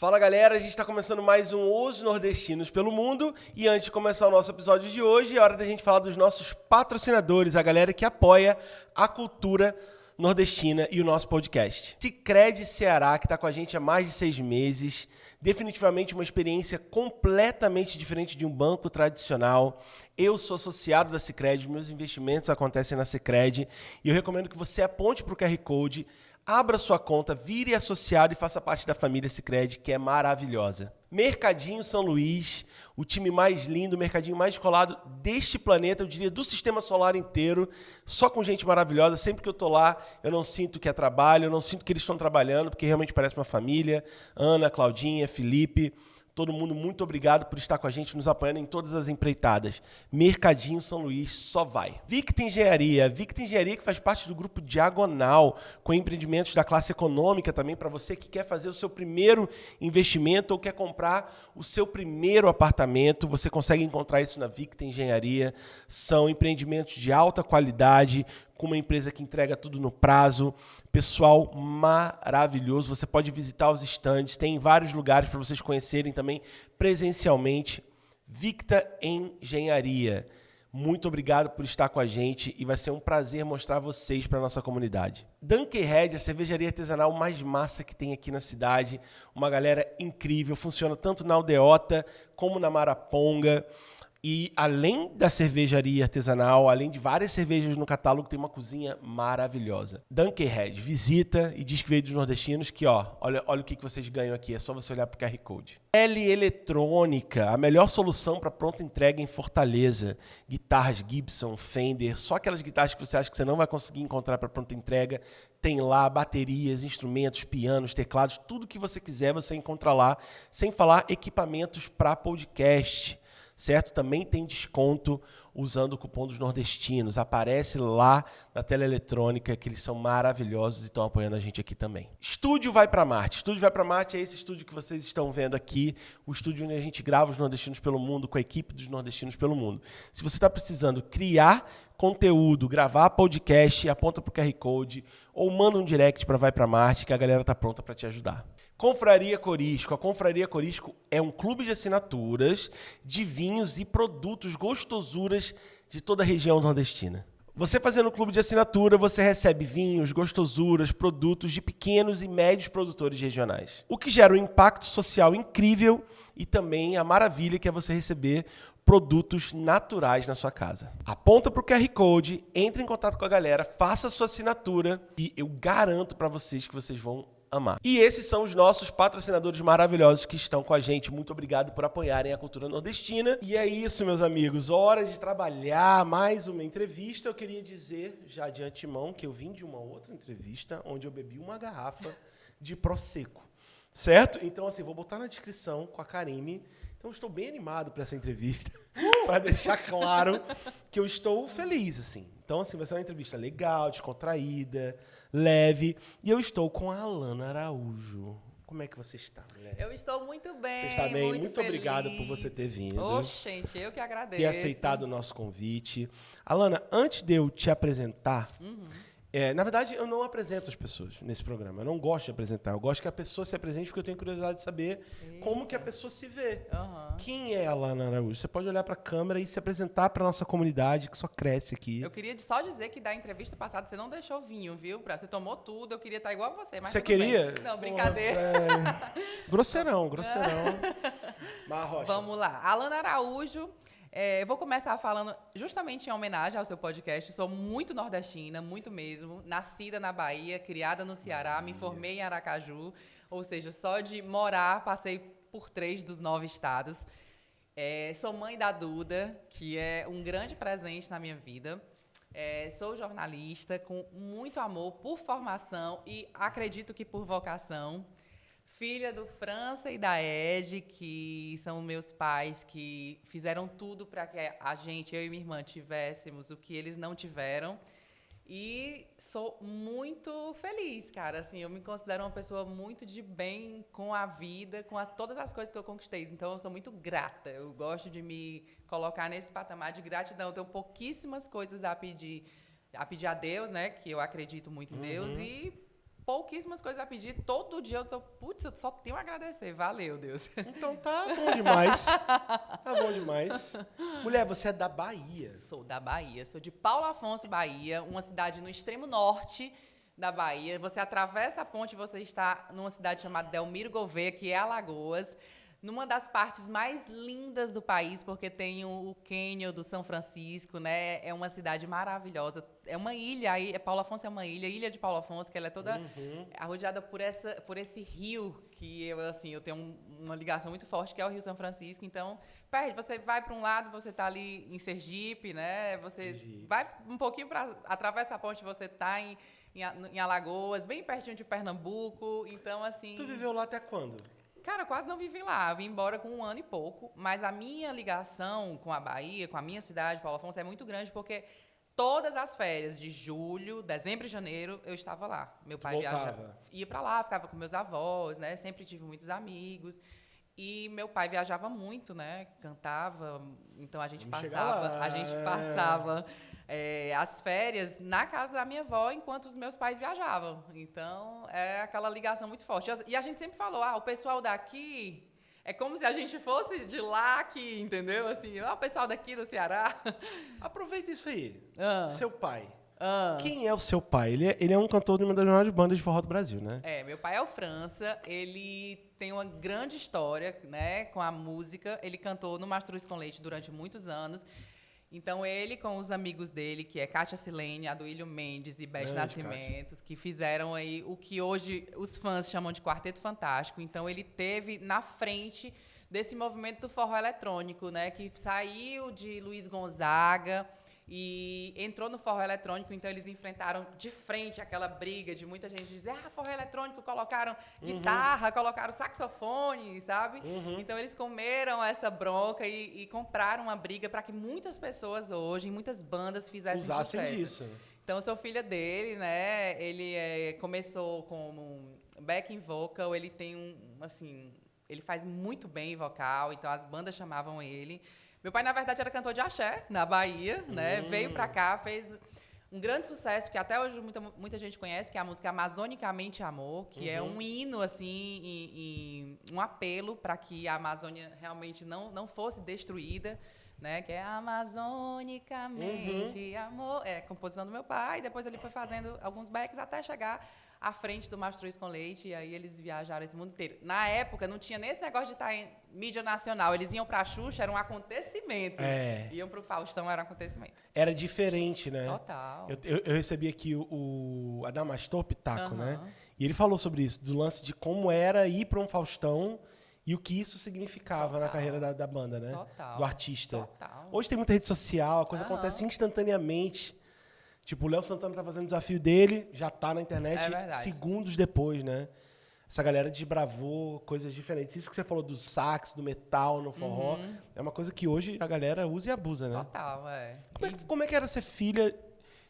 Fala galera, a gente está começando mais um Os Nordestinos pelo Mundo e antes de começar o nosso episódio de hoje, é hora da gente falar dos nossos patrocinadores, a galera que apoia a cultura nordestina e o nosso podcast. Sicredi Ceará, que está com a gente há mais de 6 meses, definitivamente uma experiência completamente diferente de um banco tradicional. Eu sou associado da Sicredi, meus investimentos acontecem na Sicredi e eu recomendo que você aponte para o QR Code, abra sua conta, vire associado e faça parte da família Sicredi, que é maravilhosa. Mercadinho São Luís, o time mais lindo, o mercadinho mais colado deste planeta, eu diria do sistema solar inteiro, só com gente maravilhosa. Sempre que eu tô lá, eu não sinto que é trabalho, eu não sinto que eles estão trabalhando, porque realmente parece uma família. Ana, Claudinha, Felipe, todo mundo, muito obrigado por estar com a gente, nos apoiando em todas as empreitadas. Mercadinho São Luís, só vai. Victa Engenharia que faz parte do grupo Diagonal, com empreendimentos da classe econômica também, para você que quer fazer o seu primeiro investimento ou quer comprar o seu primeiro apartamento, você consegue encontrar isso na Victa Engenharia. São empreendimentos de alta qualidade, com uma empresa que entrega tudo no prazo, pessoal maravilhoso, você pode visitar os estandes, tem vários lugares para vocês conhecerem também presencialmente. Victa Engenharia, muito obrigado por estar com a gente e vai ser um prazer mostrar vocês para a nossa comunidade. Dunkerhead, a cervejaria artesanal mais massa que tem aqui na cidade, uma galera incrível, funciona tanto na Aldeota como na Maraponga. E além da cervejaria artesanal, além de várias cervejas no catálogo, tem uma cozinha maravilhosa. Dunkerhead, visita e diz que veio dos nordestinos que, olha o que vocês ganham aqui, é só você olhar para o QR Code. L Eletrônica, a melhor solução para pronta entrega em Fortaleza. Guitarras Gibson, Fender, só aquelas guitarras que você acha que você não vai conseguir encontrar para pronta entrega. Tem lá baterias, instrumentos, pianos, teclados, tudo que você quiser você encontra lá, sem falar equipamentos para podcast. Certo? Também tem desconto usando o cupom dos nordestinos. Aparece lá na tela eletrônica que eles são maravilhosos e estão apoiando a gente aqui também. Estúdio Vai Pra Marte. Estúdio Vai Pra Marte é esse estúdio que vocês estão vendo aqui, o estúdio onde a gente grava os Nordestinos pelo Mundo, com a equipe dos Nordestinos pelo Mundo. Se você está precisando criar conteúdo, gravar podcast, aponta para o QR Code ou manda um direct para Vai Pra Marte que a galera está pronta para te ajudar. Confraria Corisco. A Confraria Corisco é um clube de assinaturas de vinhos e produtos gostosuras de toda a região nordestina. Você fazendo o clube de assinatura, você recebe vinhos, gostosuras, produtos de pequenos e médios produtores regionais. O que gera um impacto social incrível e também a maravilha que é você receber produtos naturais na sua casa. Aponta para o QR Code, entre em contato com a galera, faça a sua assinatura e eu garanto para vocês que vocês vão amar. E esses são os nossos patrocinadores maravilhosos que estão com a gente. Muito obrigado por apoiarem a cultura nordestina. E é isso, meus amigos. Hora de trabalhar mais uma entrevista. Eu queria dizer, já de antemão, que eu vim de uma outra entrevista onde eu bebi uma garrafa de Prosecco. Certo? Então, assim, vou botar na descrição com a Karine. Então, estou bem animado para essa entrevista. Para deixar claro que eu estou feliz, assim. Então, assim, vai ser uma entrevista legal, descontraída, leve. E eu estou com a Alana Araújo. Como é que você está, mulher? Eu estou muito bem, você está bem? muito obrigado por você ter vindo. Gente, eu que agradeço. Ter aceitado o nosso convite. Alana, antes de eu te apresentar... na verdade, eu não apresento as pessoas nesse programa. Eu não gosto de apresentar. Eu gosto que a pessoa se apresente porque eu tenho curiosidade de saber como que a pessoa se vê. Quem é a Alana Araújo? Você pode olhar para a câmera e se apresentar para a nossa comunidade, que só cresce aqui. Eu queria só dizer que da entrevista passada você não deixou vinho, viu? Você tomou tudo. Eu queria estar igual a você, mas você queria? Bem. Não, brincadeira. Grosseirão. Marrocha. Vamos lá. Alana Araújo. Eu vou começar falando justamente em homenagem ao seu podcast. Sou muito nordestina, muito mesmo. Nascida na Bahia, criada no Ceará, me formei em Aracaju. Ou seja, só de morar, passei por 3 dos 9 estados. Sou mãe da Duda, que é um grande presente na minha vida. Sou jornalista com muito amor por formação e acredito que por vocação. Filha do França e da Ed, que são meus pais que fizeram tudo para que a gente, eu e minha irmã, tivéssemos o que eles não tiveram. E sou muito feliz, cara. Assim, eu me considero uma pessoa muito de bem com a vida, com todas as coisas que eu conquistei. Então, eu sou muito grata. Eu gosto de me colocar nesse patamar de gratidão. Eu tenho pouquíssimas coisas a pedir a Deus, né? Que eu acredito muito em Deus. E pouquíssimas coisas a pedir. Todo dia eu eu só tenho a agradecer. Valeu, Deus. Então tá bom demais. Tá bom demais. Mulher, você é da Bahia. Sou da Bahia, sou de Paulo Afonso, Bahia, uma cidade no extremo norte da Bahia. Você atravessa a ponte e você está numa cidade chamada Delmiro Gouveia, que é Alagoas, numa das partes mais lindas do país, porque tem o cânion do São Francisco, né? É uma cidade maravilhosa. É uma ilha, aí Paulo Afonso é uma ilha de Paulo Afonso, que ela é toda arrodeada por esse rio, que eu tenho uma ligação muito forte, que é o Rio São Francisco. Então, você vai para um lado, você está ali em Sergipe, né? Você vai um pouquinho atravessa a ponte, você está em Alagoas, bem pertinho de Pernambuco. Então, assim... Tu viveu lá até quando? Cara, eu quase não vivi lá. Eu vim embora com 1 ano e pouco. Mas a minha ligação com a Bahia, com a minha cidade, Paulo Afonso, é muito grande porque todas as férias de julho, dezembro e janeiro, eu estava lá. Meu pai viajava, ia para lá, ficava com meus avós, né? Sempre tive muitos amigos. E meu pai viajava muito, né? Cantava. Então a gente passava as férias na casa da minha avó enquanto os meus pais viajavam. Então é aquela ligação muito forte. E a gente sempre falou, o pessoal daqui é como se a gente fosse de lá aqui, entendeu? Assim, o pessoal daqui do Ceará. Aproveita isso aí. Seu pai. Ah. Quem é o seu pai? Ele é um cantor de uma das maiores bandas de forró do Brasil, né? Meu pai é o França, ele tem uma grande história, né, com a música. Ele cantou no Mastruz com Leite durante muitos anos. Então, ele com os amigos dele, que é Kátia Silene, Aduílio Mendes e Beth Nascimentos, que fizeram aí o que hoje os fãs chamam de Quarteto Fantástico. Então, ele teve na frente desse movimento do forró eletrônico, né, que saiu de Luiz Gonzaga e entrou no forró eletrônico. Então eles enfrentaram de frente aquela briga de muita gente dizer, forró eletrônico, colocaram guitarra, colocaram saxofone, sabe? Então eles comeram essa bronca e compraram uma briga para que muitas pessoas hoje, muitas bandas fizessem sucesso. Disso. Então eu sou filha dele, né? Ele começou como backing vocal, ele tem ele faz muito bem vocal, então as bandas chamavam ele. Meu pai, na verdade, era cantor de axé, na Bahia, né? Veio pra cá, fez um grande sucesso, que até hoje muita gente conhece, que é a música Amazonicamente Amor, que é um hino, assim, um apelo para que a Amazônia realmente não fosse destruída, né? Que é Amazonicamente Amor. É composição do meu pai, depois ele foi fazendo alguns backs até chegar à frente do Mastruz com Leite, e aí eles viajaram esse mundo inteiro. Na época, não tinha nem esse negócio de estar em mídia nacional. Eles iam pra Xuxa, era um acontecimento. Iam pro Faustão, era um acontecimento. Era diferente, né? Total. Eu recebi aqui o Adamastor Pitaco, né? E ele falou sobre isso, do lance de como era ir para um Faustão e o que isso significava na carreira da banda, né? Total. Do artista. Total. Hoje tem muita rede social, a coisa acontece instantaneamente. Tipo, o Léo Santana tá fazendo o desafio dele, já tá na internet segundos depois, né? Essa galera desbravou coisas diferentes. Isso que você falou do sax, do metal no forró, é uma coisa que hoje a galera usa e abusa, né? Total, Como é que era ser filha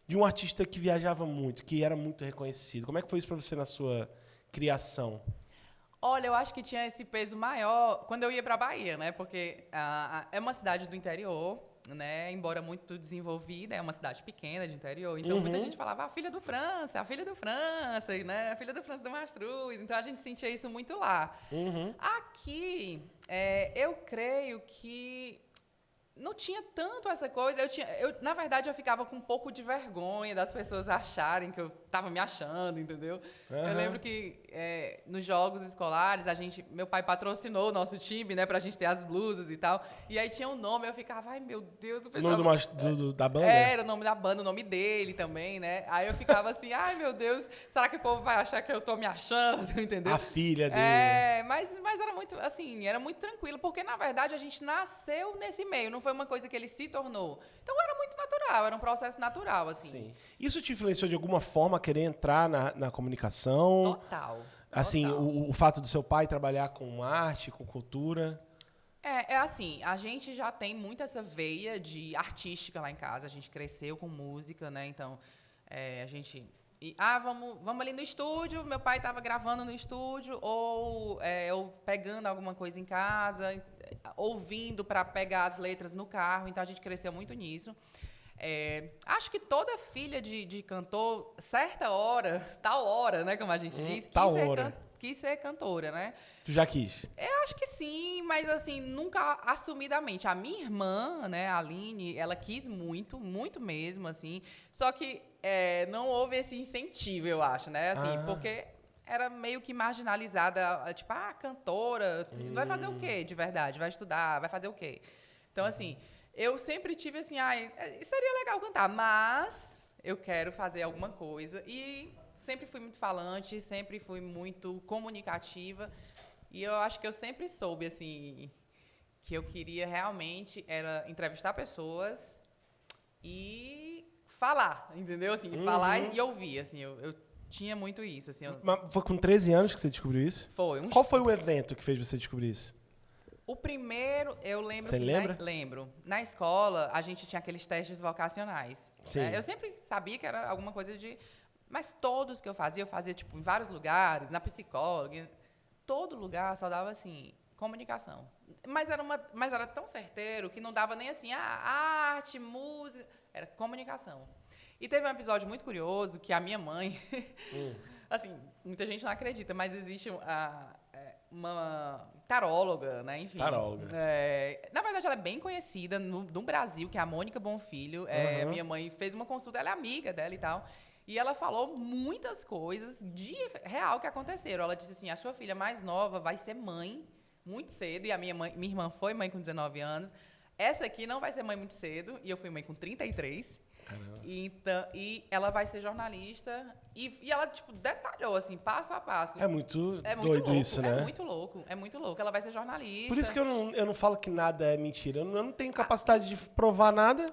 de um artista que viajava muito, que era muito reconhecido? Como é que foi isso pra você na sua criação? Olha, eu acho que tinha esse peso maior quando eu ia pra Bahia, né? Porque é uma cidade do interior, né? Embora muito desenvolvida, é uma cidade pequena de interior. Então, muita gente falava, a filha do França, né? A filha do França do Mastruz. Então, a gente sentia isso muito lá. Aqui, eu creio que não tinha tanto essa coisa. Na verdade, eu ficava com um pouco de vergonha das pessoas acharem que eu estava me achando, entendeu? Eu lembro que nos jogos escolares, meu pai patrocinou o nosso time, né, pra gente ter as blusas e tal. E aí tinha um nome, eu ficava, ai meu Deus, o pessoal... O nome da banda? Era o nome da banda, o nome dele também, né? Aí eu ficava assim, ai meu Deus, será que o povo vai achar que eu tô me achando, entendeu? A filha dele. Mas era muito, assim, era muito tranquilo, porque na verdade a gente nasceu nesse meio, não foi uma coisa que ele se tornou. Então era muito natural, era um processo natural, assim. Sim. Isso te influenciou de alguma forma a querer entrar na comunicação? Total. Assim, o fato do seu pai trabalhar com arte, com cultura? Assim, a gente já tem muito essa veia de artística lá em casa, a gente cresceu com música, né? Então, a gente... vamos ali no estúdio, meu pai estava gravando no estúdio, ou eu pegando alguma coisa em casa, ouvindo para pegar as letras no carro, então a gente cresceu muito nisso. Acho que toda filha de cantor, certa hora, tal hora, né, como a gente diz, quis ser cantora, né? Tu já quis? Eu acho que sim, mas assim, nunca assumidamente. A minha irmã, né, a Aline, ela quis muito, muito mesmo, assim. Só que não houve esse incentivo, eu acho, né? Assim, porque era meio que marginalizada, tipo, cantora, vai fazer o quê de verdade? Vai estudar, vai fazer o quê? Então, assim, eu sempre tive assim, seria legal cantar, mas eu quero fazer alguma coisa. E sempre fui muito falante, sempre fui muito comunicativa. E eu acho que eu sempre soube, assim, que eu queria realmente era entrevistar pessoas e falar, entendeu? Assim, falar e ouvir, assim, eu tinha muito isso, assim. Mas foi com 13 anos que você descobriu isso? Foi. Qual foi o evento que fez você descobrir isso? O primeiro, eu lembro... Você lembra? Lembro. Na escola, a gente tinha aqueles testes vocacionais. Sim. Né? Eu sempre sabia que era alguma coisa de... Mas todos que eu fazia, tipo, em vários lugares, na psicóloga... Todo lugar só dava, assim, comunicação. Mas era tão certeiro que não dava nem, assim, arte, música... Era comunicação. E teve um episódio muito curioso que a minha mãe... assim, muita gente não acredita, mas existe uma taróloga, né? Enfim. Taróloga. Na verdade, ela é bem conhecida no Brasil, que é a Mônica Bonfilho. Minha mãe fez uma consulta, ela é amiga dela e tal. E ela falou muitas coisas de real que aconteceram. Ela disse assim, a sua filha mais nova vai ser mãe muito cedo. E a minha irmã foi mãe com 19 anos. Essa aqui não vai ser mãe muito cedo. E eu fui mãe com 33. Caramba. E ela vai ser jornalista. E ela, tipo, detalhou, assim, passo a passo. É muito doido louco, isso, né? É muito louco. Ela vai ser jornalista. Por isso que eu não falo que nada é mentira. Eu não tenho capacidade de provar nada.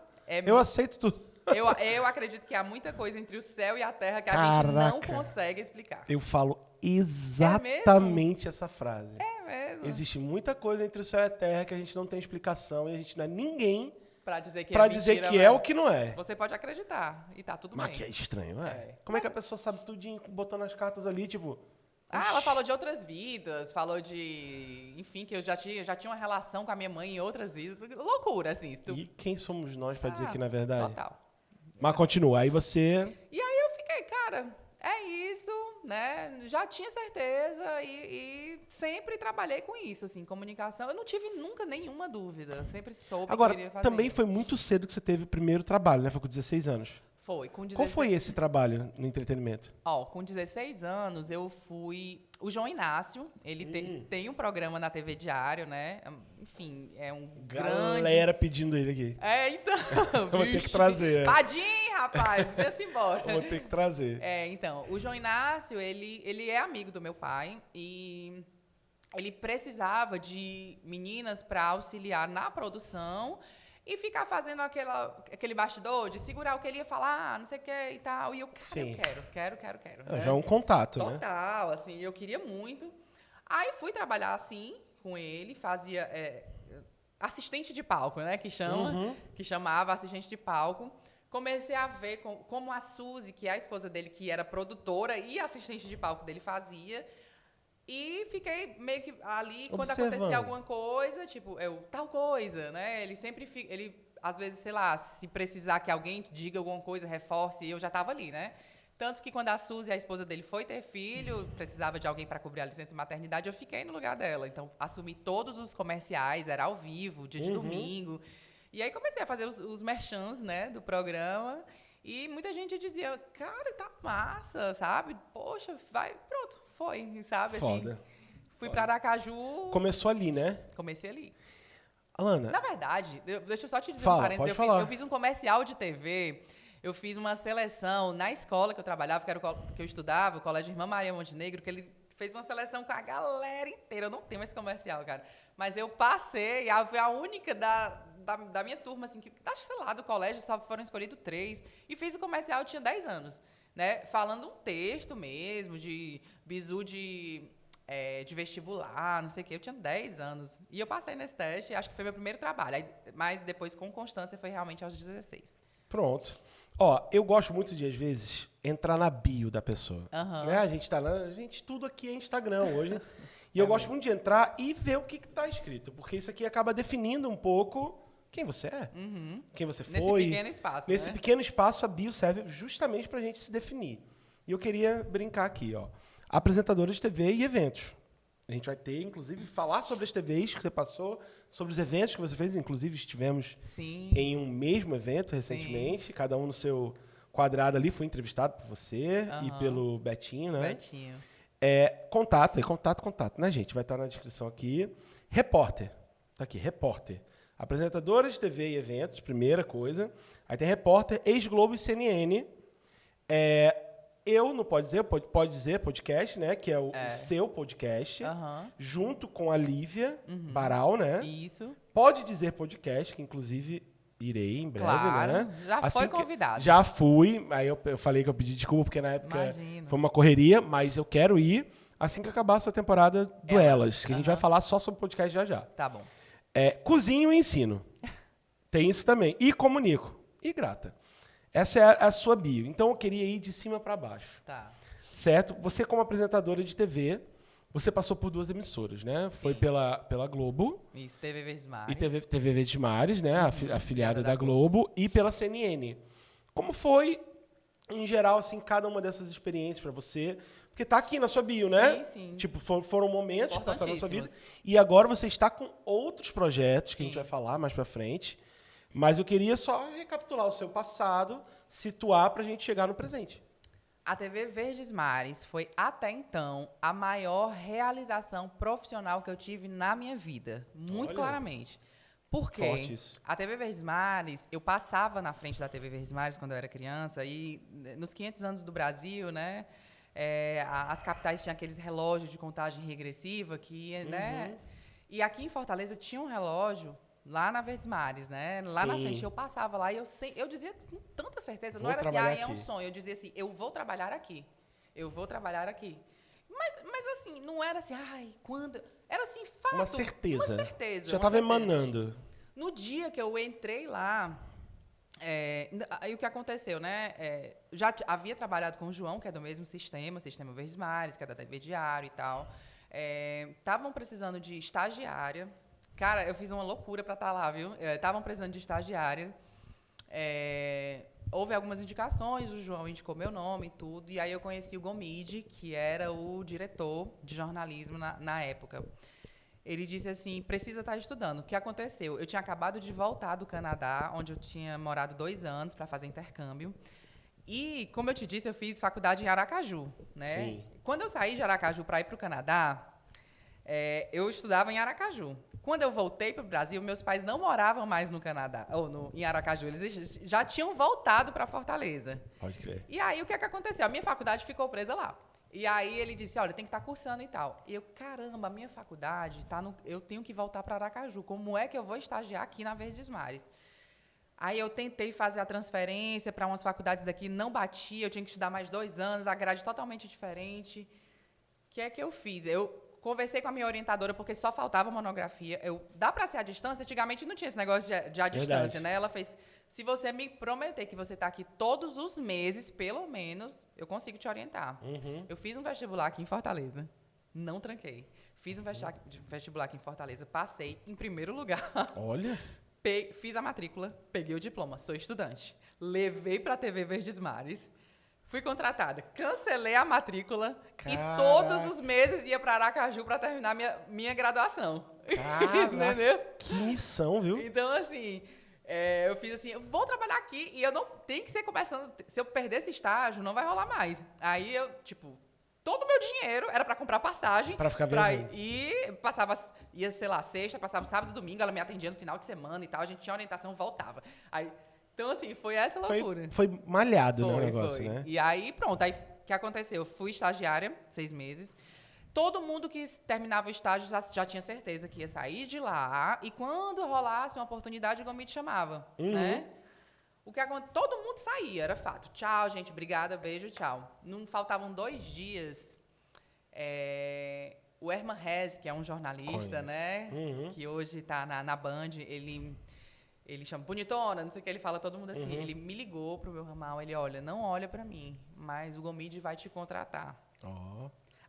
Eu aceito tudo. Eu acredito que há muita coisa entre o céu e a terra que a gente não consegue explicar. Eu falo exatamente essa frase. É mesmo? Existe muita coisa entre o céu e a terra que a gente não tem explicação e a gente não é ninguém pra dizer que pra é dizer mentira, que é o que não é. Você pode acreditar e tá tudo Mas bem. que é estranho, Como é que a pessoa sabe tudinho botando as cartas ali, tipo... ela falou de outras vidas, falou de... Enfim, que eu já tinha uma relação com a minha mãe em outras vidas. Loucura, assim. E quem somos nós pra dizer que não é verdade? Total. Mas continua, aí você... E aí eu fiquei, cara, é isso, né? Já tinha certeza e sempre trabalhei com isso, assim, comunicação. Eu não tive nunca nenhuma dúvida, sempre soube Agora, que queria fazer. também foi muito cedo que você teve o primeiro trabalho, né? Foi com 16 anos. Foi, com 16 Qual foi esse trabalho no entretenimento? Com 16 anos, eu fui... O João Inácio, ele tem um programa na TV Diário, né? Enfim, é um Galera pedindo ele aqui. então... Vou ter que trazer. Padim, rapaz, vem-se embora. Vou ter que trazer. Então, o João Inácio, ele é amigo do meu pai e ele precisava de meninas para auxiliar na produção e ficar fazendo aquele bastidor de segurar o que ele ia falar, não sei o que e tal. E eu, cara, Sim. eu quero. Já é um contato, né? Total, assim, eu queria muito. Aí fui trabalhar assim com ele, fazia assistente de palco, né? Que chamava assistente de palco. Comecei a ver como a Suzy, que é a esposa dele, que era produtora e assistente de palco dele, fazia. E fiquei meio que ali, quando acontecia alguma coisa, tipo, tal coisa, né? Ele, às vezes, sei lá, se precisar que alguém diga alguma coisa, reforce, eu já estava ali, né? Tanto que quando a Suzy, a esposa dele, foi ter filho, precisava de alguém para cobrir a licença de maternidade, eu fiquei no lugar dela. Então, assumi todos os comerciais, era ao vivo, dia de domingo. E aí comecei a fazer os merchans, né, do programa. E muita gente dizia, cara, tá massa, sabe? Poxa, vai, pronto, foi, sabe? Foda. Assim, fui para Aracaju. Começou ali, né? Comecei ali. Alana. Na verdade, deixa eu só te dizer Fala, um parênteses. pode falar. Eu fiz um comercial de TV, eu fiz uma seleção na escola que eu trabalhava, que era o que eu estudava, o Colégio Irmã Maria Montenegro, que ele fez uma seleção com a galera inteira. Eu não tenho esse comercial, cara. Mas eu passei, fui a única da minha turma, assim, que, acho que, sei lá, do colégio, só foram escolhidos 3. E fiz o comercial, eu tinha 10 anos, né? Falando um texto mesmo, de bizu de vestibular, não sei o quê. Eu tinha 10 anos. E eu passei nesse teste, acho que foi meu primeiro trabalho. Aí, mas depois, com constância, foi realmente aos 16. Pronto. Ó, eu gosto muito de, às vezes, entrar na bio da pessoa. Né? A gente, tudo aqui é Instagram hoje. E eu gosto muito de entrar e ver o que está escrito. Porque isso aqui acaba definindo um pouco quem você é, quem você Nesse foi. pequeno espaço, Nesse né? pequeno espaço, a bio serve justamente para a gente se definir. E eu queria brincar aqui, ó. Apresentadora de TV e eventos. A gente vai ter, inclusive, falar sobre as TVs que você passou, sobre os eventos que você fez. Inclusive, estivemos Sim. em um mesmo evento recentemente, cada um no seu quadrado ali. Fui entrevistado por você e pelo Betinho, né? Betinho. Contato, né, gente? Vai estar na descrição aqui. Repórter. Tá aqui, repórter. Apresentadora de TV e eventos, primeira coisa. Aí tem repórter, ex-Globo e CNN. Eu não pode dizer podcast, né? Que é o seu podcast. Junto com a Lívia Baral, né? Isso. Pode dizer podcast, que inclusive irei em breve, Claro, né? já foi convidado. Já fui, aí eu falei que eu pedi desculpa, porque na época Imagino. foi uma correria, mas eu quero ir assim que acabar a sua temporada do Elas, que a gente vai falar só sobre podcast já. Tá bom. Cozinho e ensino. Tem isso também. E comunico. E grata. Essa é a sua bio. Então eu queria ir de cima para baixo. Tá. Certo? Você, como apresentadora de TV, você passou por 2 emissoras, né? Foi pela Globo. Isso, TV Verdes Mares. E TV Verdes Mares, né? Afiliada da Globo. E pela CNN. Como foi, em geral, assim, cada uma dessas experiências para você? Porque tá aqui na sua bio, né? Sim. Tipo, foram momentos que passaram na sua vida. Importantíssimos. E agora você está com outros projetos, que a gente vai falar mais para frente. Mas eu queria só recapitular o seu passado, situar para a gente chegar no presente. A TV Verdes Mares foi, até então, a maior realização profissional que eu tive na minha vida. Muito claramente. Por quê? Forte isso. A TV Verdes Mares, eu passava na frente da TV Verdes Mares quando eu era criança, e nos 500 anos do Brasil, né, as capitais tinham aqueles relógios de contagem regressiva, né? E aqui em Fortaleza tinha um relógio lá na Verdes Mares, né? Lá na frente, eu passava lá e eu dizia com tanta certeza, não era assim, é um sonho. Eu dizia assim, eu vou trabalhar aqui. Eu vou trabalhar aqui. Mas assim, não era assim, quando... Era assim, fato. Uma certeza. Uma certeza. Já estava emanando. No dia que eu entrei lá, aí o que aconteceu, né? Já havia trabalhado com o João, que é do mesmo Sistema Verdes Mares, que é da TV Diário e tal. Estavam precisando de estagiária. Cara, eu fiz uma loucura para estar lá, viu? Estavam precisando de estagiária. Houve algumas indicações, o João indicou meu nome e tudo. E aí eu conheci o Gomide, que era o diretor de jornalismo na época. Ele disse assim, precisa estar estudando. O que aconteceu? Eu tinha acabado de voltar do Canadá, onde eu tinha morado 2 anos para fazer intercâmbio. E, como eu te disse, eu fiz faculdade em Aracaju, né? Sim. Quando eu saí de Aracaju para ir para o Canadá, eu estudava em Aracaju. Quando eu voltei para o Brasil, meus pais não moravam mais no Canadá, em Aracaju. Eles já tinham voltado para Fortaleza. Pode crer. E aí, o que aconteceu? A minha faculdade ficou presa lá. E aí, ele disse, olha, tem que estar cursando e tal. E eu, caramba, a minha faculdade, eu tenho que voltar para Aracaju. Como é que eu vou estagiar aqui na Verdes Mares? Aí, eu tentei fazer a transferência para umas faculdades daqui, não batia, eu tinha que estudar mais 2 anos, a grade totalmente diferente. O que é que eu fiz? Eu conversei com a minha orientadora, porque só faltava monografia. Dá para ser à distância? Antigamente não tinha esse negócio de à distância, né? Ela fez, se você me prometer que você está aqui todos os meses, pelo menos, eu consigo te orientar. Eu fiz um vestibular aqui em Fortaleza, não tranquei. Fiz um vestibular aqui em Fortaleza, passei em primeiro lugar. Olha. Fiz a matrícula, peguei o diploma, sou estudante. Levei para a TV Verdes Mares. Fui contratada, cancelei a matrícula e todos os meses ia para Aracaju para terminar minha graduação. Entendeu? Que missão, viu? Então, assim, eu fiz assim, eu vou trabalhar aqui e eu não tenho que ser começando... Se eu perder esse estágio, não vai rolar mais. Aí eu, todo o meu dinheiro era para comprar passagem. Para ficar viajando. E ia, sei lá, sexta, passava sábado e domingo, ela me atendia no final de semana e tal, a gente tinha orientação, voltava. Aí... Então, assim, foi essa loucura. Foi malhado, né, o negócio, né? E aí, pronto. Aí, o que aconteceu? Eu fui estagiária, 6 meses. Todo mundo que terminava o estágio já tinha certeza que ia sair de lá. E quando rolasse uma oportunidade, o Gomi te chamava, né? Todo mundo saía, era fato. Tchau, gente, obrigada, beijo, tchau. Não faltavam 2 dias. O Herman Hesse, que é um jornalista, né? Que hoje está na Band, ele chama bonitona, não sei o que, ele fala todo mundo assim. Ele me ligou pro meu ramal, ele, olha, não olha pra mim, mas o Gomide vai te contratar.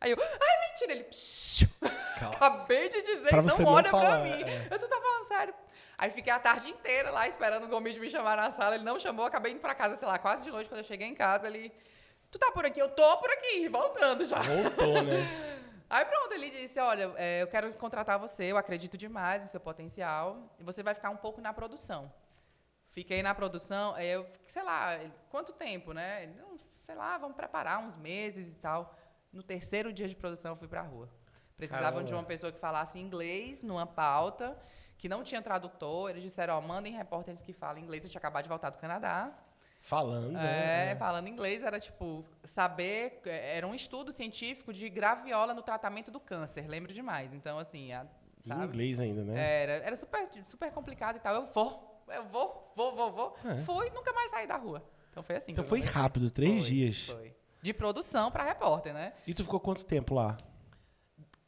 Aí eu, mentira, ele, acabei de dizer pra que não olha pra mim. Eu tô falando sério. Aí fiquei a tarde inteira lá esperando o Gomide me chamar na sala. Ele não chamou, acabei indo pra casa, sei lá, quase de noite. Quando eu cheguei em casa, ele... Tu tá por aqui? Eu tô por aqui, voltando já. Voltou, né? Aí pronto, ele disse, olha, eu quero contratar você, eu acredito demais no seu potencial. E você vai ficar um pouco na produção. Fiquei na produção, eu, sei lá, quanto tempo, né? Sei lá, vamos preparar uns meses e tal. No terceiro dia de produção, eu fui pra rua. Precisavam de uma pessoa que falasse inglês numa pauta, que não tinha tradutor. Eles disseram, mandem repórteres que falam inglês. Eu tinha acabado de voltar do Canadá. Falando, né? Falando inglês, era tipo, saber... Era um estudo científico de graviola no tratamento do câncer, lembro demais. Então, assim, sabe? Em inglês ainda, né? Era super, super complicado e tal. Eu vou. Fui, nunca mais saí da rua. Então foi assim. Então foi rápido, 3 dias. Foi. De produção pra repórter, né? E tu ficou quanto tempo lá?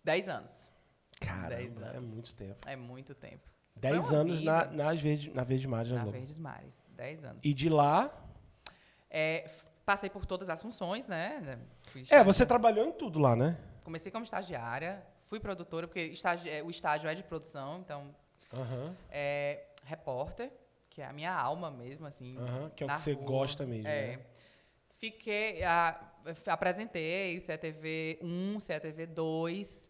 10 anos. Caramba, 10 anos. é muito tempo. É muito tempo. 10 anos na Verdes Mares, né, Na Globo? Verdes Mares. 10 anos. E de lá... Passei por todas as funções, né? Você trabalhou em tudo lá, né? Comecei como estagiária, fui produtora, porque o estágio é de produção, então... repórter, que é a minha alma mesmo, assim. Que é o que você gosta mesmo, né? Fiquei... apresentei o CETV 1, CETV 2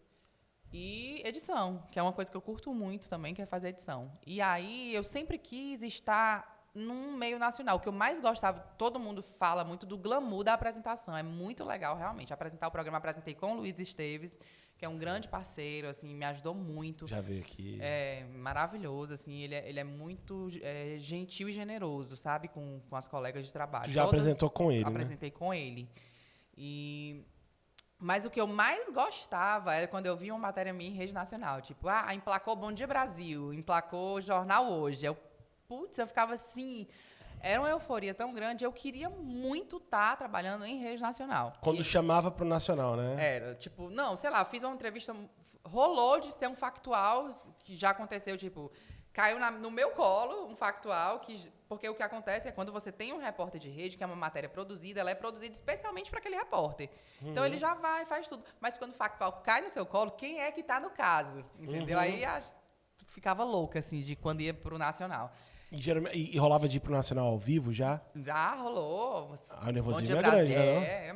e edição, que é uma coisa que eu curto muito também, que é fazer edição. E aí, eu sempre quis estar num meio nacional. O que eu mais gostava, todo mundo fala muito do glamour da apresentação. É muito legal, realmente. Apresentar o programa, apresentei com o Luiz Esteves, que é um grande parceiro, assim, me ajudou muito. Já veio aqui. É maravilhoso, assim, ele é muito gentil e generoso, sabe? Com as colegas de trabalho. Tu já apresentou com ele, Apresentei com ele. Mas o que eu mais gostava era quando eu via uma matéria minha em rede nacional. Tipo, emplacou Bom Dia Brasil, emplacou Jornal Hoje. Eu ficava assim... Era uma euforia tão grande, eu queria muito estar trabalhando em rede nacional. Quando chamava pro nacional, né? Era, tipo, não, sei lá, fiz uma entrevista, rolou de ser um factual, que já aconteceu, tipo, caiu no meu colo um factual, porque o que acontece é quando você tem um repórter de rede, que é uma matéria produzida, ela é produzida especialmente para aquele repórter. Então, ele já vai, faz tudo. Mas quando o factual cai no seu colo, quem é que está no caso? Entendeu? Aí ficava louca, assim, de quando ia pro nacional. E rolava de ir pro nacional ao vivo já? Já rolou. O nervosismo é grande, né?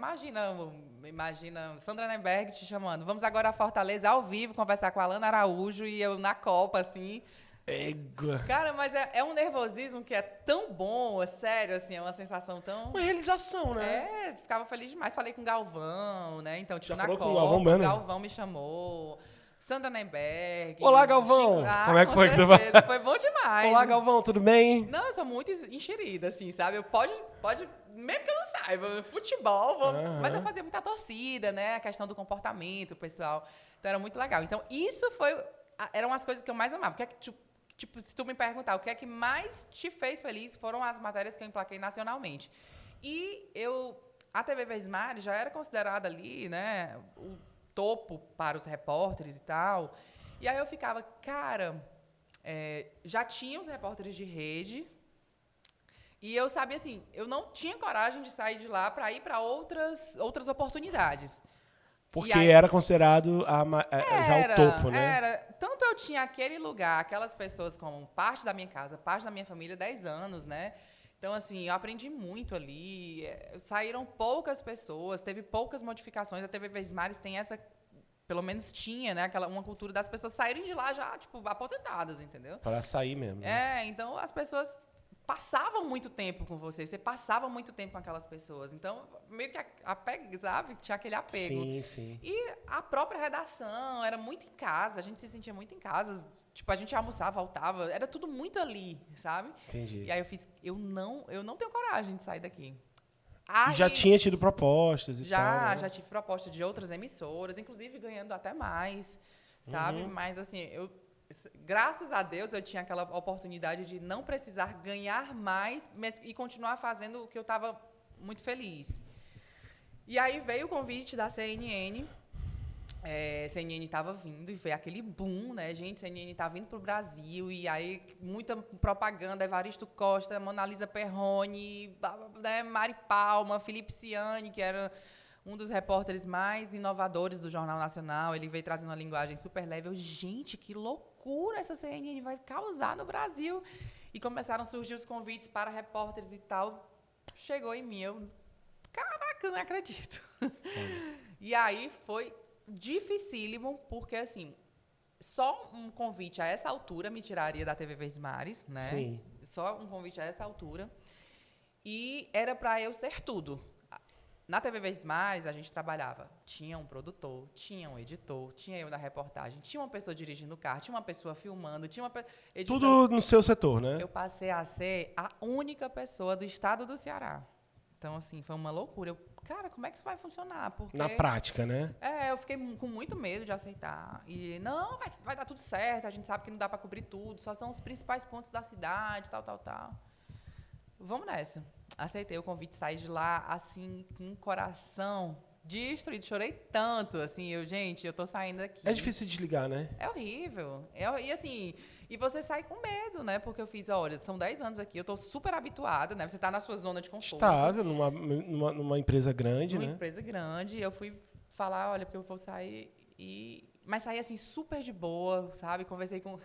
Imagina Sandra Nemberg te chamando. Vamos agora a Fortaleza ao vivo conversar com a Alana Araújo e eu na Copa, assim. Égua. Cara, mas é um nervosismo que é tão bom, é sério, assim, é uma sensação tão... Uma realização, né? Ficava feliz demais. Falei com o Galvão, né? Então, tipo, já na falou Copa, com o Galvão me chamou... Sandra Nemberg. Olá, Galvão! Como é que foi? Foi bom demais. Olá, Galvão, tudo bem? Não, eu sou muito enxerida, assim, sabe? Eu pode, mesmo que eu não saiba, futebol, mas eu fazia muita torcida, né? A questão do comportamento pessoal. Então, era muito legal. Então, isso eram as coisas que eu mais amava. O que é que, tipo, se tu me perguntar o que é que mais te fez feliz, foram as matérias que eu emplaquei nacionalmente. E a TV Verdes Mares já era considerada ali, né? O topo para os repórteres e tal. E aí eu ficava, cara, já tinha os repórteres de rede e eu sabia assim, eu não tinha coragem de sair de lá para ir para outras oportunidades. Porque aí, era considerado já o topo, né? Era. Tanto eu tinha aquele lugar, aquelas pessoas como parte da minha casa, parte da minha família, 10 anos, né? Então, assim, eu aprendi muito ali. Saíram poucas pessoas, teve poucas modificações. A TV Verdes Mares tem essa... Pelo menos tinha, né? Uma cultura das pessoas saírem de lá já, tipo, aposentadas, entendeu? Para sair mesmo. Né? Então as pessoas passavam muito tempo com você passava muito tempo com aquelas pessoas. Então, meio que sabe? Tinha aquele apego. Sim, sim. E a própria redação era muito em casa, a gente se sentia muito em casa. Tipo, a gente almoçava, voltava, era tudo muito ali, sabe? Entendi. E aí eu não tenho coragem de sair daqui. E já tinha tido propostas e tal, né? Já tive propostas de outras emissoras, inclusive ganhando até mais, sabe? Mas, assim, graças a Deus, eu tinha aquela oportunidade de não precisar ganhar mais e continuar fazendo o que eu estava muito feliz. E aí veio o convite da CNN. CNN estava vindo e veio aquele boom, né, gente? CNN estava vindo para o Brasil e aí muita propaganda, Evaristo Costa, Mona Lisa Perrone, né, Mari Palma, Felipe Ciani, que era um dos repórteres mais inovadores do Jornal Nacional. Ele veio trazendo uma linguagem super leve. Eu, gente, que loucura essa CNN vai causar no Brasil. E começaram a surgir os convites para repórteres e tal. Chegou em mim, eu, caraca, eu não acredito. E aí foi dificílimo, porque assim, só um convite a essa altura me tiraria da TV Verdes Mares, né? Sim. Só um convite a essa altura. E era para eu ser tudo. Na TV Verdes Mares, a gente trabalhava. Tinha um produtor, tinha um editor, tinha eu na reportagem, tinha uma pessoa dirigindo o carro, tinha uma pessoa filmando, tinha uma editando. Tudo no seu setor, né? Eu passei a ser a única pessoa do estado do Ceará. Então, assim, foi uma loucura. Eu, cara, como é que isso vai funcionar? Porque, Na prática, né? eu fiquei com muito medo de aceitar. E, não, vai dar tudo certo, a gente sabe que não dá para cobrir tudo, só são os principais pontos da cidade, tal. Vamos nessa. Aceitei o convite, saí de lá, assim, com o coração destruído. Chorei tanto, assim, eu tô saindo daqui. É difícil desligar, né? É horrível. E assim, e você sai com medo, né? Porque eu fiz, olha, são 10 anos aqui, eu tô super habituada, né? Você tá na sua zona de conforto. Estável, numa empresa grande, né? Numa empresa grande. Eu fui falar, olha, porque eu vou sair mas saí, assim, super de boa, sabe? Conversei com...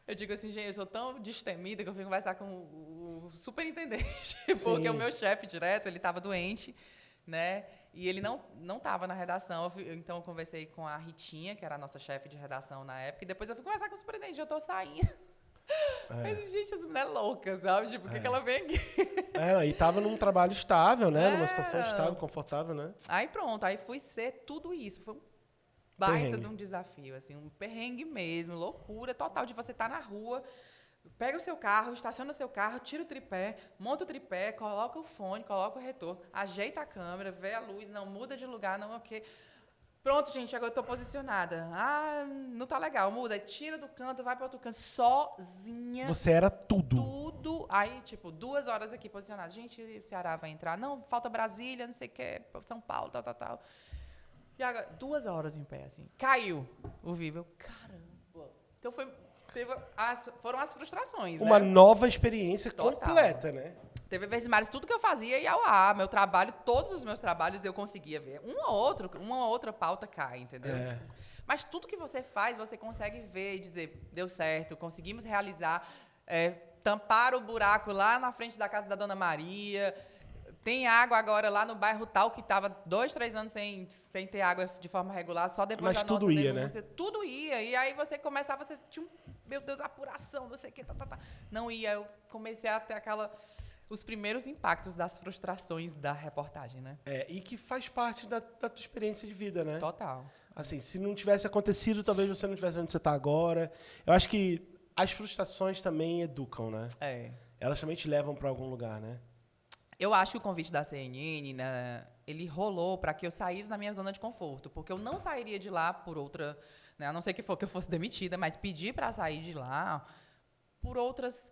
Eu digo assim, gente, eu sou tão destemida que eu fui conversar com o superintendente, porque o meu chefe direto, ele estava doente, né? E ele não estava na redação. Então, eu conversei com a Ritinha, que era a nossa chefe de redação na época, e depois eu fui conversar com o superintendente, eu estou saindo. Mas, gente, essa mulher é louca, sabe? Tipo, por que ela vem aqui? E tava num trabalho estável, né? Numa situação estável, confortável, né? Aí, pronto, aí fui ser tudo isso. Foi um baita Perrengue. de um desafio, assim, um perrengue mesmo, loucura total de você estar na rua, pega o seu carro, estaciona o seu carro, tira o tripé, monta o tripé, coloca o fone, coloca o retorno, ajeita a câmera, vê a luz, não muda de lugar, não, ok. Pronto, gente, agora eu tô posicionada. Ah, não tá legal, muda, tira do canto, vai para outro canto, sozinha. Você era tudo. Tudo. Aí, tipo, 2 horas aqui posicionada. Gente, o Ceará vai entrar. Não, falta Brasília, não sei o que, São Paulo, tal. E agora, 2 horas em pé, assim. Caiu o Vivo. Eu, caramba. Então, foram as frustrações, Uma né? nova experiência Total. completa, né? TV Verdes Mares, tudo que eu fazia ia ao ar. Meu trabalho, todos os meus trabalhos eu conseguia ver. Uma outra pauta cai, entendeu? Mas tudo que você faz, você consegue ver e dizer, deu certo, conseguimos realizar, tampar o buraco lá na frente da casa da Dona Maria. Tem água agora lá no bairro tal, que estava 2, 3 anos sem ter água de forma regular, só depois Mas da tudo nossa ia, denúncia. né? Tudo ia. E aí você começava, você tinha meu Deus, apuração, não sei o que, Não ia. Eu comecei a ter os primeiros impactos das frustrações da reportagem, né? E que faz parte da tua experiência de vida, né? Total. Assim, se não tivesse acontecido, talvez você não estivesse onde você está agora. Eu acho que as frustrações também educam, né? Elas também te levam para algum lugar, né? Eu acho que o convite da CNN, né, ele rolou para que eu saísse da minha zona de conforto, porque eu não sairia de lá por outra, né, a não ser que eu fosse demitida, mas pedir para sair de lá por outros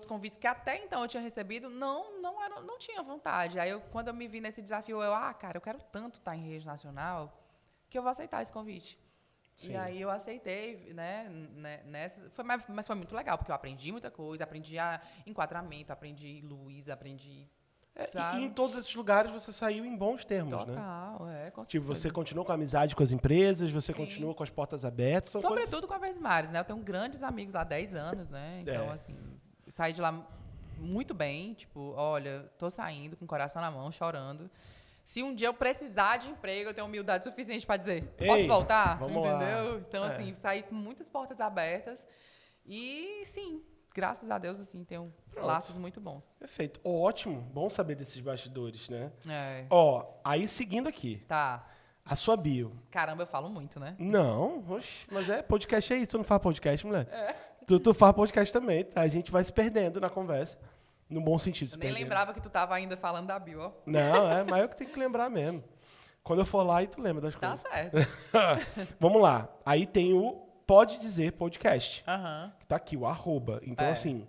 convites que até então eu tinha recebido, não tinha vontade. Aí, quando eu me vi nesse desafio, cara, eu quero tanto estar em rede nacional que eu vou aceitar esse convite. Sim. E aí eu aceitei, né, mas foi muito legal, porque eu aprendi muita coisa, aprendi enquadramento, aprendi luz, aprendi... E em todos esses lugares você saiu em bons termos, Total, né? com certeza. Tipo, você continuou com a amizade com as empresas, você Sim. continuou com as portas abertas. Sobretudo com a Verdes Mares, né? Eu tenho grandes amigos há 10 anos, né? Então, assim, saí de lá muito bem. Tipo, olha, tô saindo com o coração na mão, chorando. Se um dia eu precisar de emprego, eu tenho humildade suficiente para dizer, posso voltar? Vamos entendeu? Lá. Então, assim, saí com muitas portas abertas. E, sim, graças a Deus, assim, tenho laços muito bons. Perfeito. Ótimo. Bom saber desses bastidores, né? Aí seguindo aqui. Tá. A sua bio. Caramba, eu falo muito, né? Não, mas podcast é isso. Tu não faz podcast, mulher? Tu faz podcast também, tá? A gente vai se perdendo na conversa. No bom sentido, se Eu nem perdendo. lembrava que tu tava ainda falando da bio, ó. Não, mas eu que tenho que lembrar mesmo. Quando eu for lá, aí tu lembra das coisas. Tá certo. Vamos lá. Aí tem o Pode Dizer Podcast. Que tá aqui, o @. Então, assim,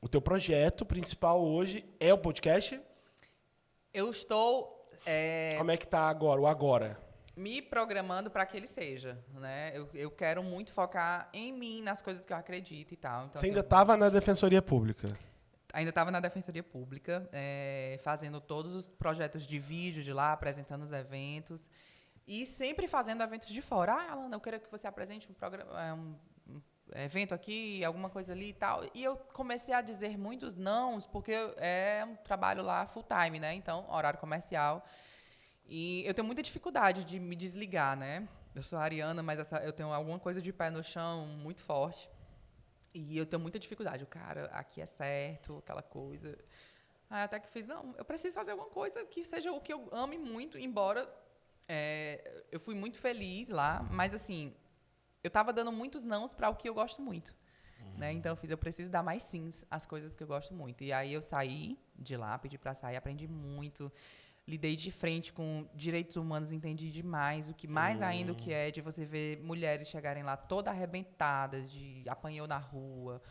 o teu projeto principal hoje é o podcast? Eu estou... Como é que tá agora, o agora? Me programando para que ele seja, né? Eu quero muito focar em mim, nas coisas que eu acredito e tal. Então, Você assim, ainda estava na Defensoria Pública? ainda estava na Defensoria Pública, fazendo todos os projetos de vídeo de lá, apresentando os eventos. E sempre fazendo eventos de fora. Alana, eu quero que você apresente um programa, um evento aqui, alguma coisa ali e tal. E eu comecei a dizer muitos nãos, porque é um trabalho lá full time, né? Então, horário comercial. E eu tenho muita dificuldade de me desligar, né? Eu sou ariana, mas eu tenho alguma coisa de pé no chão muito forte. E eu tenho muita dificuldade. O cara, aqui é certo, aquela coisa. Aí até que fiz, não, eu preciso fazer alguma coisa que seja o que eu ame muito, embora eu fui muito feliz lá, mas assim, eu estava dando muitos nãos para o que eu gosto muito. Né? Então eu preciso dar mais sims às coisas que eu gosto muito. E aí eu saí de lá, pedi para sair, aprendi muito. Lidei de frente com direitos humanos, entendi demais. O que mais ainda o que é de você ver mulheres chegarem lá toda arrebentadas, de apanhou na rua,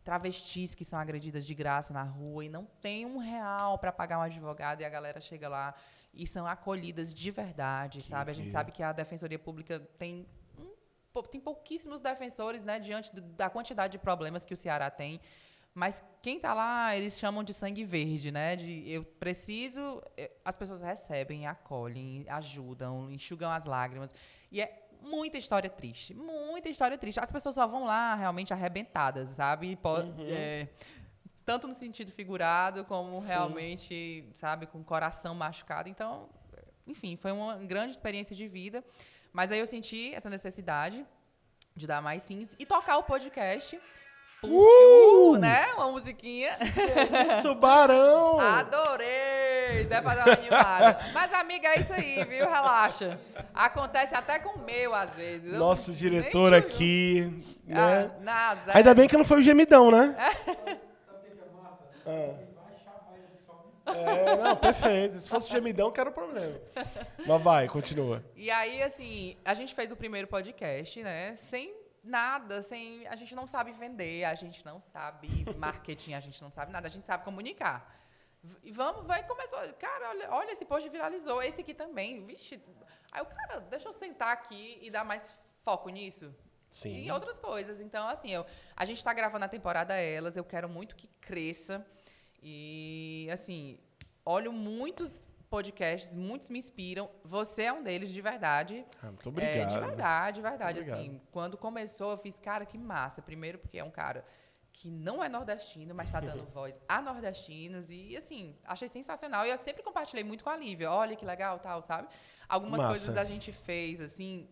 travestis que são agredidas de graça na rua e não tem R$1 para pagar um advogado e a galera chega lá e são acolhidas de verdade, sabe? A gente sabe que a Defensoria Pública tem pouquíssimos defensores, né, diante da quantidade de problemas que o Ceará tem. Mas quem está lá, eles chamam de sangue verde, né? Eu preciso... As pessoas recebem, acolhem, ajudam, enxugam as lágrimas. E é muita história triste. Muita história triste. As pessoas só vão lá realmente arrebentadas, sabe? Tanto no sentido figurado, como realmente, sabe, com o coração machucado. Então, enfim, foi uma grande experiência de vida. Mas aí eu senti essa necessidade de dar mais sims e tocar o podcast... né? Uma musiquinha. Isso, Barão! Adorei! Dá pra dar uma animada. Mas, amiga, é isso aí, viu? Relaxa. Acontece até com o meu, às vezes. Nosso diretor aqui, né? Nada. Ainda bem que não foi o gemidão, né? Não, perfeito. Se fosse o gemidão, que era o problema. Mas vai, continua. E aí, assim, a gente fez o primeiro podcast, né? Sem nada, a gente não sabe vender, a gente não sabe marketing, a gente não sabe nada, a gente sabe comunicar. E começou, cara, olha, esse post viralizou, esse aqui também, vixe. Aí o cara, deixa eu sentar aqui e dar mais foco nisso. Sim. E outras coisas. Então, assim, a gente tá gravando a temporada Elas, eu quero muito que cresça. E, assim, olho muitos podcasts, muitos me inspiram. Você é um deles, de verdade. Muito obrigado. De verdade. Assim, quando começou, eu fiz, cara, que massa. Primeiro porque é um cara que não é nordestino, mas está dando voz a nordestinos. E, assim, achei sensacional. E eu sempre compartilhei muito com a Lívia. Olha que legal, tal, sabe? Algumas coisas a gente fez, assim,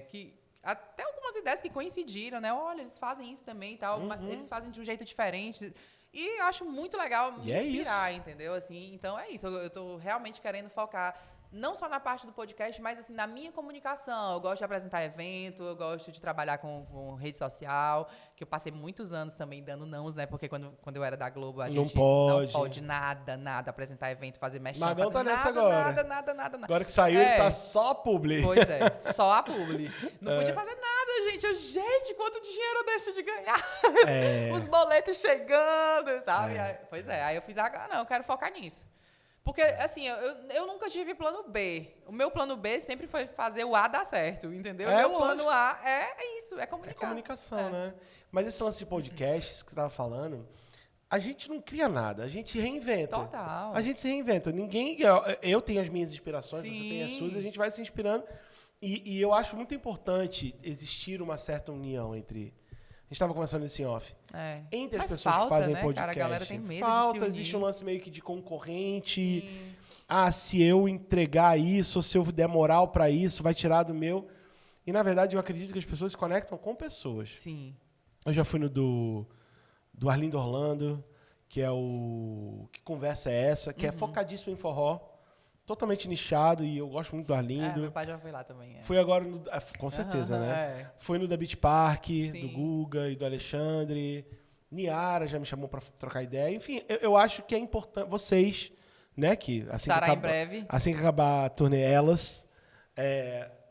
que... Até algumas ideias que coincidiram, né? Olha, eles fazem isso também e tal. Eles fazem de um jeito diferente. E eu acho muito legal me inspirar, entendeu? Assim, então é isso. Eu tô realmente querendo focar não só na parte do podcast, mas assim, na minha comunicação. Eu gosto de apresentar evento, eu gosto de trabalhar com rede social, que eu passei muitos anos também dando nãos, né? Porque quando eu era da Globo, a gente não pode nada apresentar evento, fazer merchan. Magão tá nessa agora. Nada. Agora que saiu, ele tá só a publi. Pois é, só a publi. Não podia fazer nada, gente. Gente, quanto dinheiro eu deixo de ganhar? Os boletos chegando, sabe? Pois é, aí eu fiz, não, eu quero focar nisso. Porque, assim, eu nunca tive plano B. O meu plano B sempre foi fazer o A dar certo, entendeu? O meu plano A é isso, é comunicar. É comunicação, né? Mas esse lance de podcasts que você estava falando, a gente não cria nada, a gente reinventa. Total. A gente se reinventa. Eu tenho as minhas inspirações, você tem as suas, a gente vai se inspirando. E eu acho muito importante existir uma certa união entre... A gente estava conversando isso em off. Entre as pessoas que fazem podcast. Cara, a galera tem medo de se unir. Existe um lance meio que de concorrente. Sim. Se eu entregar isso, ou se eu der moral para isso, vai tirar do meu. E, na verdade, eu acredito que as pessoas se conectam com pessoas. Sim. Eu já fui no do Arlindo Orlando, que é o... Que conversa é essa? Que é focadíssimo em forró. Totalmente nichado, e eu gosto muito do Arlindo. Meu pai já foi lá também. Fui agora, com certeza, né? Fui no da Beach Park, do Guga e do Alexandre. Niara já me chamou para trocar ideia. Enfim, eu acho que é importante... Vocês, né? Que em breve. Assim que acabar a turnê Elas,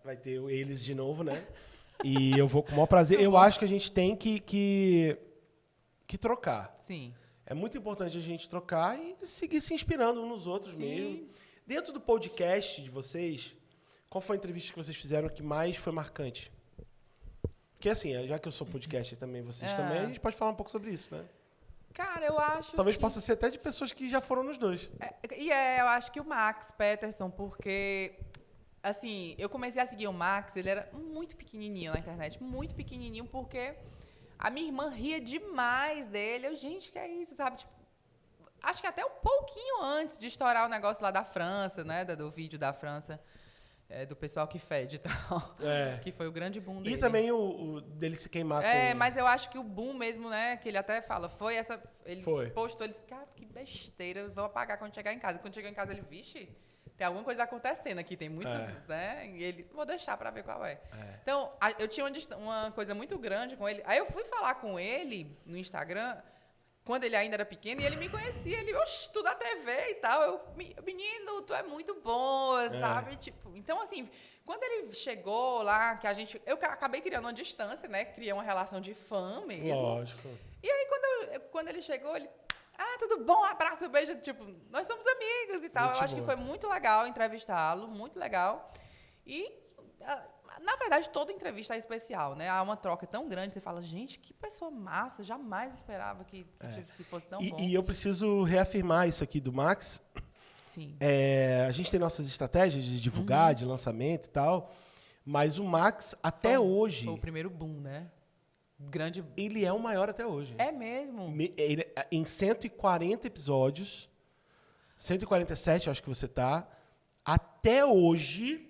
vai ter eles de novo, né? E eu vou com o maior prazer. Eu acho que a gente tem que trocar. Sim. É muito importante a gente trocar e seguir se inspirando uns nos outros mesmo. Dentro do podcast de vocês, qual foi a entrevista que vocês fizeram que mais foi marcante? Porque assim, já que eu sou podcaster também, vocês também, a gente pode falar um pouco sobre isso, né? Cara, eu acho Talvez que... possa ser até de pessoas que já foram nos dois. eu acho que o Max Peterson, porque... Assim, eu comecei a seguir o Max, ele era muito pequenininho na internet, muito pequenininho, porque a minha irmã ria demais dele. Eu, gente, que é isso, sabe? Tipo, acho que até um pouquinho antes de estourar o negócio lá da França, né? Do vídeo da França, do pessoal que fede e tal. Que foi o grande boom dele. E também o dele se queimar mas eu acho que o boom mesmo, né? Que ele até fala, foi essa... Ele postou, ele disse, cara, que besteira, vou apagar quando chegar em casa. Quando chegou em casa, ele, vixe... Tem alguma coisa acontecendo aqui, tem muito, né? E ele, vou deixar pra ver qual é. Então, eu tinha uma coisa muito grande com ele. Aí eu fui falar com ele no Instagram, quando ele ainda era pequeno, e ele me conhecia. Ele, oxe, tu da TV e tal. Eu, menino, tu é muito bom, sabe? Tipo, então, assim, quando ele chegou lá, eu acabei criando uma distância, né? Criei uma relação de fã mesmo. Lógico. E aí, quando ele chegou, ele... tudo bom, abraço, beijo, tipo, nós somos amigos e tal. Muito eu acho que foi muito legal entrevistá-lo, muito legal. E, na verdade, toda entrevista é especial, né? Há uma troca tão grande, você fala, gente, que pessoa massa, jamais esperava que fosse tão bom. E eu preciso reafirmar isso aqui do Max. Sim. A gente tem nossas estratégias de divulgar, de lançamento e tal, mas o Max, até hoje... Foi o primeiro boom, né? Grande... Ele é o maior até hoje. É mesmo? Em 140 episódios, 147 eu acho que você tá, até hoje...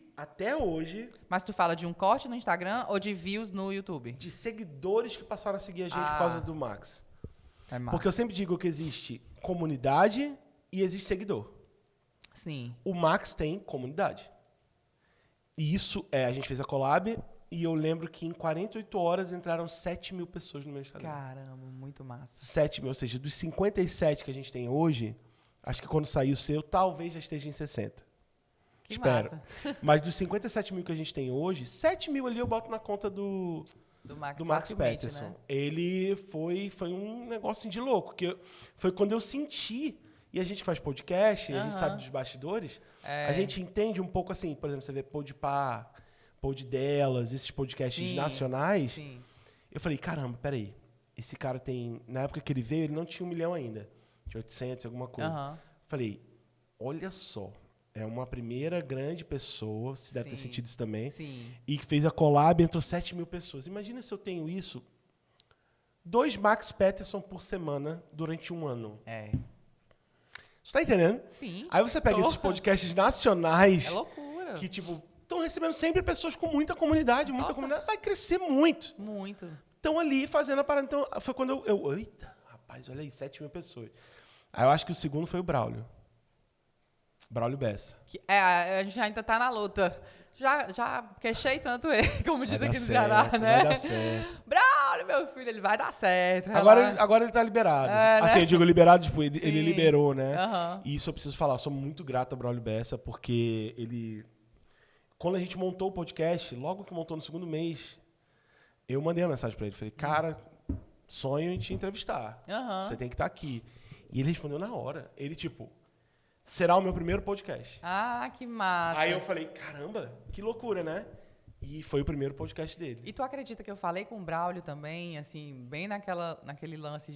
Mas tu fala de um corte no Instagram ou de views no YouTube? De seguidores que passaram a seguir a gente por causa do Max. É massa. Porque eu sempre digo que existe comunidade e existe seguidor. Sim. O Max tem comunidade. E isso, a gente fez a collab... E eu lembro que em 48 horas entraram 7 mil pessoas no meu Instagram. Caramba, muito massa. 7 mil, ou seja, dos 57 que a gente tem hoje, acho que quando sair o seu, talvez já esteja em 60. Que Espero. massa. Mas dos 57 mil que a gente tem hoje, 7 mil ali eu boto na conta do Max Peterson. Né? Ele foi um negócio assim, de louco. Foi quando eu senti, e a gente faz podcast, a gente sabe dos bastidores, a gente entende um pouco assim, por exemplo, você vê Podpah, Pod Delas, esses podcasts nacionais. Sim. Eu falei, caramba, peraí. Esse cara tem... Na época que ele veio, ele não tinha 1 milhão ainda. Tinha 800, alguma coisa. Falei, olha só. É uma primeira grande pessoa, você deve ter sentido isso também. Sim. E que fez a collab, entrou 7 mil pessoas. Imagina se eu tenho isso. 2 Max Peterson por semana durante um ano. Você tá entendendo? Sim. Aí você pega esses podcasts nacionais... É loucura. Que, tipo... Estão recebendo sempre pessoas com muita comunidade, vai crescer muito. Muito. Estão ali fazendo a parada. Então, foi quando eu... Eita, rapaz, olha aí, 7 mil pessoas. Aí eu acho que o segundo foi o Braulio. Braulio Bessa. A gente ainda tá na luta. Já queixei tanto ele, como diz aqui no Ceará, né? Vai dar certo. Braulio, meu filho, ele vai dar certo. Agora ele tá liberado. Assim, né? Eu digo liberado, tipo, ele liberou, né? E isso eu preciso falar. Sou muito grato a Braulio Bessa, porque ele... Quando a gente montou o podcast, logo que montou no segundo mês, eu mandei uma mensagem pra ele. Falei, cara, sonho em te entrevistar. Você tem que estar aqui. E ele respondeu na hora. Ele, tipo, será o meu primeiro podcast. Que massa. Aí eu falei, caramba, que loucura, né? E foi o primeiro podcast dele. E tu acredita que eu falei com o Braulio também, assim, bem naquele lance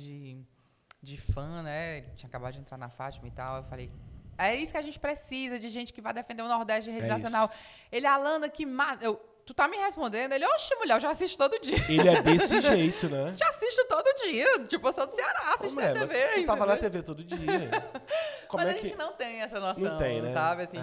de fã, né? Ele tinha acabado de entrar na Fátima e tal. Eu falei... É isso que a gente precisa, de gente que vai defender o Nordeste em rede nacional. Isso. Ele, Alana, que massa. Tu tá me respondendo? Ele, oxe, mulher, eu já assisto todo dia. Ele é desse jeito, né? Já assisto todo dia. Tipo, eu sou do Ceará, assisto na TV. Tu tava na TV todo dia. Mas a gente não tem essa noção, não tem, né? Sabe? Assim,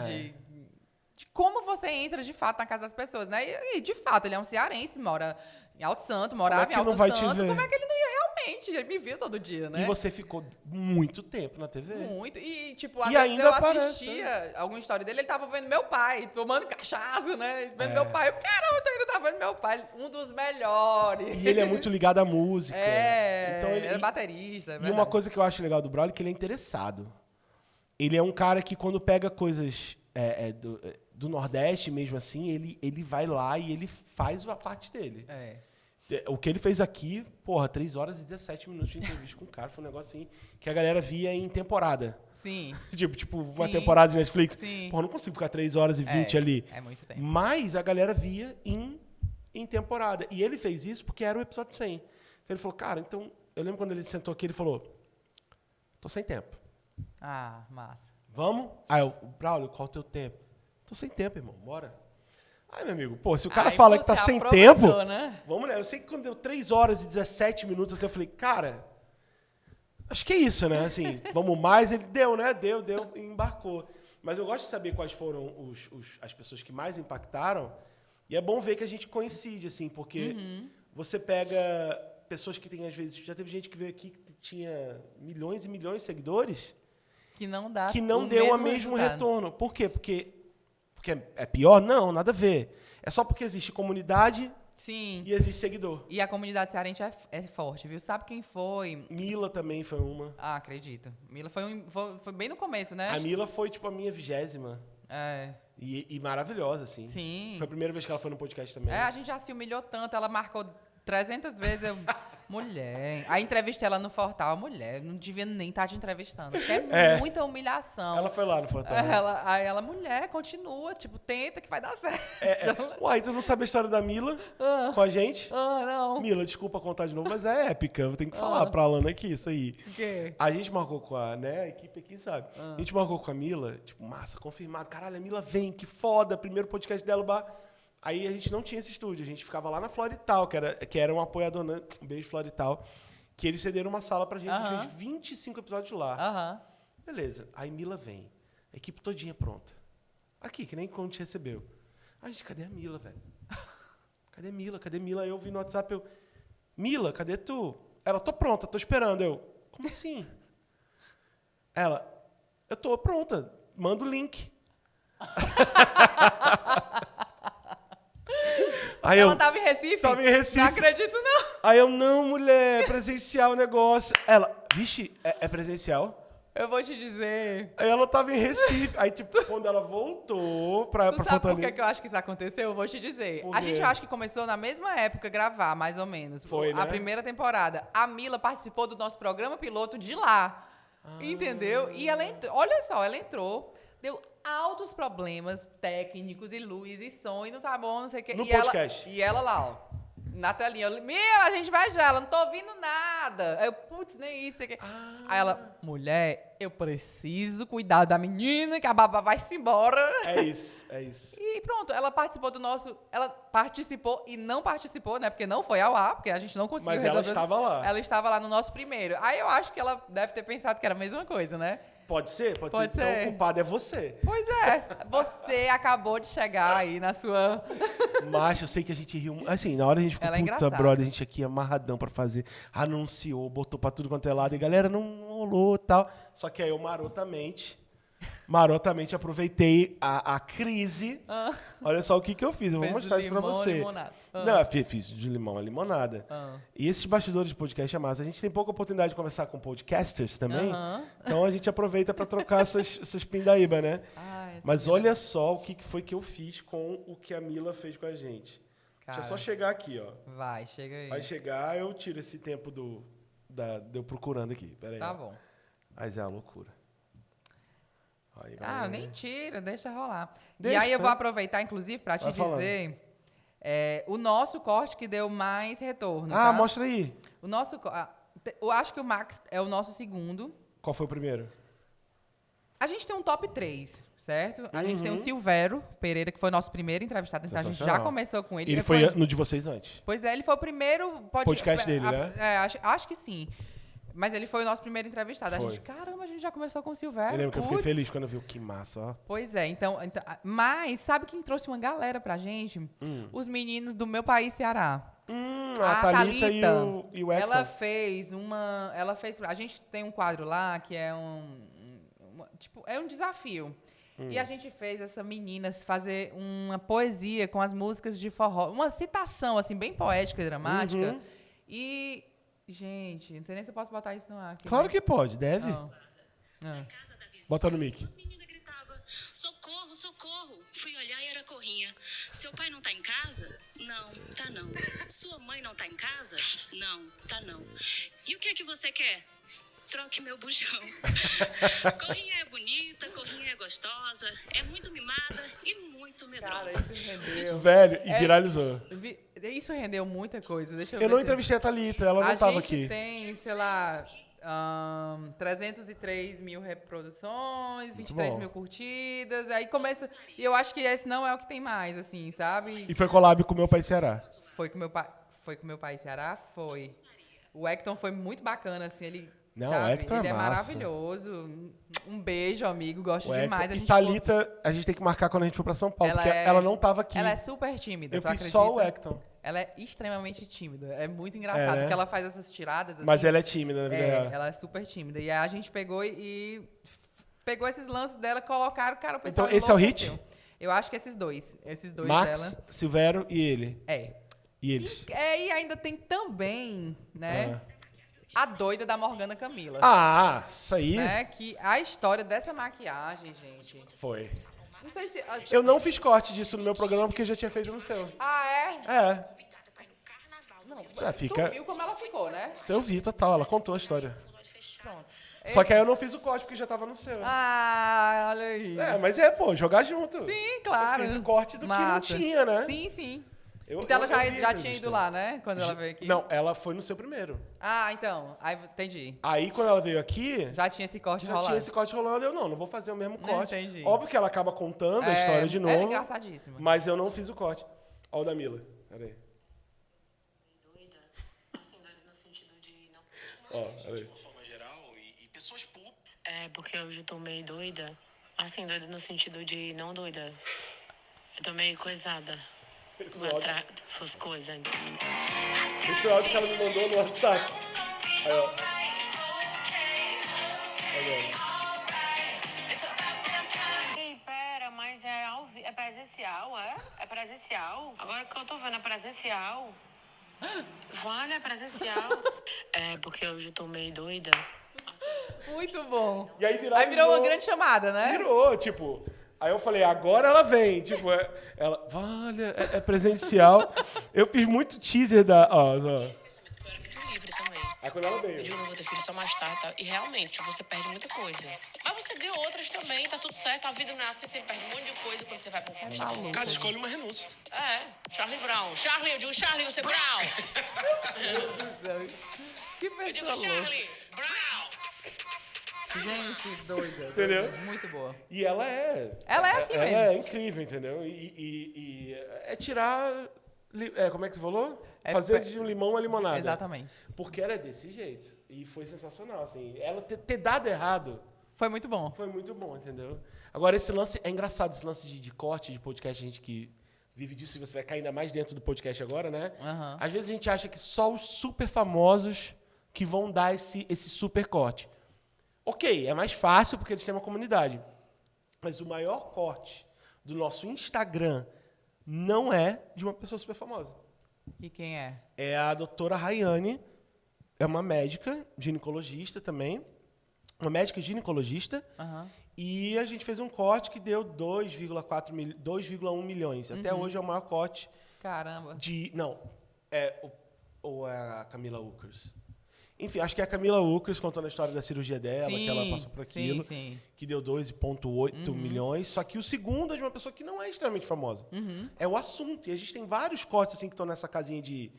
de como você entra, de fato, na casa das pessoas, né? E de fato, ele é um cearense, mora em Alto Santo, morava em Alto Santo. Como é que ele não ia realmente? Ele me via todo dia, né? E você ficou muito tempo na TV. Muito. E, tipo, às vezes eu assistia alguma história dele, ele tava vendo meu pai, tomando cachaça, né? Vendo meu pai. Caramba, tu ainda tá vendo meu pai. Um dos melhores. E ele é muito ligado à música. Então ele é baterista. E uma coisa que eu acho legal do Braulio é que ele é interessado. Ele é um cara que, quando pega coisas do Nordeste mesmo assim, ele vai lá e ele faz a parte dele. O que ele fez aqui, 3 horas e 17 minutos de entrevista com o cara. Foi um negócio assim que a galera via em temporada. Sim. tipo uma temporada de Netflix. Sim. Eu não consigo ficar 3 horas e 20 ali. É muito tempo. Mas a galera via em temporada. E ele fez isso porque era o episódio 100. Então ele falou, cara, eu lembro quando ele sentou aqui, ele falou, Tô sem tempo. Ah, massa. Vamos? Aí eu, Braulio, qual o teu tempo? Tô sem tempo, irmão, bora. Aí, meu amigo, pô, se o cara fala que tá sem tempo, né? vamos, né? Eu sei que quando deu 3 horas e 17 minutos, assim, eu falei, cara, acho que é isso, né? Assim, vamos mais, ele deu, né? Deu, e embarcou. Mas eu gosto de saber quais foram as pessoas que mais impactaram, e é bom ver que a gente coincide, assim, porque você pega pessoas que têm, às vezes, já teve gente que veio aqui que tinha milhões e milhões de seguidores, que não dá que não deu o mesmo retorno. Por quê? Porque é pior? Não, nada a ver. É só porque existe comunidade Sim. e existe seguidor. E a comunidade cearense é forte, viu? Sabe quem foi? Mila também foi uma. Ah, acredito. Mila foi bem no começo, né? A Mila foi, tipo, a minha 20ª. É. E maravilhosa, assim. Sim. Foi a primeira vez que ela foi no podcast também. A gente já se humilhou tanto, ela marcou 300 vezes. Mulher. Aí entrevistei ela no Fortal. Mulher, não devia nem estar te entrevistando. Porque é muita humilhação. Ela foi lá no Fortal. Aí ela, mulher, continua. Tipo, tenta que vai dar certo. Uai, tu não sabe a história da Mila com a gente? Não. Mila, desculpa contar de novo, mas é épica. Eu tenho que falar pra Alana aqui, isso aí. O quê? A gente marcou com a, né, a equipe aqui, sabe? A gente marcou com a Mila, tipo, massa, confirmado. Caralho, a Mila vem, que foda. Primeiro podcast dela, Aí a gente não tinha esse estúdio, a gente ficava lá na Florital, que era um apoiador, né? Um beijo, Florital. Que eles cederam uma sala pra gente, a gente fez 25 episódios lá. Beleza, aí Mila vem, a equipe todinha pronta. Aqui, que nem quando te recebeu. Ai, gente, cadê a Mila, velho? Cadê a Mila? Cadê a Mila? Aí eu vi no WhatsApp, Mila, cadê tu? Ela, tô pronta, tô esperando. Eu, como assim? Ela, eu tô pronta, manda o link. Aí ela tava em Recife? Tava em Recife. Não acredito, não. Aí eu, não, mulher, presencial o negócio. Ela, vixe, é presencial? Eu vou te dizer. Aí ela tava em Recife. Aí, tipo, quando ela voltou pra Tu sabe Fortaleza... por que eu acho que isso aconteceu? Eu vou te dizer. A gente acho que começou na mesma época a gravar, mais ou menos. Foi, né? A primeira temporada. A Mila participou do nosso programa piloto de lá. Entendeu? E ela entrou. Olha só, ela entrou, deu altos problemas técnicos e luz e som e não tá bom, não sei o quê. No podcast. E ela lá, ó. Na telinha. Eu, Mila, a gente vai já. Ela, não tô ouvindo nada. Aí eu, putz, nem isso. Aí ela, mulher, eu preciso cuidar da menina, que a babá vai-se embora. É isso. E pronto, ela participou do nosso... Ela participou e não participou, né? Porque não foi ao ar, porque a gente não conseguiu Mas resolver. ela estava lá. Ela estava lá no nosso primeiro. Aí eu acho que ela deve ter pensado que era a mesma coisa, né? Pode ser? Pode ser. ser. Então o culpado é você. Pois é. Você acabou de chegar aí na sua... Macho, eu sei que a gente riu... Assim, na hora a gente ficou, Ela é puta, engraçada. brother, a gente aqui amarradão pra fazer. Anunciou, botou pra tudo quanto é lado. E galera, não rolou e tal. Só que aí eu marotamente aproveitei a crise. Olha só o que eu fiz. Eu vou Fez mostrar isso pra limão, você. limonada. Não, eu fiz de limão a limonada. E esses bastidores de podcast é massa. A gente tem pouca oportunidade de conversar com podcasters também. Então a gente aproveita pra trocar essas pindaíba, né? Mas olha só o que foi que eu fiz com o que a Mila fez com a gente. Cara, Deixa eu só chegar aqui, ó. vai, chega aí. Vai chegar, eu tiro esse tempo de eu procurando aqui. Pera aí. Tá ó. bom. Mas é uma loucura. Aí, Nem tira, deixa rolar. Deixa, e aí eu vou tá? aproveitar, inclusive, pra te Vai falando. dizer o nosso corte que deu mais retorno, Ah, tá? mostra aí. O nosso... eu acho que o Max é o nosso segundo. Qual foi o primeiro? A gente tem um top 3, certo? A gente tem o Silvério Pereira, que foi o nosso primeiro entrevistado. Então a gente já Sensacional. começou com ele. Ele foi no de vocês antes. Pois é, ele foi o primeiro... Podcast dele, né? Acho que sim. Mas ele foi o nosso primeiro entrevistado. Foi. A gente, caramba, a gente já começou com o Silvério. Eu lembro que eu fiquei putz. feliz quando eu vi. Que massa, ó. Pois é, então, mas sabe quem trouxe uma galera pra gente? Os meninos do Meu País Ceará. A Thalita e o Hector. Ela fez a gente tem um quadro lá que é é um desafio. E a gente fez essa menina fazer uma poesia com as músicas de forró, uma citação assim bem poética e dramática. E gente, não sei nem se eu posso botar isso no ar aqui. Claro que pode, deve. Não. Bota no mic. A menina gritava, socorro, socorro. Fui olhar e era Corrinha. Seu pai não tá em casa? Não, tá não. Sua mãe não tá em casa? Não, tá não. E o que é que você quer? Troque meu bujão. Corrinha é bonita, Corrinha é gostosa, é muito mimada e muito Cara, medrosa. isso rendeu. Velho, e viralizou. Isso rendeu muita coisa. Deixa eu Eu ver não se- entrevistei a Thalita, ela não A tava gente aqui. tem, sei lá, 303 mil reproduções, 23 bom. mil curtidas. Aí começa. E eu acho que esse não é o que tem mais, assim, sabe? E foi collab com o Meu Pai Ceará. Foi com meu pai Ceará? Foi. O Hector foi muito bacana, assim, ele. Não, sabe? o Hector ele é é massa. maravilhoso. Um beijo, amigo. Gosto O demais. Hector. A E gente Thalita, a gente tem que marcar quando a gente for pra São Paulo, Ela porque é- ela não tava aqui. Ela é super tímida. Eu tu fiz só o acredita? Hector. Ela é extremamente tímida. É muito engraçado, É, né? porque ela faz essas tiradas assim. Mas ela é tímida na vida real. Ela é super tímida. E aí a gente pegou e pegou esses lances dela, colocaram, cara, o pessoal Então, esse é o enlouqueceu. hit? Eu acho que esses dois Max, dela. Silvério e ele. É. E eles. E ainda tem também, né, a doida da Morgana Camila. Ah, isso aí Né, que a história dessa maquiagem, gente. foi. Não sei se... Eu não fiz corte disso no meu programa porque eu já tinha feito no seu. Ah, é? É. Não, Já fica- tu viu como ela ficou, né? Eu vi, total. Ela contou a história. Pronto. Só que aí eu não fiz o corte porque já tava no seu. Ah, olha aí. Pô, jogar junto. Sim, claro. Eu fiz o corte do que não Massa. tinha, né? Sim, sim. Eu- Então ela eu já, vi a já tinha entrevista. ido lá, né? Quando ela veio aqui. Não, ela foi no seu primeiro. Ah, então. Aí, entendi. Aí, quando ela veio aqui, Já tinha esse corte já rolando. tinha esse corte rolando. Eu não vou fazer o mesmo corte. Entendi. Óbvio que ela acaba contando a história de Ela novo. é engraçadíssima. Mas eu não fiz o corte. Ó o da Mila. Pera aí. Doida, assim, doida no sentido de não. Ó, pera aí. De uma forma geral, e pessoas públicas. É, porque hoje eu tô meio doida. Assim, doida no sentido de não doida. Eu tô meio coisada. Esse foi o áudio. Fosse coisa. Esse foi o áudio que ela me mandou no WhatsApp. Aí, ó. Olha. Ei, pera, mas é presencial, é? É presencial? Agora que eu tô vendo, é presencial. Vale, é presencial. É, porque hoje eu tô meio doida. Muito bom. E aí Aí virou uma grande chamada, né? Virou, tipo. Aí eu falei, agora ela vem. Tipo, ela, vale, é presencial. Eu fiz muito teaser da. Ó. Eu era muito livre também. Aí quando ela Eu veio. digo, não vou ter filho só mais tarde, tá? E realmente, você perde muita coisa. Mas você ganha outras também, tá tudo certo. A vida não é assim, você perde um monte de coisa quando você vai pro curso. Maluco. Cada escolhe uma renúncia. Charlie Brown. Charlie, eu digo Charlie, você Brown. Que Eu digo pessoa louca. Charlie Brown. Gente, doida. Entendeu? doida, Muito boa. E ela é. Ela é assim ela mesmo. é incrível, entendeu? E é tirar. Como é que você falou? É Fazer pe- de um limão uma limonada. Exatamente. Porque ela é desse jeito. E foi sensacional, assim. Ela ter dado errado Foi muito bom. foi muito bom, entendeu? Agora, esse lance... É engraçado, esse lance de corte, de podcast, a gente que vive disso, e você vai cair ainda mais dentro do podcast agora, né? Aham. Às vezes a gente acha que só os super famosos que vão dar esse super corte. Ok, é mais fácil porque eles têm uma comunidade. Mas o maior corte do nosso Instagram não é de uma pessoa super famosa. E quem é? É a doutora Rayane, é uma médica, ginecologista também, uma médica ginecologista, Aham. e a gente fez um corte que deu 2,1 milhões. Até hoje é o maior corte Caramba. de... Não, ou é a Camila Ukers? Enfim, acho que é a Camila Ukers contando a história da cirurgia dela, que ela passou por aquilo, Sim. que deu 2,8 milhões. Só que o segundo é de uma pessoa que não é extremamente famosa. É o assunto. E a gente tem vários cortes assim que estão nessa casinha de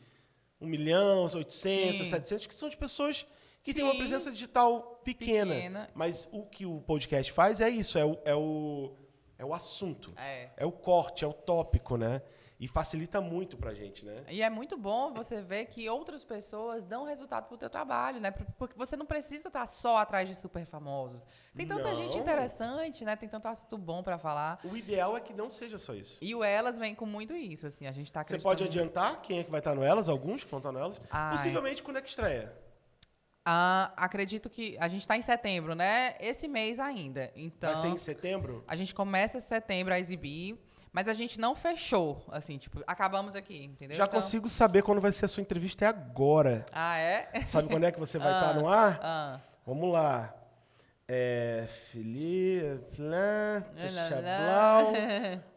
1 milhão, 800, Sim. 700, que são de pessoas que têm uma Sim. presença digital pequena. Pequena. Mas o que o podcast faz é isso, é o assunto. É. O corte, é o tópico, né? E facilita muito pra gente, né? E é muito bom você ver que outras pessoas dão resultado pro teu trabalho, né? Porque você não precisa estar só atrás de super famosos. Tem tanta Não. gente interessante, né? Tem tanto assunto bom pra falar. O ideal é que não seja só isso. E o Elas vem com muito isso, assim. A gente tá Você acreditando... pode adiantar quem é que vai estar no Elas? Alguns que vão estar no Elas? Ai. Possivelmente quando é que estreia? Acredito que a gente está em setembro, né? Esse mês ainda. Então, Vai ser em setembro? a gente começa em setembro a exibir, mas a gente não fechou, assim, tipo, acabamos aqui, entendeu? Já Então- consigo saber quando vai ser a sua entrevista, é agora. Ah, é? Sabe quando é que você vai estar no ar? Ah. Vamos lá. Felipe, Lá, Chablau.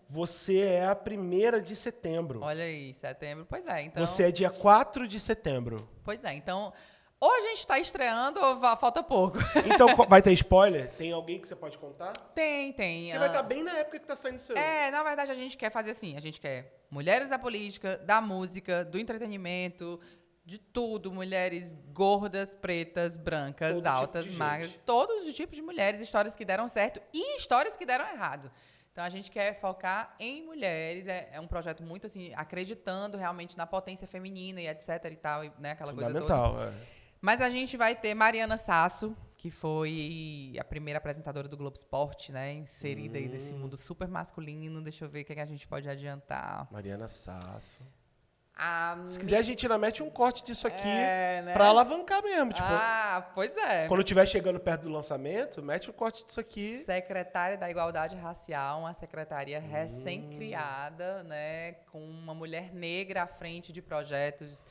Você é a 1ª de setembro. Olha aí, setembro. Pois é, então... Você é dia 4 de setembro. Pois é, então... Ou a gente está estreando ou falta pouco. Então, vai ter spoiler? Tem alguém que você pode contar? Tem. Porque vai estar bem na época que tá saindo o seu. Na verdade, a gente quer fazer assim. A gente quer mulheres da política, da música, do entretenimento, De tudo, mulheres gordas, pretas, brancas, Todo tipo altas, de magras, gente. todos os tipos de mulheres, histórias que deram certo e histórias que deram errado. Então a gente quer focar em mulheres, é um projeto muito assim, acreditando realmente na potência feminina e etc e tal, e, né, aquela coisa toda. Fundamental, Mas a gente vai ter Mariana Sasso, que foi a primeira apresentadora do Globo Esporte, né, inserida aí nesse mundo super masculino. Deixa eu ver o que a gente pode adiantar. Mariana Sasso. A Se quiser, a gente ainda mete um corte disso aqui né? pra alavancar mesmo. Tipo, Pois é. quando estiver chegando perto do lançamento, mete um corte disso aqui. Secretária da Igualdade Racial, uma secretaria recém-criada, né, com uma mulher negra à frente de projetos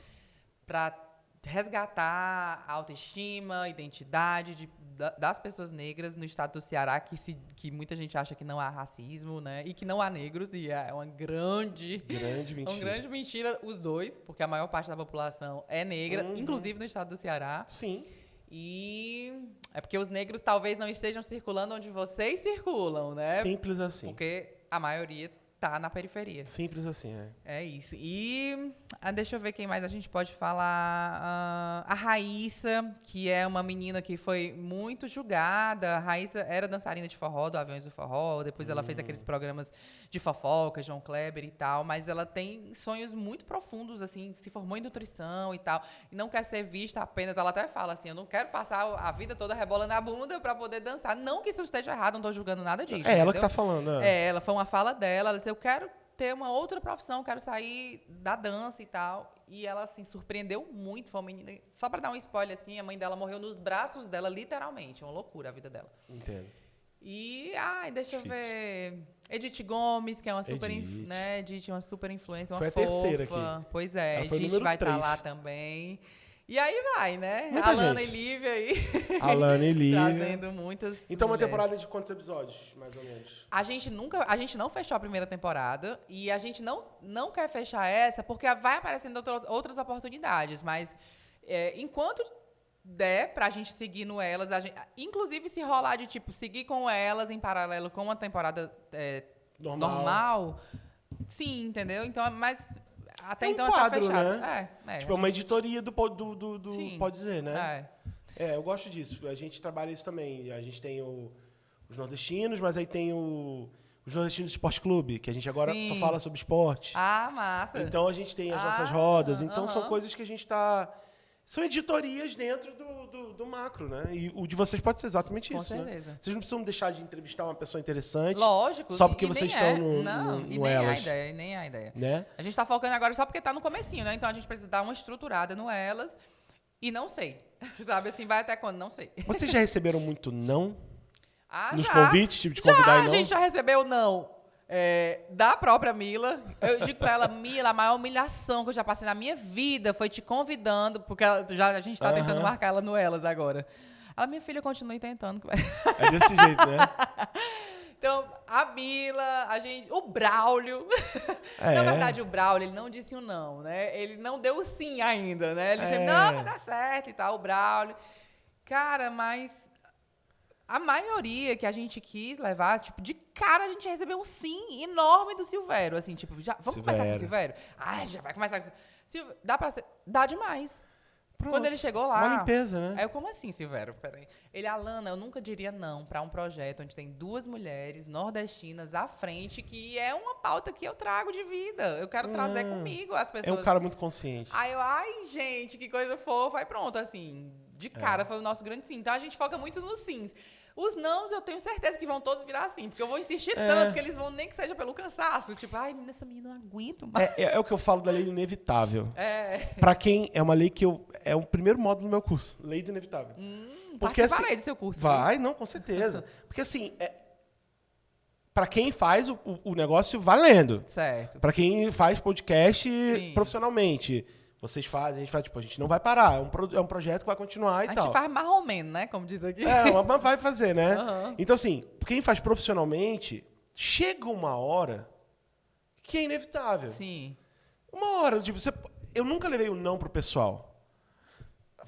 para resgatar a autoestima, identidade das pessoas negras no estado do Ceará, que muita gente acha que não há racismo, né, e que não há negros, e é uma grande Grande uma grande mentira, os dois, porque a maior parte da população é negra, inclusive no estado do Ceará. Sim. E é porque os negros talvez não estejam circulando onde vocês circulam, né? Simples assim. Porque a maioria tá na periferia. Simples assim, É isso. E deixa eu ver quem mais a gente pode falar. A Raíssa, que é uma menina que foi muito julgada. A Raíssa era dançarina de forró, do Aviões do Forró. Depois ela fez aqueles programas de fofoca, João Kleber e tal. Mas ela tem sonhos muito profundos, assim. Se formou em nutrição e tal. E não quer ser vista apenas... Ela até fala assim, eu não quero passar a vida toda rebolando a bunda pra poder dançar. Não que isso esteja errado, não tô julgando nada disso. É ela entendeu? que tá falando. Ela foi uma fala dela. Ela disse, eu quero ter uma outra profissão, quero sair da dança e tal. E ela, assim, surpreendeu muito. Foi uma menina... Só pra dar um spoiler, assim, a mãe dela morreu nos braços dela, literalmente. Uma loucura a vida dela. Entendo. E, deixa Difícil. eu ver... Edith Gomes, que é uma super... Edith. Né, Edith, uma super influência, uma Foi a fofa. terceira aqui. Pois é, Ela foi Edith número vai estar 3. lá também. E aí vai, né? Muita Alana gente. e Lívia aí. Alana e Lívia. Trazendo muitas Então, uma mulheres. temporada de quantos episódios, mais ou menos? A gente não fechou a primeira temporada e a gente não quer fechar essa porque vai aparecendo outras oportunidades, mas enquanto der pra gente seguir no Elas, inclusive se rolar de tipo seguir com Elas em paralelo com uma temporada normal, sim, entendeu? Então, mas até É um então quadro, tá fechado. né? É, Tipo, é uma editoria do Sim. Pode Dizer, né? é. Eu gosto disso. A gente trabalha isso também. A gente tem os nordestinos, mas aí tem os nordestinos Esporte Clube, que a gente agora Sim. só fala sobre esporte. Ah, massa. Então a gente tem as nossas rodas. Então são aham. coisas que a gente está... São editorias dentro do macro, né? E o de vocês pode ser exatamente Com isso, né? certeza. Vocês não precisam deixar de entrevistar uma pessoa interessante. Lógico. Só porque e vocês nem estão no Não, no e nem Elas. a ideia, nem a ideia. Né? A gente tá focando agora só porque tá no comecinho, né? Então a gente precisa dar uma estruturada no Elas e não sei. Sabe assim, vai até quando? Não sei. Vocês já receberam muito não nos já. convites, tipo de convidar e A não? gente já recebeu não da própria Mila. Eu digo pra ela, Mila, a maior humilhação que eu já passei na minha vida foi te convidando, porque a gente tá tentando marcar ela no Elas agora. Ela, minha filha, continue tentando. É desse jeito, né? Então, a Mila, o Braulio. Na verdade, o Braulio, ele não disse um não, né? Ele não deu o sim ainda, né? Ele disse, não, vai dar certo e tal, o Braulio. Cara, mas a maioria que a gente quis levar, tipo, de cara a gente recebeu um sim enorme do Silvério. Assim, tipo, vamos começar com o Silvério? Já vai começar com o Silvério. Dá pra ser? Dá demais. Pronto. Quando ele chegou lá... Uma limpeza, né? Aí eu, como assim, Silvério? Peraí. Ele, Alana, eu nunca diria não pra um projeto onde tem 2 mulheres nordestinas à frente, que é uma pauta que eu trago de vida. Eu quero trazer comigo as É pessoas. um cara muito consciente. Aí eu, gente, que coisa fofa. Aí pronto, assim, de cara foi o nosso grande sim. Então a gente foca muito nos sims. Os nãos, eu tenho certeza que vão todos virar assim, porque eu vou insistir tanto que eles vão, nem que seja pelo cansaço. Tipo, essa menina não aguento mais. É o que eu falo da lei do inevitável. Pra quem é uma lei que é o primeiro módulo do meu curso, lei do inevitável. Porque Participarei do seu curso. Vai, não, com certeza. Porque assim, pra quem faz o negócio valendo. Certo. Pra quem faz podcast Sim. profissionalmente. Vocês fazem, a gente faz, tipo, a gente não vai parar. É um projeto que vai continuar e A tal. gente faz mais ou menos, né? Como diz aqui. Mas vai fazer, né? Aham. Então, assim, quem faz profissionalmente, chega uma hora que é inevitável. Sim. Uma hora, tipo, eu nunca levei um não pro pessoal.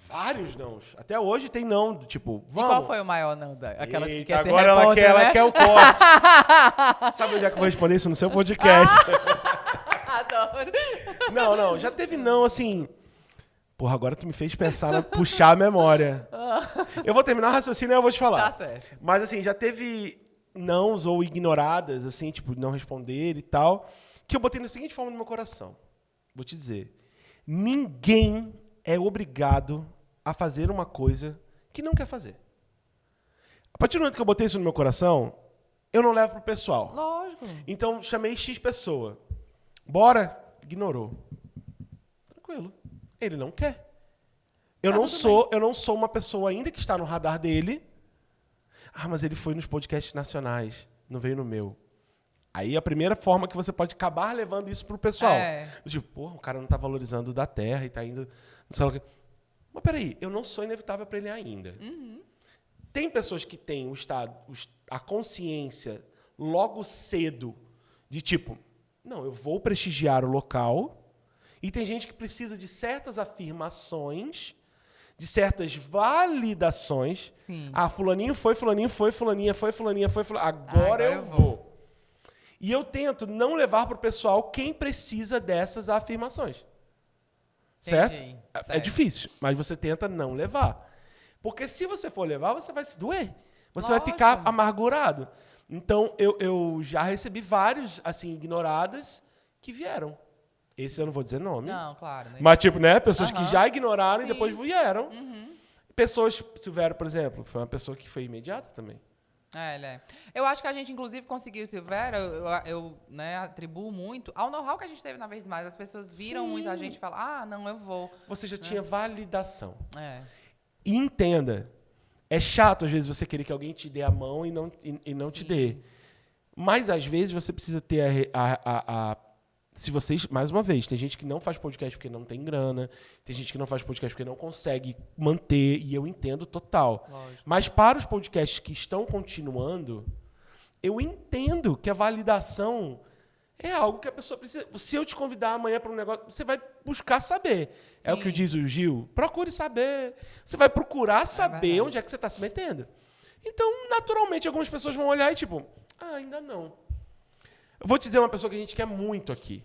Vários nãos. Até hoje tem não, do tipo, E vamos. qual foi o maior não? Aquelas que Eita, quer ser agora repórter, ela né? quer o corte. Sabe onde é que eu vou responder isso no seu podcast? Adoro. Não, já teve não, assim... Porra, agora tu me fez pensar, puxar a memória. Eu vou terminar o raciocínio e eu vou te falar. Tá certo. Mas, assim, já teve nãos ou ignoradas, assim, tipo, não responder e tal, que eu botei da seguinte forma no meu coração. Vou te dizer. Ninguém é obrigado a fazer uma coisa que não quer fazer. A partir do momento que eu botei isso no meu coração, eu não levo pro pessoal. Lógico. Então, chamei X pessoa. Bora? Ignorou. Tranquilo. Ele não quer. Eu não sou uma pessoa ainda que está no radar dele. Ah, mas ele foi nos podcasts nacionais, não veio no meu. Aí a primeira forma que você pode acabar levando isso pro pessoal. Tipo, porra, o cara não tá valorizando da terra e tá indo... Não sei lá o que. Mas peraí, eu não sou inevitável para ele ainda. Tem pessoas que têm a consciência logo cedo de tipo, não, eu vou prestigiar o local. E tem gente que precisa de certas afirmações, de certas validações. Sim. Ah, fulaninho foi, fulaninha foi. Agora eu vou. E eu tento não levar para o pessoal quem precisa dessas afirmações. Certo? É difícil, mas você tenta não levar. Porque se você for levar, você vai se doer. Você vai ficar amargurado. Então, eu já recebi vários, assim, ignoradas que vieram. Esse eu não vou dizer nome. Não, claro. Né? Mas, tipo, né? Pessoas que já ignoraram Sim. e depois vieram. Pessoas, Silvério, por exemplo, foi uma pessoa que foi imediata também. Ele é. Eu acho que a gente, inclusive, conseguiu, Silvério, eu né, atribuo muito ao know-how que a gente teve na vez mais. As pessoas viram muito a gente e falaram, não, eu vou. Você já tinha validação. E entenda, é chato, às vezes, você querer que alguém te dê a mão e não te dê. Mas, às vezes, você precisa ter se vocês, mais uma vez, tem gente que não faz podcast porque não tem grana, tem gente que não faz podcast porque não consegue manter, e eu entendo total. Lógico. Mas para os podcasts que estão continuando, eu entendo que a validação é algo que a pessoa precisa. Se eu te convidar amanhã para um negócio, você vai buscar saber. Sim. É o que diz o Gil. Procure saber. Você vai procurar saber onde é que você está se metendo. Então, naturalmente, algumas pessoas vão olhar e tipo, ainda não. Eu vou te dizer uma pessoa que a gente quer muito aqui.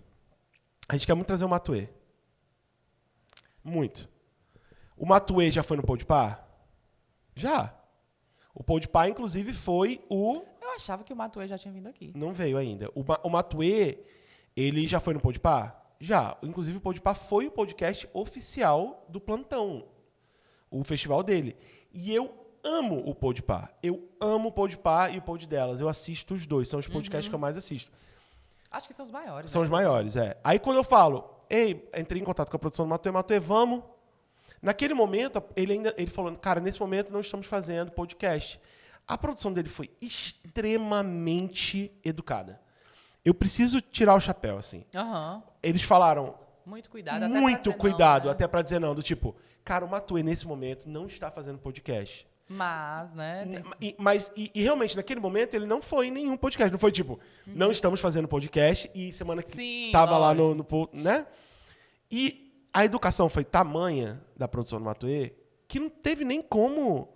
A gente quer muito trazer o Matuê. Muito. O Matuê já foi no Podpah? Já. O Podpah, inclusive, foi o... Eu achava que o Matuê já tinha vindo aqui. Não veio ainda. O Matuê, ele já foi no Podpah? Já. Inclusive, o Podpah foi o podcast oficial do Plantão. O festival dele. E eu amo o Podpah. Eu amo o Podpah e o Pod Delas. Eu assisto os dois. São os podcasts que eu mais assisto. Acho que são os maiores. São os maiores, é. Aí quando eu falo, entrei em contato com a produção do Matuê, vamos. Naquele momento, ele falou, cara, nesse momento não estamos fazendo podcast. A produção dele foi extremamente educada. Eu preciso tirar o chapéu, assim. Eles falaram... Muito cuidado, até pra dizer não. Do tipo, cara, o Matuê, nesse momento, não está fazendo podcast. Mas, né? E realmente, naquele momento, ele não foi em nenhum podcast. Não foi tipo, não estamos fazendo podcast e semana que tava lá no né? E a educação foi tamanha da produção do Matuê que não teve nem como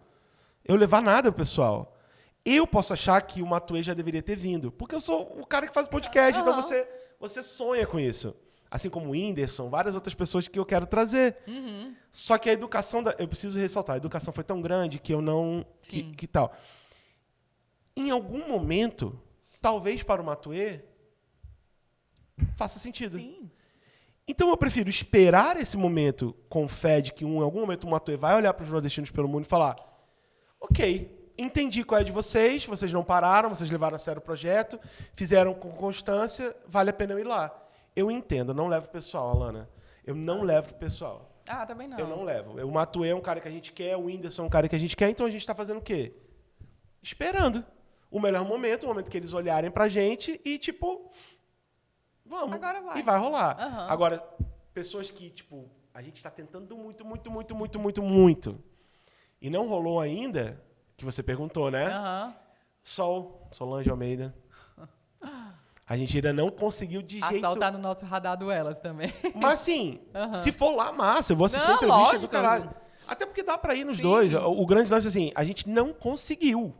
eu levar nada pro pessoal. Eu posso achar que o Matuê já deveria ter vindo, porque eu sou o cara que faz podcast, então você sonha com isso. Assim como o Whindersson, várias outras pessoas que eu quero trazer. Só que a educação... eu preciso ressaltar. A educação foi tão grande que eu não... Que tal. Em algum momento, talvez para o Matuê, faça sentido. Sim. Então eu prefiro esperar esse momento com fé de que em algum momento o Matuê vai olhar para os nordestinos pelo mundo e falar, ok, entendi qual é de vocês não pararam, vocês levaram a sério o projeto, fizeram com constância, vale a pena eu ir lá. Eu entendo, eu não levo pro pessoal, Alana. Eu não levo pro pessoal. Também não. Eu não levo. O Matuê é um cara que a gente quer, o Whindersson é um cara que a gente quer, então a gente está fazendo o quê? Esperando. O melhor momento, o momento que eles olharem pra gente e, tipo, vamos. Agora vai. E vai rolar. Agora, pessoas que, tipo, a gente está tentando muito. E não rolou ainda, que você perguntou, né? Solange Almeida. A gente ainda não conseguiu de jeito... Assaltar no nosso radar do Elas também. Mas, assim, se for lá, massa. Eu vou assistir a entrevista do caralho. Até porque dá pra ir nos dois. O grande lance, assim, a gente não conseguiu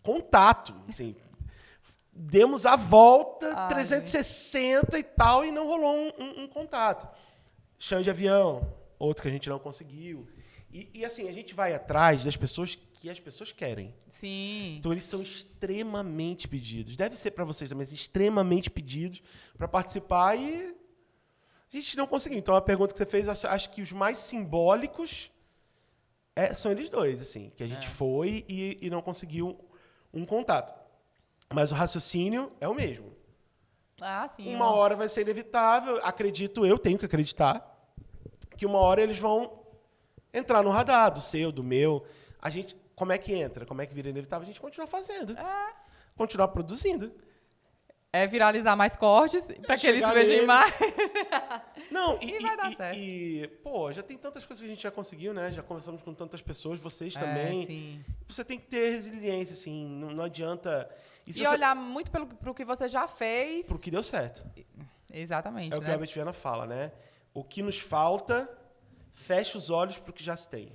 contato. Assim, demos a volta 360 e tal, e não rolou um contato. Chão de avião, outro que a gente não conseguiu. E assim, a gente vai atrás das pessoas que as pessoas querem. Sim. Então, eles são extremamente pedidos. Deve ser para vocês também, extremamente pedidos para participar e a gente não conseguiu. Então, a pergunta que você fez, acho que os mais simbólicos são eles dois, assim, que a gente foi e não conseguiu um contato. Mas o raciocínio é o mesmo. Ah, sim. Uma hora vai ser inevitável, acredito eu, tenho que acreditar, que uma hora eles vão entrar no radar, do seu, do meu. A gente, como é que entra? Como é que vira inevitável? A gente continua fazendo. Continuar produzindo. É viralizar mais cortes para que eles chegar vejam neles. mais. Não, E vai dar certo. pô, já tem tantas coisas que a gente já conseguiu, né? Já conversamos com tantas pessoas, vocês também. Sim. Você tem que ter resiliência, assim, não adianta... E se você- olhar muito pro que você já fez. pro que deu certo. Exatamente, É o que né? a Herbert Viana fala, né? O que nos falta, fecha os olhos pro que já se tem.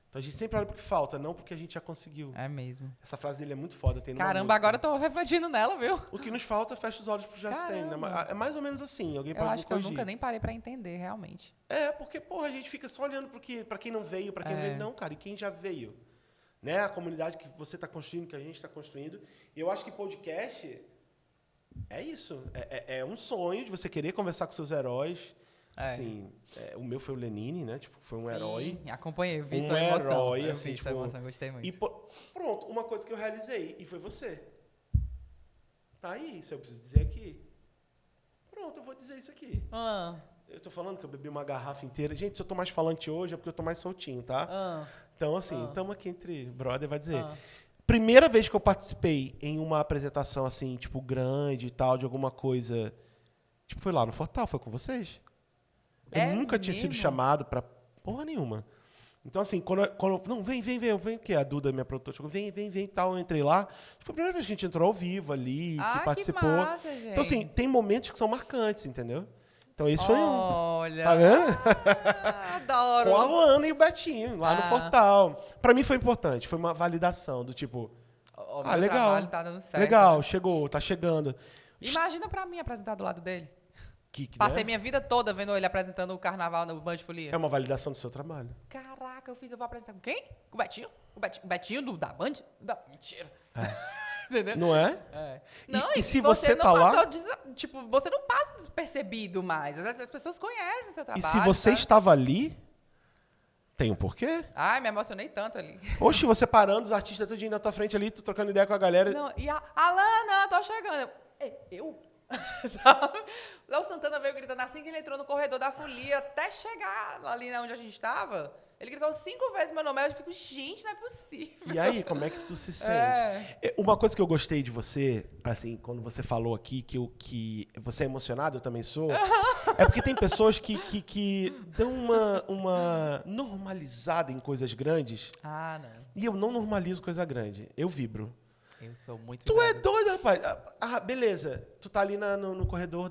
Então a gente sempre olha pro que falta, não porque a gente já conseguiu. É mesmo. Essa frase dele é muito foda. Tem numa Caramba, música. agora eu tô refletindo nela, viu? O que nos falta, fecha os olhos pro que já se tem. Né? Caramba. É mais ou menos assim. Alguém Eu pode acho me que eu corrigir. nunca nem parei pra entender, realmente. Porque, porra, a gente fica só olhando pra quem não veio, pra quem não veio. Não, cara, e quem já veio? Né? A comunidade que você está construindo, que a gente está construindo. E eu acho que podcast é isso. É um sonho de você querer conversar com seus heróis. Assim, o meu foi o Lenine, né? Tipo, foi um herói. Acompanhei, vi Um sua emoção. herói, Eu assim, vi sua tipo, emoção, gostei muito. E pronto, uma coisa que eu realizei, e foi você. Tá aí, isso eu preciso dizer aqui. Pronto, eu vou dizer isso aqui. Eu tô falando que eu bebi uma garrafa inteira. Gente, se eu tô mais falante hoje é porque eu tô mais soltinho, tá? Então, assim, estamos aqui entre brother, vai dizer. Primeira vez que eu participei em uma apresentação, assim, tipo, grande e tal, de alguma coisa... Tipo, foi lá no Fortal, foi com vocês? Eu É nunca tinha sido mesmo? chamado pra porra nenhuma. Então, assim, quando não, vem, que a Duda, minha produtora, chegou, vem e tal, eu entrei lá. Foi a primeira vez que a gente entrou ao vivo ali, que participou. Que massa, gente. Então, assim, tem momentos que são marcantes, entendeu? Então, esse foi um... Olha. Tá vendo? Adoro. Com a Luana e o Betinho, lá no Fortal. Pra mim foi importante, foi uma validação do tipo... O meu legal, trabalho tá dando certo. legal, né? chegou, tá chegando. Imagina pra mim apresentar do lado dele. Que, Passei né? minha vida toda vendo ele apresentando o carnaval no Band Folia. É uma validação do seu trabalho. Caraca, eu vou apresentar com quem? Com o Betinho? O Betinho da Band? Mentira. Entendeu? Não é? Não, e se você você não tá lá... passou tipo, você não passa despercebido mais. As pessoas conhecem seu trabalho. E se você sabe? estava ali, tem um porquê? Ai, me emocionei tanto ali. Oxe, você parando, os artistas tudinho na tua frente ali, tu trocando ideia com a galera. Não, e a Alana, tô chegando. Eu? Sabe? Léo Santana veio gritando assim que ele entrou no corredor da folia, até chegar ali onde a gente estava. Ele gritou 5 vezes meu nome. Eu fico, gente, não é possível. E aí, como é que tu se sente? Uma coisa que eu gostei de você, assim, quando você falou aqui que você é emocionado, eu também sou, é porque tem pessoas que dão uma normalizada em coisas grandes. Ah, não. E eu não normalizo coisa grande. Eu vibro. Eu sou muito Tu é vibrada. doido, rapaz. Beleza. Tu tá ali no corredor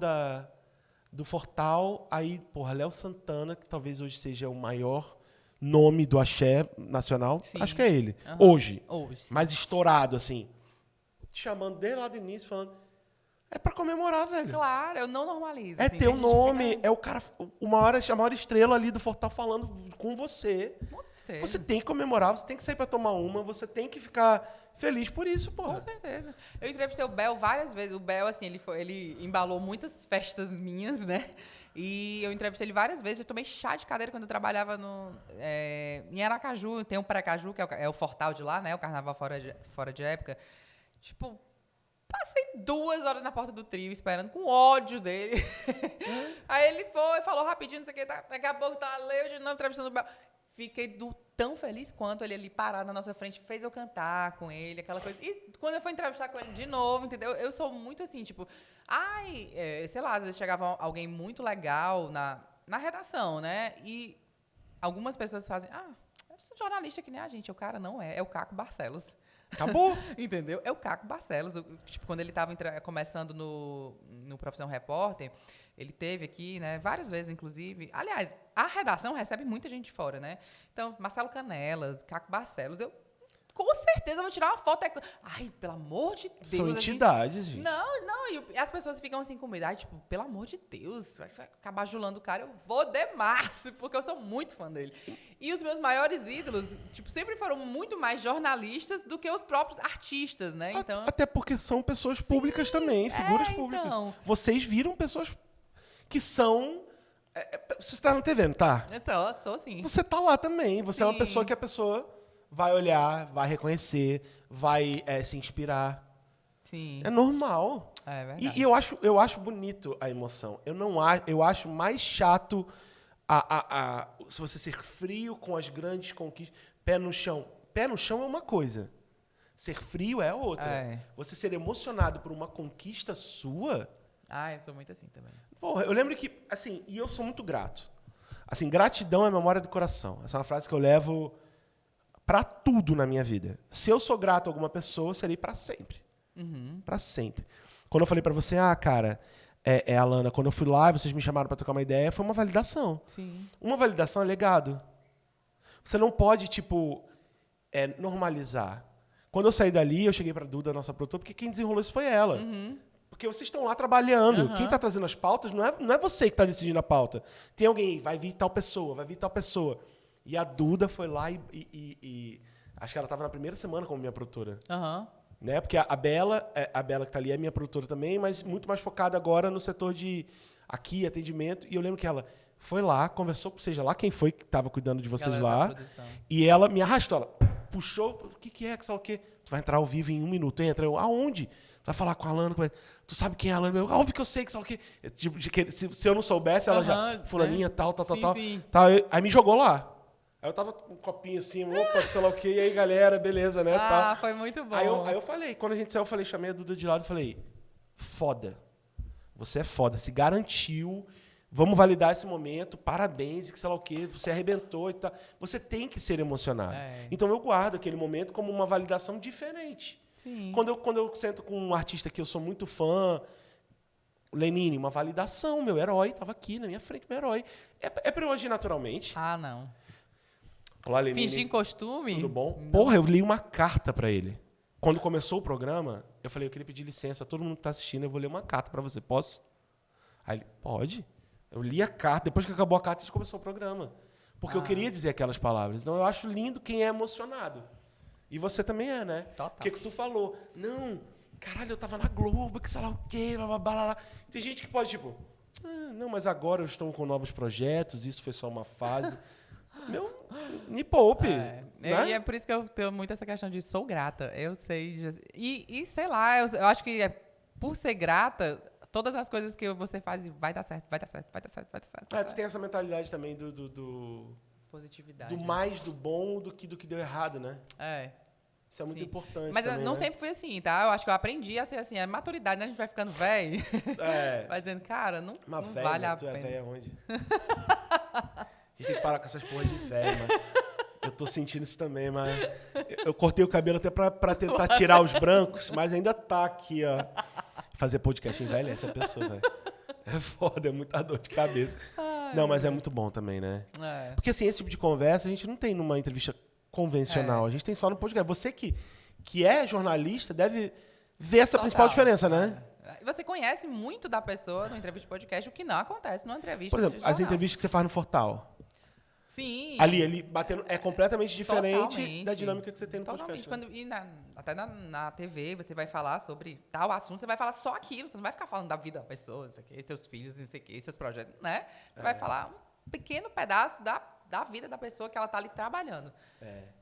do Fortal, aí, porra, Léo Santana, que talvez hoje seja o maior nome do axé nacional. Sim. Acho que é ele. Hoje. Hoje. Mais estourado, assim. Te chamando desde lá do início, falando... É pra comemorar, velho. Claro, eu não normalizo. É assim, teu a gente nome, fica- é o cara, a maior estrela ali do Fortal falando com você. Com certeza. Você tem que comemorar, você tem que sair pra tomar uma, você tem que ficar feliz por isso, porra. Com certeza. Eu entrevistei o Bel várias vezes. O Bel, assim, ele embalou muitas festas minhas, né? E eu entrevistei ele várias vezes. Eu tomei chá de cadeira quando eu trabalhava em Aracaju. Tem o Paracaju, que é o Fortal de lá, né? O carnaval fora de época. Tipo, passei 2 horas na porta do trio esperando, com ódio dele. Aí ele falou rapidinho, não sei o que. Daqui a pouco tá eu de novo entrevistando o Bel. Fiquei tão feliz quanto ele ali parado na nossa frente, fez eu cantar com ele, aquela coisa. E quando eu fui entrevistar com ele de novo, entendeu? Eu sou muito assim, tipo... sei lá, às vezes chegava alguém muito legal na redação, né? E algumas pessoas fazem... esse jornalista que nem a gente. O cara não é o Caco Barcelos. Acabou. Entendeu? É o Caco Barcelos. Tipo, quando ele estava começando no Profissão Repórter, ele teve aqui, né, várias vezes, inclusive. Aliás, a redação recebe muita gente de fora, né? Então, Marcelo Canelas, Caco Barcelos, eu com certeza vou tirar uma foto. Ai, pelo amor de Deus. São entidades, gente. Não, e as pessoas ficam assim com medo. Ai, tipo, pelo amor de Deus, vai acabar julando o cara. Eu vou demais, porque eu sou muito fã dele. E os meus maiores ídolos, tipo, sempre foram muito mais jornalistas do que os próprios artistas, né? Então, Até porque são pessoas públicas também, figuras públicas. então. Vocês viram pessoas que são... Você está na TV, não tá? eu sou assim. Você tá lá também. Você é uma Sim. pessoa que a pessoa vai olhar, vai reconhecer, vai se inspirar. Sim, É normal. é verdade. E eu acho bonito a emoção. Eu acho mais chato se você ser frio com as grandes conquistas. Pé no chão. Pé no chão é uma coisa. Ser frio é outra. É. Você ser emocionado por uma conquista sua... Ah, eu sou muito assim também. Porra, eu lembro que, assim, e eu sou muito grato. Assim, gratidão é memória do coração. Essa é uma frase que eu levo pra tudo na minha vida. Se eu sou grato a alguma pessoa, eu serei pra sempre. Pra sempre. Quando eu falei pra você, cara, Alana, quando eu fui lá e vocês me chamaram pra trocar uma ideia, foi uma validação. Sim. Uma validação é legado. Você não pode, tipo, normalizar. Quando eu saí dali, eu cheguei pra Duda, nossa produtora, porque quem desenrolou isso foi ela. Porque vocês estão lá trabalhando. Quem está trazendo as pautas não é você que está decidindo a pauta. Tem alguém, vai vir tal pessoa, vai vir tal pessoa. E a Duda foi lá e acho que ela estava na primeira semana como minha produtora. Né? Porque a Bela que está ali é minha produtora também, mas muito mais focada agora no setor de atendimento. E eu lembro que ela foi lá, conversou com seja lá quem foi que estava cuidando de vocês Galera da lá. produção. E ela me arrastou, ela puxou, o que é, que sabe o quê? Tu vai entrar ao vivo em 1 minuto, entra. Eu, aonde? Tu vai falar com a Alana, tu sabe quem é a Alana? Eu, óbvio que eu sei, que sabe o quê? Tipo, se eu não soubesse, ela já, fulaninha, tal. Sim. Aí me jogou lá. Aí eu tava com um copinho assim, opa, sei lá o quê, e aí, galera, beleza, né? Ah, foi muito bom. Aí eu falei, quando a gente saiu, eu falei, chamei a Duda de lado e falei, foda. Você é foda, se garantiu, vamos validar esse momento, parabéns, e que sei lá o quê, você arrebentou e tal. Você tem que ser emocionado. Então eu guardo aquele momento como uma validação diferente. Sim. Quando eu sento com um artista que eu sou muito fã, Lenine, uma validação, meu herói, estava aqui na minha frente, meu herói. É pra eu agir naturalmente. Ah, não. Olá, Lenine. Fingir costume? Tudo bom? Não. Porra, eu li uma carta para ele. Quando começou o programa, eu falei, eu queria pedir licença, todo mundo que está assistindo, eu vou ler uma carta para você, posso? Aí ele, pode. Eu li a carta, depois que acabou a carta, a gente começou o programa. Porque eu queria dizer aquelas palavras. Então eu acho lindo quem é emocionado. E você também é, né? Total. Porque que tu falou, não, caralho, eu tava na Globo, que sei lá o quê, blá, blá, blá, blá. Tem gente que pode, tipo, não, mas agora eu estou com novos projetos, isso foi só uma fase. Meu, me poupe. Né? E é por isso que eu tenho muito essa questão de sou grata. Eu sei. E sei lá, eu acho que por ser grata, todas as coisas que você faz vai dar certo, vai dar certo, vai dar certo, vai dar certo. Tu tem essa mentalidade também do Positividade. do mais do bom do que deu errado, né? Isso é muito importante. Mas também, não né? sempre fui assim, tá? Eu acho que eu aprendi a ser assim. A maturidade, né? A gente vai ficando velho. É. Vai dizendo, cara, não Mas vale velho, a tu é pena. velho aonde? A gente tem que parar com essas porra de velho, mano. Eu tô sentindo isso também, mas... Eu cortei o cabelo até pra tentar tirar os brancos, mas ainda tá aqui, ó. Fazer podcast envelhece a pessoa, velho. É foda, é muita dor de cabeça. Não, mas é muito bom também, né? Porque assim, esse tipo de conversa a gente não tem numa entrevista convencional. A gente tem só no podcast. Você que é jornalista deve ver essa principal diferença, né? Você conhece muito da pessoa no entrevista de podcast, o que não acontece numa entrevista Por exemplo, de as jornal. entrevistas que você faz no Fortal. Sim. Ali batendo, é completamente diferente Totalmente. da dinâmica que você tem no Totalmente. podcast. Né? Até na TV, você vai falar sobre tal assunto, você vai falar só aquilo, você não vai ficar falando da vida da pessoa, não sei o quê, seus filhos, não sei o quê, seus projetos, né? Você vai falar um pequeno pedaço da vida da pessoa que ela está ali trabalhando.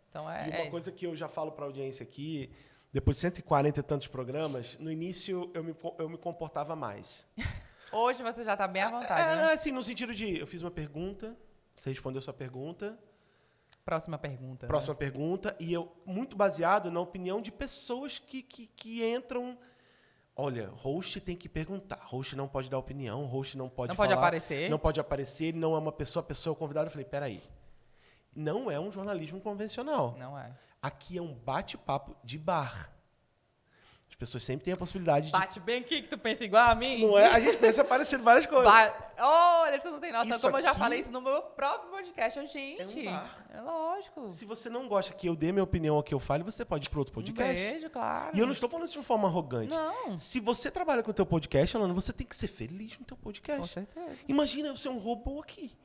Então, E uma coisa que eu já falo para a audiência aqui, depois de 140 e tantos programas, no início eu me comportava mais. Hoje você já está bem à vontade, né? Assim, no sentido de, eu fiz uma pergunta, você respondeu sua pergunta. Próxima pergunta. Próxima pergunta. E eu, muito baseado na opinião de pessoas que entram... Olha, host tem que perguntar. Host não pode dar opinião, host não pode falar. Não pode aparecer. Não pode aparecer, ele não é uma pessoa, a pessoa é o convidado. Eu falei, peraí. Não é um jornalismo convencional. Não é. Aqui é um bate-papo de bar. pessoas sempre têm a possibilidade de... Bate bem aqui que tu pensa igual a mim. Não é? A gente pensa parecido várias coisas. Olha, tu não tem noção. Isso Como eu já aqui falei isso no meu próprio podcast. Gente, é um bar. é lógico. Se você não gosta que eu dê minha opinião ou que eu fale, você pode ir para outro podcast. Beijo, claro. E eu não estou falando isso de uma forma arrogante. Não. Se você trabalha com o teu podcast, Alana, você tem que ser feliz no teu podcast. Com certeza. Imagina eu ser um robô aqui.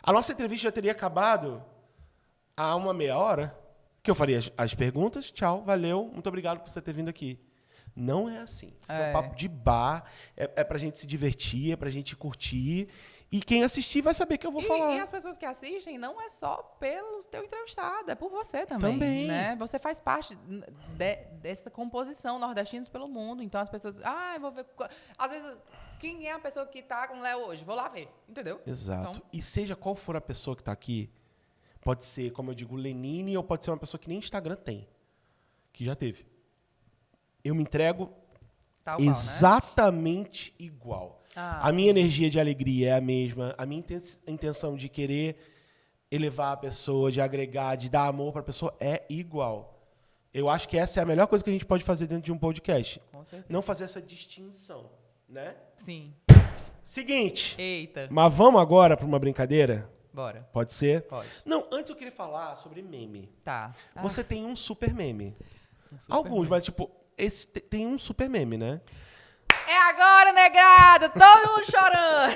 A nossa entrevista já teria acabado há uma meia hora, que eu faria as perguntas, tchau, valeu, muito obrigado por você ter vindo aqui. Não é assim. Isso é um papo de bar, é pra gente se divertir, é pra gente curtir. E quem assistir vai saber que eu vou falar. E as pessoas que assistem não é só pelo teu entrevistado, é por você também. Né? Você faz parte dessa composição Nordestinos pelo Mundo. Então as pessoas, eu vou ver. Às vezes, quem é a pessoa que tá com o Léo hoje? Vou lá ver, entendeu? Exato. Então, E seja qual for a pessoa que tá aqui, pode ser, como eu digo, Lenine, ou pode ser uma pessoa que nem Instagram tem, que já teve. Eu me entrego tal qual, exatamente igual. Ah, a minha energia de alegria é a mesma, a minha intenção de querer elevar a pessoa, de agregar, de dar amor para a pessoa é igual. Eu acho que essa é a melhor coisa que a gente pode fazer dentro de um podcast. Com certeza. Não fazer essa distinção, né? Sim. Seguinte. Eita. Mas vamos agora para uma brincadeira? Bora. Pode ser? Pode. Não, antes eu queria falar sobre meme. Tá. Você tem um super meme. super Alguns, meme. mas tipo, esse tem um super meme, né? É agora, negrado! Todo mundo chorando!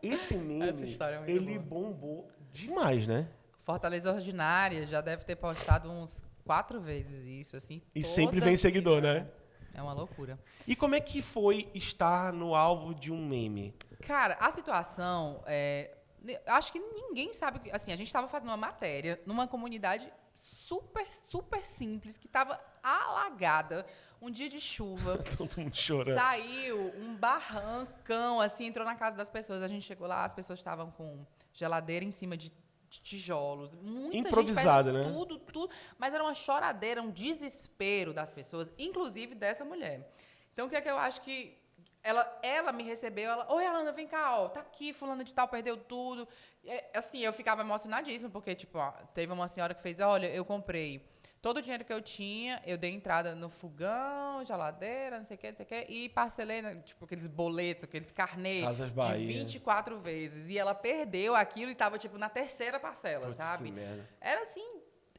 Esse meme, Essa história é muito ele boa. bombou demais, né? Fortaleza Ordinária já deve ter postado uns 4 vezes isso, assim. E toda sempre vem seguidor, vida. né? É uma loucura. E como é que foi estar no alvo de um meme? Cara, a situação acho que ninguém sabe. Assim, a gente estava fazendo uma matéria numa comunidade super, super simples, que estava alagada, um dia de chuva. Todo mundo chorando. Saiu um barrancão, assim, entrou na casa das pessoas. A gente chegou lá, as pessoas estavam com geladeira em cima de tijolos. Muita Improvisada, gente né? Tudo. Mas era uma choradeira, um desespero das pessoas, inclusive dessa mulher. Então, o que é que eu acho que... Ela me recebeu, oi, Alana, vem cá, ó, tá aqui, fulana de tal, perdeu tudo. Assim, eu ficava emocionadíssima, porque, tipo, ó, teve uma senhora que fez, olha, eu comprei todo o dinheiro que eu tinha, eu dei entrada no fogão, geladeira, não sei o que, e parcelei, né, tipo, aqueles boletos, aqueles carnês Casas de Bahia. 24 vezes. E ela perdeu aquilo e tava, tipo, na 3ª parcela, Putz, sabe? que merda. Era assim...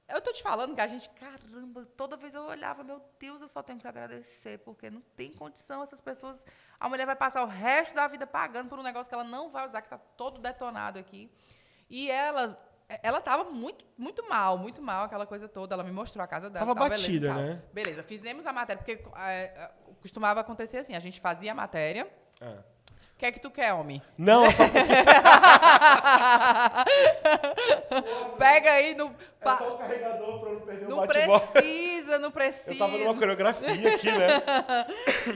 Eu tô te falando que a gente, caramba, toda vez eu olhava, meu Deus, eu só tenho que agradecer, porque não tem condição, essas pessoas... A mulher vai passar o resto da vida pagando por um negócio que ela não vai usar, que tá todo detonado aqui. E ela tava muito, muito mal, aquela coisa toda. Ela me mostrou a casa dela. Tava tal, batida, beleza, né? Beleza, fizemos a matéria, porque costumava acontecer assim, a gente fazia a matéria... O que é que tu quer, homem? Não, só Pega aí no... é só o carregador pra não perder o Não bate-bola. não precisa. Eu tava numa coreografia aqui, né?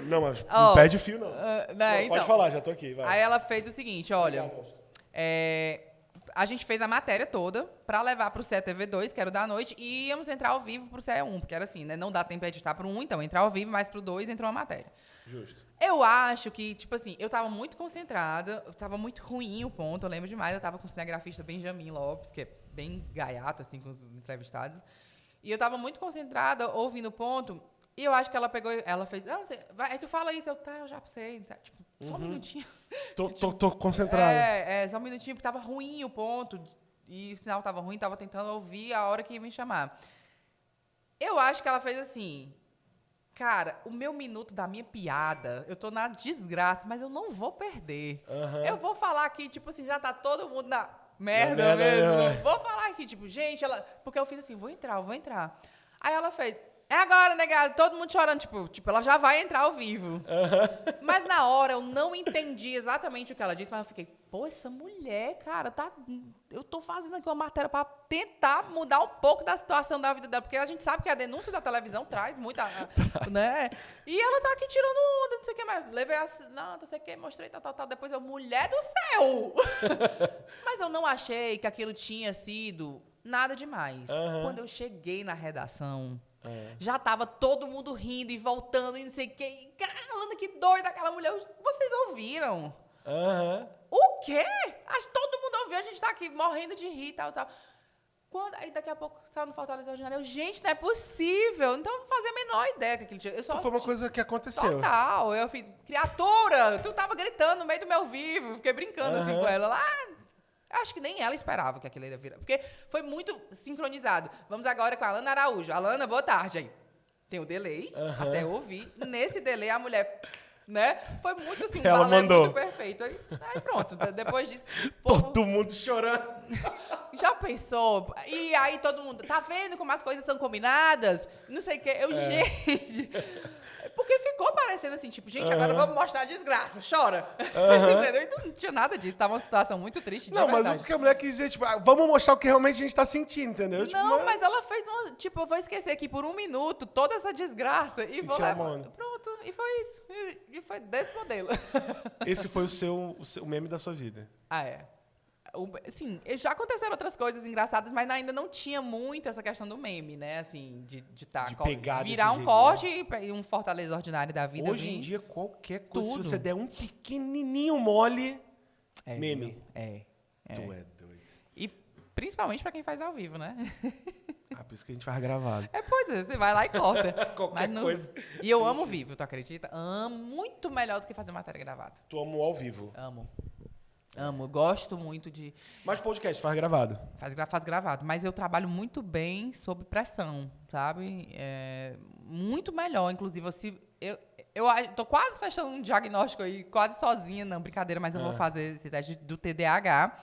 Não, mas Ó, não perde fio, não. né, Pode falar, já tô aqui, vai. Aí ela fez o seguinte, olha... a gente fez a matéria toda pra levar pro CETV2, que era o da noite, e íamos entrar ao vivo pro CE1, porque era assim, né? Não dá tempo de editar pro 1, então entrar ao vivo, mas pro 2 entrou a matéria. Justo. Eu acho que, tipo assim, eu tava muito concentrada, eu tava muito ruim o ponto, eu lembro demais, eu tava com o cinegrafista Benjamin Lopes, que é bem gaiato, assim, com os entrevistados, e eu tava muito concentrada, ouvindo o ponto, e eu acho que ela pegou, ela fez, aí tu fala isso, eu já sei, tá? Tipo, só um minutinho. Tô concentrado. Só um minutinho, porque tava ruim o ponto, e o sinal tava ruim, tava tentando ouvir a hora que ia me chamar. Eu acho que ela fez assim... Cara, o meu minuto da minha piada, eu tô na desgraça, mas eu não vou perder. Eu vou falar aqui, tipo assim, já tá todo mundo na merda mesmo. Vou falar aqui, tipo, gente, porque eu fiz assim, vou entrar. Aí ela fez, é agora, negado, todo mundo chorando, tipo, ela já vai entrar ao vivo. Mas na hora eu não entendi exatamente o que ela disse, mas eu fiquei, pô, essa mulher, cara, eu tô fazendo aqui uma matéria pra tentar mudar um pouco da situação da vida dela, porque a gente sabe que a denúncia da televisão traz muita, né? E ela tá aqui tirando onda, não sei o que, mas levei não sei o que, mostrei, tal, depois eu, mulher do céu! Mas eu não achei que aquilo tinha sido nada demais. Quando eu cheguei na redação... Já tava todo mundo rindo e voltando e não sei o quê. Caramba, que doida aquela mulher. Vocês ouviram? O quê? Todo mundo ouviu. A gente tá aqui morrendo de rir e tal. Aí daqui a pouco saiu no Fortaleza Ordinário. Gente, não é possível. Então eu não fazia a menor ideia que aquilo tinha. Eu só Foi uma coisa que aconteceu. Total. Eu fiz, criatura, tu tava gritando no meio do meu vivo. Fiquei brincando assim com ela lá. Acho que nem ela esperava que aquilo ia virar. Porque foi muito sincronizado. Vamos agora com a Alana Araújo. Alana, boa tarde. Aí tem o delay, até eu ouvir. Nesse delay, a mulher, né? Foi muito assim, Ela balé mandou. muito perfeito. Aí pronto, depois disso... o povo Todo mundo chorando. já pensou? E aí todo mundo, tá vendo como as coisas são combinadas? Não sei o quê. Gente... Porque ficou parecendo assim, tipo, gente, agora vamos mostrar a desgraça, chora. Entendeu? Então não tinha nada disso, tava uma situação muito triste, de Não, mas verdade. o que a mulher quis dizer, tipo, vamos mostrar o que realmente a gente tá sentindo, entendeu? Tipo, Não, mas ela fez uma... Tipo, eu vou esquecer aqui por 1 minuto toda essa desgraça e vou tirar a levar... mão. Pronto, e foi isso. E foi desse modelo. Esse foi o meme da sua vida. Ah, é. Sim, já aconteceram outras coisas engraçadas, mas ainda não tinha muito essa questão do meme, né? Assim, de pegar desse virar um jeito, corte e um Fortaleza Ordinário da vida. Hoje em dia, qualquer coisa, Tudo. se você der um pequenininho mole, meme. viu? É. Tu é doido. E principalmente pra quem faz ao vivo, né? Ah, por isso que a gente faz gravado. Pois é, você vai lá e corta. Qualquer coisa. E eu amo vivo, tu acredita? Amo muito melhor do que fazer matéria gravada. Tu amo ao vivo. Amo, gosto muito de... Mas podcast, faz gravado. Faz gravado, mas eu trabalho muito bem sob pressão, sabe? Muito melhor, inclusive. Eu tô quase fechando um diagnóstico aí, quase sozinha, não, brincadeira, mas eu vou fazer esse teste do TDAH,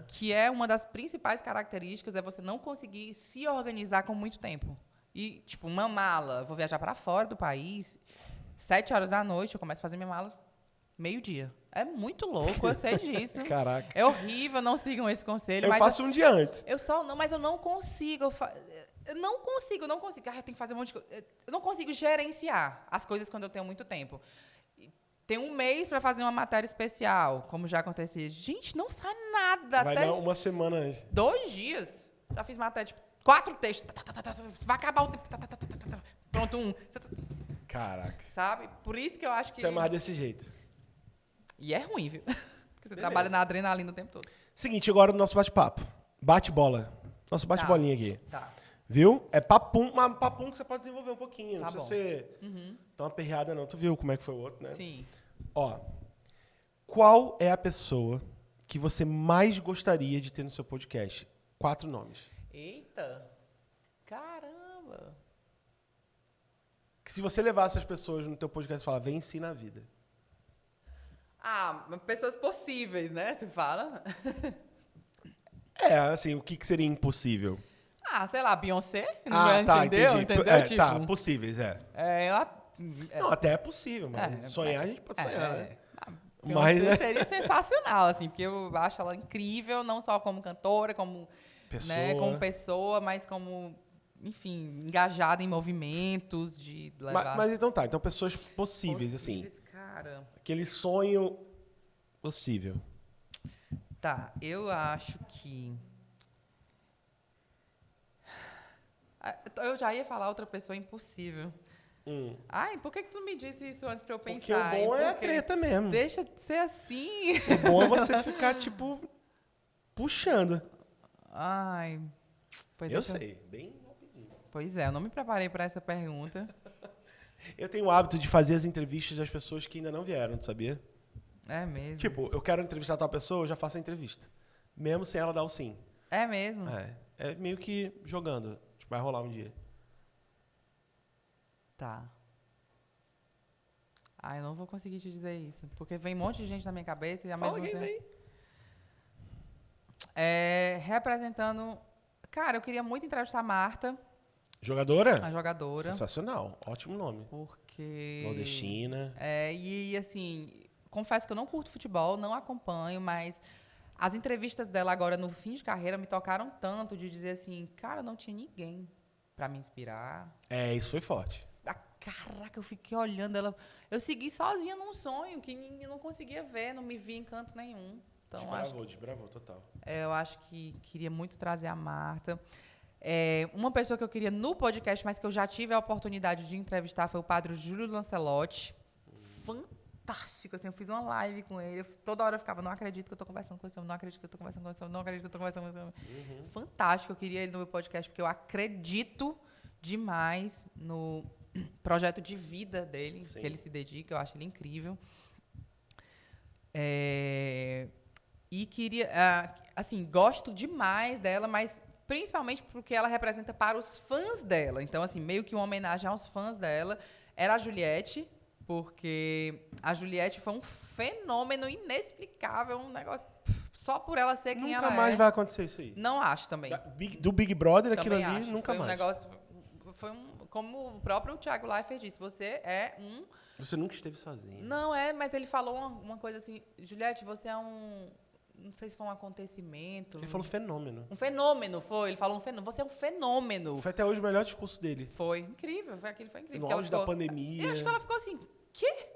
que é uma das principais características, é você não conseguir se organizar com muito tempo. E, tipo, uma mala, vou viajar para fora do país, 7 horas da noite, eu começo a fazer minha mala meio-dia. É muito louco, eu sei disso. Caraca. É horrível, não sigam esse conselho. Eu mas faço um dia antes. mas eu não consigo. Eu não consigo. Ah, eu tenho que fazer um monte de coisa. Eu não consigo gerenciar as coisas quando eu tenho muito tempo. Tem 1 mês para fazer uma matéria especial, como já acontecia. Gente, não sai nada. Vai até dar uma semana antes. 2 dias. Já fiz matéria, tipo, 4 textos. Vai acabar o tempo. Pronto, 1. Caraca. Sabe? Por isso que eu acho que... Tu é mais desse jeito. E é ruim, viu? Porque você trabalha na adrenalina o tempo todo. Seguinte, agora o nosso bate-papo. Bate-bola. Nosso bate-bolinha aqui. Tá. Viu? É papum, mas papum que você pode desenvolver um pouquinho. Tá Não precisa bom. ser tão aperreada, não. Tu viu como é que foi o outro, né? Sim. Ó, qual é a pessoa que você mais gostaria de ter no seu podcast? 4 nomes. Eita! Caramba! Que se você levasse as pessoas no teu podcast e falar, venci na vida. Ah, pessoas possíveis, né? Tu fala? Assim, o que seria impossível? Ah, sei lá, Beyoncé? Tá, Entendeu? entendi. Entendeu? Tipo, Tá, possíveis, ela... Não, até é possível, mas sonhar a gente pode sonhar, né? Mas, Mas, né? seria sensacional, assim, porque eu acho ela incrível, não só como cantora, como pessoa, mas como, enfim, engajada em movimentos de levar... Mas então tá, então pessoas possíveis, assim. Cara... Aquele sonho possível. Tá, eu acho que... Eu já ia falar outra pessoa impossível. Ai, por que tu não me disse isso antes pra eu pensar? Porque o bom é a treta mesmo. Deixa de ser assim. O bom é você ficar, tipo, puxando. Ai. Pois Eu sei, bem rapidinho. Pois é, eu não me preparei para essa pergunta. Eu tenho o hábito de fazer as entrevistas das pessoas que ainda não vieram, tu sabia? É mesmo? Tipo, eu quero entrevistar tal pessoa, eu já faço a entrevista. Mesmo sem ela dar o sim. É mesmo? É meio que jogando. Tipo, vai rolar um dia. Tá. Eu não vou conseguir te dizer isso. Porque vem um monte de gente na minha cabeça e ao mesmo tempo... vem. Representando... Cara, eu queria muito entrevistar a Marta, Jogadora? a jogadora. Sensacional. Ótimo nome. Porque... Nordestina. E assim, confesso que eu não curto futebol, não acompanho, mas as entrevistas dela agora no fim de carreira me tocaram tanto de dizer assim, cara, não tinha ninguém pra me inspirar. Isso foi forte. Caraca, eu fiquei olhando ela. Eu segui sozinha num sonho que eu não conseguia ver, não me via em canto nenhum. Então, Desbravou, total. eu acho que queria muito trazer a Marta. Uma pessoa que eu queria no podcast, mas que eu já tive a oportunidade de entrevistar, foi o padre Júlio Lancelotti. fantástico, assim, eu fiz uma live com ele, toda hora eu ficava, não acredito que eu tô conversando com esse homem, não acredito que eu tô conversando com esse homem, não acredito que eu tô conversando com esse homem. Fantástico, eu queria ele no meu podcast, porque eu acredito demais no projeto de vida dele, Sim. que ele se dedica, eu acho ele incrível. E queria, assim, gosto demais dela, mas principalmente porque ela representa para os fãs dela. Então, assim, meio que uma homenagem aos fãs dela. Era a Juliette, porque a Juliette foi um fenômeno inexplicável, um negócio só por ela ser quem Nunca ela mais é. vai acontecer isso aí. Não acho também. Do Big Brother, aquilo Também ali, acho. nunca Foi um mais. negócio, como o próprio Thiago Leifert disse, você é um... Você nunca esteve sozinho. Não mas ele falou uma coisa assim, Juliette, você é um... Não sei se foi um acontecimento. Ele falou fenômeno. Um fenômeno, foi. Ele falou um fenômeno. Você é um fenômeno. Foi até hoje o melhor discurso dele. Foi incrível, aquilo foi incrível. No Que ela auge da ficou- pandemia. Eu acho que ela ficou assim, quê?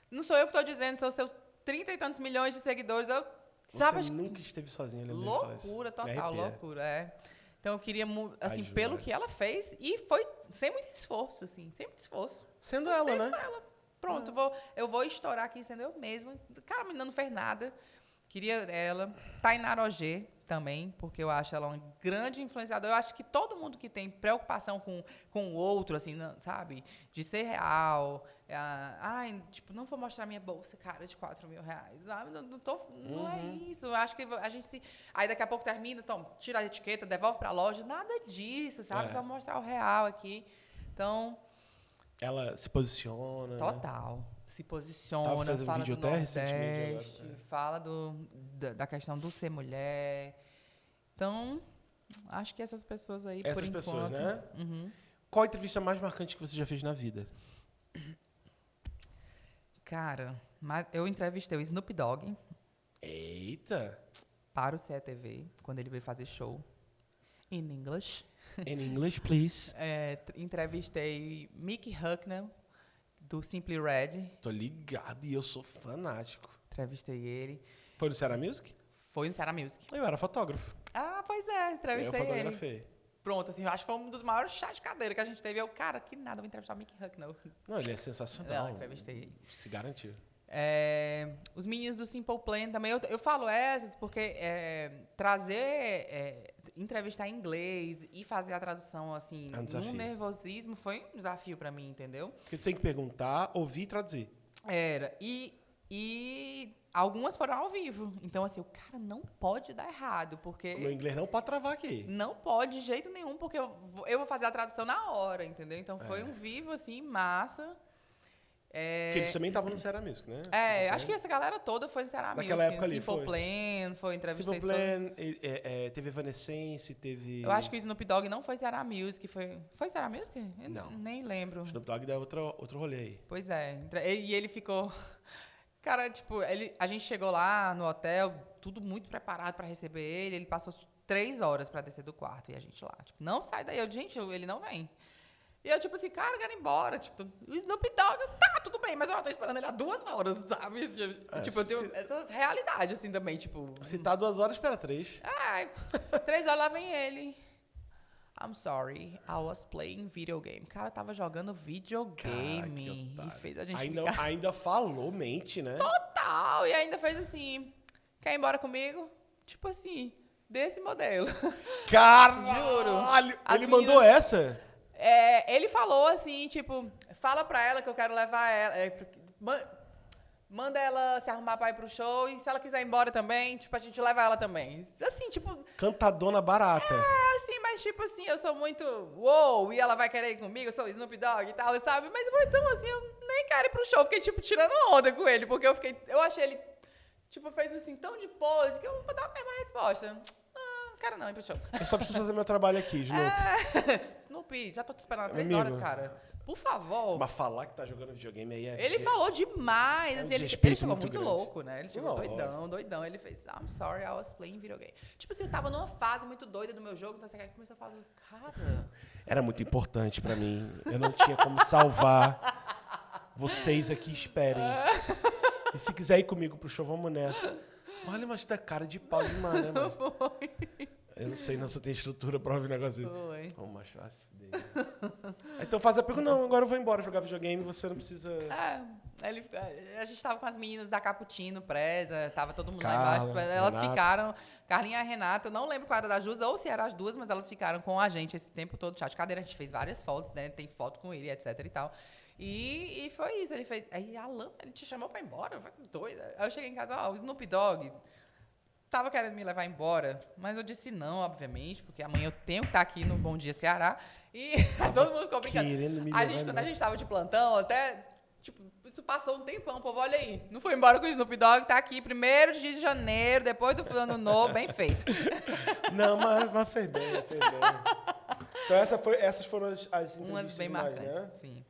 Não sou eu que estou dizendo, são seus 30 e tantos milhões de seguidores. Eu, Você sabe, acho que- nunca esteve sozinho, eu lembro dele falar isso. loucura Me total, arrepia. loucura, Então eu queria, assim, Ju, pelo que ela fez, e foi sem muito esforço, assim, sem muito esforço. Sendo ela, Sendo né? ela. Pronto, eu vou estourar aqui sendo eu mesma. Cara, a menina não fez nada. Queria ela. Tainara Ogê também, porque eu acho ela uma grande influenciadora. Eu acho que todo mundo que tem preocupação com o outro, assim, sabe? De ser real. Tipo, não vou mostrar minha bolsa, cara, de R$4.000. Sabe? Não é isso. Eu acho que a gente se... Aí daqui a pouco termina, tira a etiqueta, devolve pra loja. Nada disso, sabe? Vou mostrar o real aqui. Então... Ela se posiciona. Né? Total. Se posiciona, Tava fazendo fala vídeo do até recentemente Nordeste, agora, fala da questão do ser mulher. Então, acho que essas pessoas aí, Essas por pessoas, enquanto... né? Uhum. Qual a entrevista mais marcante que você já fez na vida? Cara, eu entrevistei o Snoop Dogg Eita! para o CETV, quando ele veio fazer show in English. In English, please. Entrevistei Mickey Hucknall, do Simply Red. Tô ligado e eu sou fanático. Entrevistei ele. Foi no Ceará Music? Foi no Ceará Music. Eu era fotógrafo. Pois é, Eu entrevistei ele. fotografei. Pronto, assim, eu acho que foi um dos maiores chás de cadeira que a gente teve. Eu, cara, que nada, vou entrevistar o Mickey Hucknall. Não, ele é sensacional. Não, entrevistei ele. Se garantiu. Os meninos do Simple Plan também, eu falo essas porque entrevistar em inglês e fazer a tradução, assim, É um desafio. num nervosismo, foi um desafio pra mim, entendeu? Porque tu tem que perguntar, ouvir e traduzir. Era. E algumas foram ao vivo. Então, assim, o cara não pode dar errado, porque... O meu inglês não pode travar aqui. Não pode de jeito nenhum, porque eu vou fazer a tradução na hora, entendeu? Então, foi um vivo, assim, massa. Porque eles também estavam no Ceará Music, né? Acho que essa galera toda foi no Ceará Music. Naquela época ali, Simple foi. Plan, foi entrevista. Simple Plan, teve Evanescence, teve... Eu acho que o Snoop Dogg não foi Ceará Music, foi... Foi Ceará Music? Eu Não. Nem lembro. O Snoop Dogg dá outro rolê aí. Pois é. E ele ficou... Cara, tipo, a gente chegou lá no hotel, tudo muito preparado pra receber ele. Ele passou 3 horas pra descer do quarto. E a gente lá, tipo, não sai daí. Gente, ele não vem. E eu, tipo assim, cara, quero ir embora. Tipo, o Snoop Dogg, tá, tudo bem, mas eu tô esperando ele há 2 horas, sabe? Tipo, eu tenho essas realidades, assim, também, tipo... Se tá 2 horas, espera 3. 3 horas lá vem ele. I'm sorry, I was playing video game. O cara tava jogando videogame e fez a gente ficar... Ainda falou mente, né? Total! E ainda fez assim, quer ir embora comigo? Tipo assim, desse modelo. Caralho! Juro. As Ele mandou essa? Ele falou assim, tipo, fala pra ela que eu quero levar ela... Manda ela se arrumar pra ir pro show e se ela quiser ir embora também, tipo, a gente leva ela também. Assim, tipo... Cantadona barata. Assim, mas tipo assim, eu sou muito uou, e ela vai querer ir comigo, eu sou Snoop Dogg e tal, sabe? Mas então assim, eu nem quero ir pro show, fiquei tipo tirando onda com ele, porque eu achei ele, tipo, fez assim tão de pose que eu vou dar a mesma resposta. Não quero não ir pro show. Eu só preciso fazer meu trabalho aqui, Snoop. Snoopy, já tô te esperando há 3 Amigo. horas, cara. Por favor. Mas falar que tá jogando videogame aí é... Ele falou demais, É um assim, ele desrespeito chegou muito muito grande. louco, né? Ele chegou Lógico. doidão. Ele fez, I'm sorry, I was playing video game. Tipo assim, eu tava numa fase muito doida do meu jogo, então você começou a falar, cara... Era muito importante pra mim. Eu não tinha como salvar. Vocês aqui esperem. E se quiser ir comigo pro show, vamos nessa. Olha, mas tu é cara de pau demais, né, mano? Eu não sei, não, se eu tenho estrutura pra ouvir um negócio. Foi. Ô, macho, se fuder. Então faz a pergunta, não, agora eu vou embora jogar videogame, você não precisa... A gente tava com as meninas da Caputino, Preza, tava todo mundo Carla, lá embaixo. Elas Renata. ficaram, Carlinha e a Renata, eu não lembro qual era da Jusa, ou se eram as duas, mas elas ficaram com a gente esse tempo todo, chat de cadeira. A gente fez várias fotos, né? Tem foto com ele, etc e tal. E foi isso, ele fez... Aí, Alan, ele te chamou pra ir embora? Eu falei, doida. Aí eu cheguei em casa, o Snoop Dogg tava querendo me levar embora, mas eu disse não, obviamente, porque amanhã eu tenho que estar aqui no Bom Dia Ceará. E todo mundo ficou brincando. Querendo me A levar gente, quando embora. a gente tava de plantão, até... Tipo, isso passou um tempão, povo, olha aí. Não foi embora com o Snoop Dogg, tá aqui, 1º de janeiro, depois do ano novo, bem feito. Não, mas fez bem, fez bem. Então essas foram as entrevistas Umas bem mais, marcantes, né? sim.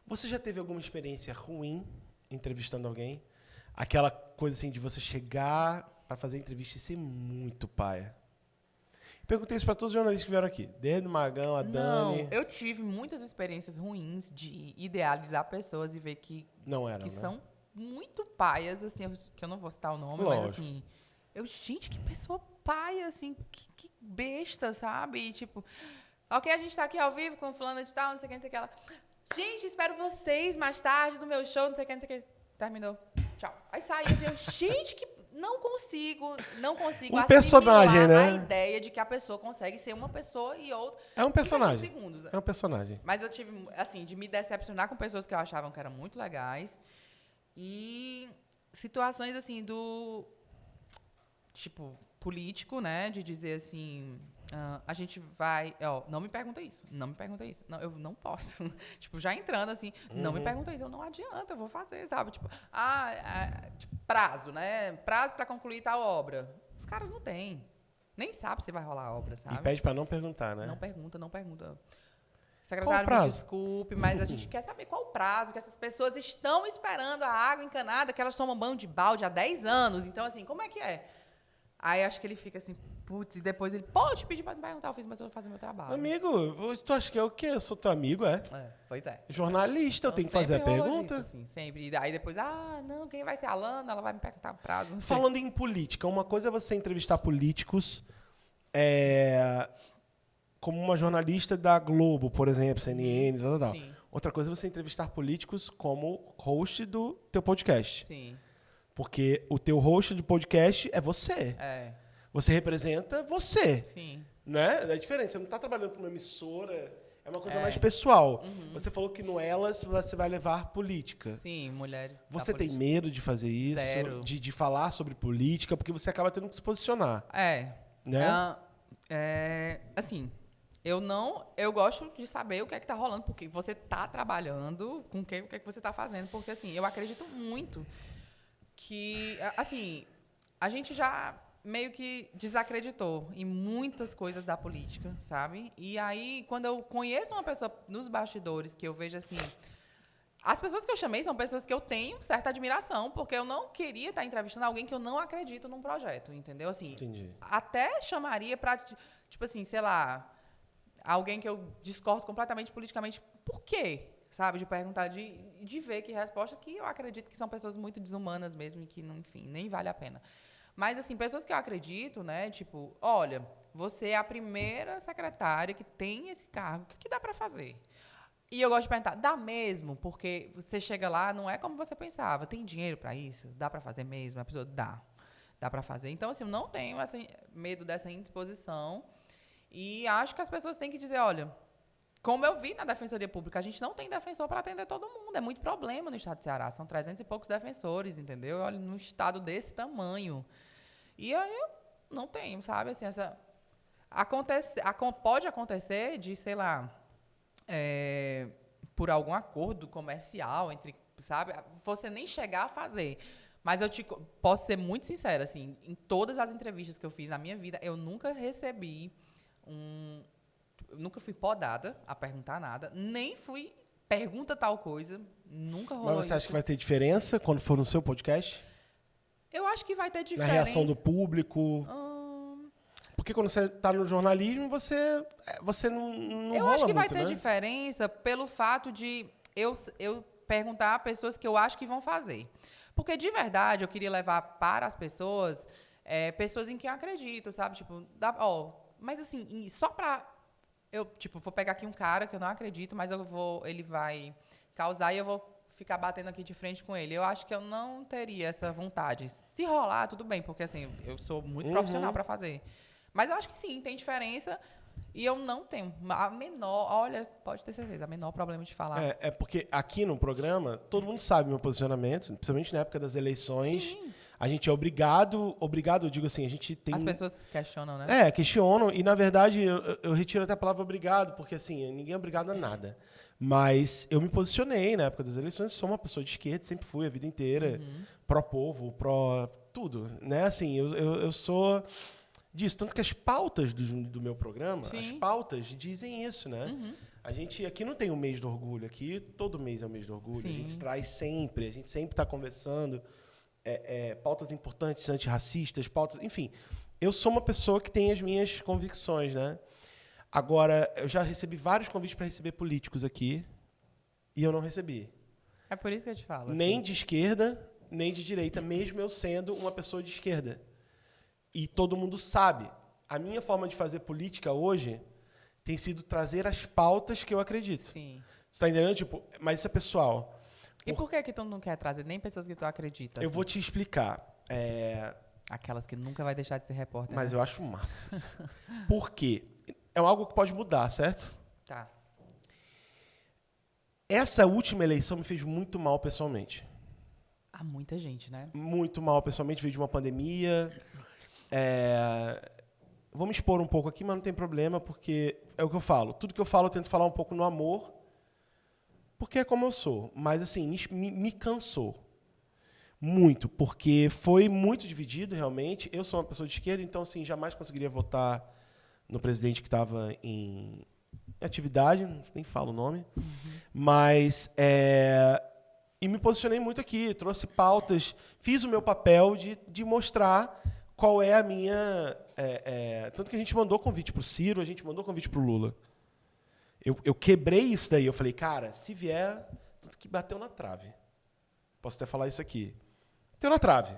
Você já teve alguma experiência ruim entrevistando alguém? Aquela coisa assim de você chegar para fazer entrevista e ser muito paia. Perguntei isso para todos os jornalistas que vieram aqui. Desde o Magão, a Dani. Não, eu tive muitas experiências ruins de idealizar pessoas e ver que Não era, que né? são muito paias, assim, que eu não vou citar o nome, Lógico. mas assim, gente, que pessoa paia, assim, que besta, sabe? E, tipo, ok, a gente tá aqui ao vivo com fulana de tal, não sei o que, não sei o que, ela, gente, espero vocês mais tarde no meu show, não sei o que, não sei o que, terminou, tchau. Aí saiu, assim, gente, que não consigo Um personagem, assimilar né? a ideia de que a pessoa consegue ser uma pessoa e outra É um em questão de personagem. segundos. É um personagem. Mas eu tive, assim, de me decepcionar com pessoas que eu achava que eram muito legais. E situações, assim, tipo, político, né? De dizer assim, a gente vai... não me pergunta isso, não me pergunta isso. Não, eu não posso. Tipo, já entrando, assim, não me pergunta isso. Eu não adianta, eu vou fazer, sabe? Tipo, tipo, prazo, né? Prazo para concluir tal obra. Os caras não têm. Nem sabe se vai rolar a obra, sabe? E pede para não perguntar, né? Não pergunta. Qual o Secretário, prazo? me desculpe, mas a gente quer saber qual o prazo que essas pessoas estão esperando a água encanada, que elas tomam banho de balde há 10 anos. Então, assim, como é que é? Aí acho que ele fica assim, putz, e depois ele pode pedir para me perguntar, eu fiz, mas eu vou fazer meu trabalho. Amigo, tu acha que é o quê? Eu sou teu amigo, é? Pois é. Jornalista, eu Então, tenho que fazer a sempre rolou pergunta. disso, assim, sempre. E aí depois, não, quem vai ser a Alana? Ela vai me perguntar o prazo. Não sei. Falando em política, uma coisa é você entrevistar políticos como uma jornalista da Globo, por exemplo, CNN, tal. Sim. Outra coisa é você entrevistar políticos como host do teu podcast. Sim, Porque o teu host de podcast é você. Você representa você. sim. Né? É diferente. Você não está trabalhando para uma emissora. É uma coisa mais pessoal. Você falou que no Elas você vai levar política. Sim, mulheres. Você da tem política. medo de fazer isso? Zero. De falar sobre política? Porque você acaba tendo que se posicionar. Né? Assim, eu gosto de saber o que é que tá rolando, porque você tá trabalhando com o que é que você tá fazendo, porque assim, eu acredito muito que, assim, a gente já meio que desacreditou em muitas coisas da política, sabe? E aí, quando eu conheço uma pessoa nos bastidores, que eu vejo assim, as pessoas que eu chamei são pessoas que eu tenho certa admiração, porque eu não queria estar entrevistando alguém que eu não acredito num projeto, entendeu? Assim, Entendi. até chamaria para, tipo assim, sei lá, alguém que eu discordo completamente politicamente. Por quê? Sabe? De perguntar, de ver que resposta que eu acredito que são pessoas muito desumanas mesmo e que, enfim, nem vale a pena. Mas, assim, pessoas que eu acredito, né? Tipo, olha, você é a primeira secretária que tem esse cargo. O que dá para fazer? E eu gosto de perguntar, dá mesmo? Porque você chega lá, não é como você pensava. Tem dinheiro para isso? Dá para fazer mesmo? A pessoa, dá para fazer. Então, assim, eu não tenho medo dessa indisposição. E acho que as pessoas têm que dizer, olha, como eu vi na Defensoria Pública, a gente não tem defensor para atender todo mundo. É muito problema no estado de Ceará. São 300 e poucos defensores, entendeu? Olha, num estado desse tamanho. E aí eu não tenho, sabe? Assim, pode acontecer de, sei lá, por algum acordo comercial entre, sabe? Você nem chegar a fazer. Mas eu posso ser muito sincera, assim, em todas as entrevistas que eu fiz na minha vida, eu nunca recebi nunca fui podada a perguntar nada, nem fui pergunta tal coisa, nunca rolou Mas você acha isso. que vai ter diferença quando for no seu podcast? Eu acho que vai ter diferença. Na reação do público? Porque quando você está no jornalismo, você não Eu rola acho que vai muito, ter né? diferença pelo fato de eu perguntar a pessoas que eu acho que vão fazer. Porque, de verdade, eu queria levar para as pessoas pessoas em quem eu acredito, sabe? Tipo, Mas assim, só pra... Eu, tipo, vou pegar aqui um cara que eu não acredito, mas ele vai causar e eu vou ficar batendo aqui de frente com ele. Eu acho que eu não teria essa vontade. Se rolar, tudo bem, porque assim, eu sou muito profissional pra fazer. Mas eu acho que sim, tem diferença e eu não tenho a menor, olha, pode ter certeza, a menor problema de falar. É porque aqui no programa, todo mundo sabe meu posicionamento, principalmente na época das eleições. Sim. A gente é obrigado, eu digo assim, a gente tem... As pessoas questionam, né? Questionam, e na verdade eu retiro até a palavra obrigado, porque assim, ninguém é obrigado a nada. Mas eu me posicionei na época das eleições, sou uma pessoa de esquerda, sempre fui a vida inteira, pró-povo, pró-tudo, né? Assim, eu sou disso, tanto que as pautas do meu programa, Sim. as pautas dizem isso, né? A gente aqui não tem o mês do orgulho, aqui todo mês é o mês do orgulho, Sim. a gente traz sempre, a gente sempre está conversando, pautas importantes, antirracistas, pautas, enfim. Eu sou uma pessoa que tem as minhas convicções, né? Agora, eu já recebi vários convites para receber políticos aqui e eu não recebi. É por isso que eu te falo. Nem assim. de esquerda, nem de direita, mesmo eu sendo uma pessoa de esquerda. E todo mundo sabe. A minha forma de fazer política hoje tem sido trazer as pautas que eu acredito. Sim. Você tá entendendo? Tipo, mas isso é pessoal. E por que tu não quer trazer nem pessoas que tu acredita? Eu assim? vou te explicar. Aquelas que nunca vai deixar de ser repórter. Mas né? eu acho massa isso. Por quê? É algo que pode mudar, certo? Tá. Essa última eleição me fez muito mal pessoalmente. Há muita gente, né? Muito mal pessoalmente, veio de uma pandemia. Vou me expor um pouco aqui, mas não tem problema, porque é o que eu falo. Tudo que eu falo, eu tento falar um pouco no amor, porque é como eu sou. Mas, assim, me cansou. Muito, porque foi muito dividido, realmente. Eu sou uma pessoa de esquerda, então, assim, jamais conseguiria votar no presidente que estava em atividade, nem falo o nome. Mas, e me posicionei muito aqui, trouxe pautas, fiz o meu papel de mostrar qual é a minha... tanto que a gente mandou convite para o Ciro, a gente mandou convite para o Lula. Eu quebrei isso daí, eu falei, cara, se vier... Tanto que bateu na trave. Posso até falar isso aqui. Bateu na trave.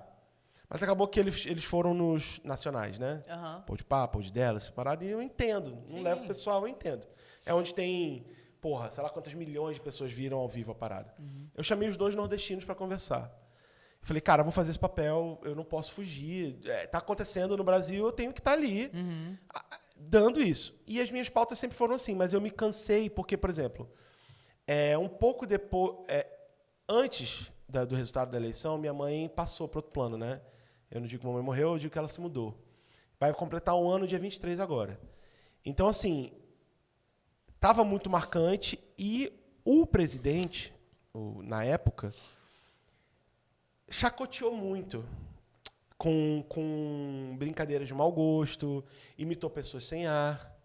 Mas acabou que eles foram nos nacionais, né? Pô de pá, pô de dela, separado, e eu entendo. Não Sim. levo o pessoal, eu entendo. É onde tem, sei lá quantas milhões de pessoas viram ao vivo a parada. Eu chamei os 2 nordestinos para conversar. Eu falei, cara, eu vou fazer esse papel, eu não posso fugir. Tá acontecendo no Brasil, eu tenho que estar ali dando isso. E as minhas pautas sempre foram assim, mas eu me cansei, porque, por exemplo, um pouco depois, antes do resultado da eleição, minha mãe passou para outro plano, né? Eu não digo que a mamãe morreu, eu digo que ela se mudou. Vai completar 1 ano, dia 23 agora. Então, assim, estava muito marcante e o presidente, na época, chacoteou muito com brincadeiras de mau gosto, imitou pessoas sem ar,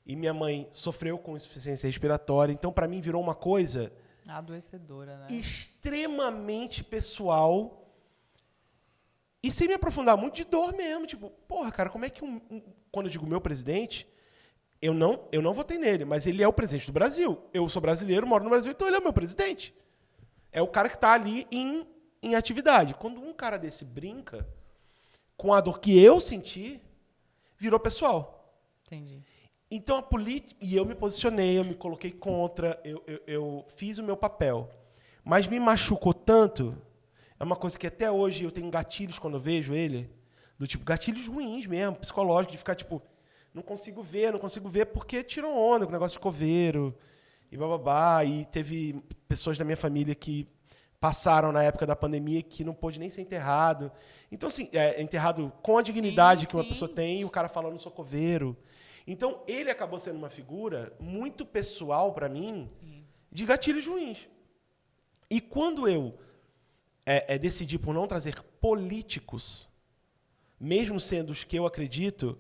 e minha mãe sofreu com insuficiência respiratória. Então, para mim, virou uma coisa Adoecedora, né? extremamente pessoal e sem me aprofundar muito, de dor mesmo. Tipo, porra, cara, como é que quando eu digo meu presidente, eu não votei nele, mas ele é o presidente do Brasil. Eu sou brasileiro, moro no Brasil, então ele é o meu presidente. É o cara que está ali em atividade. Quando um cara desse brinca com a dor que eu senti, virou pessoal. Entendi. Então, a política... E eu me posicionei, eu me coloquei contra, eu fiz o meu papel. Mas me machucou tanto, é uma coisa que até hoje eu tenho gatilhos quando eu vejo ele, do tipo, gatilhos ruins mesmo, psicológicos, de ficar tipo, não consigo ver, porque tirou onda com o negócio de coveiro, e bababá, e teve pessoas da minha família que passaram na época da pandemia que não pôde nem ser enterrado. Então, assim, enterrado com a dignidade que uma pessoa tem, e o cara falando, sou coveiro. Então, ele acabou sendo uma figura muito pessoal para mim, de gatilhos ruins. E quando eu decidi por não trazer políticos, mesmo sendo os que eu acredito,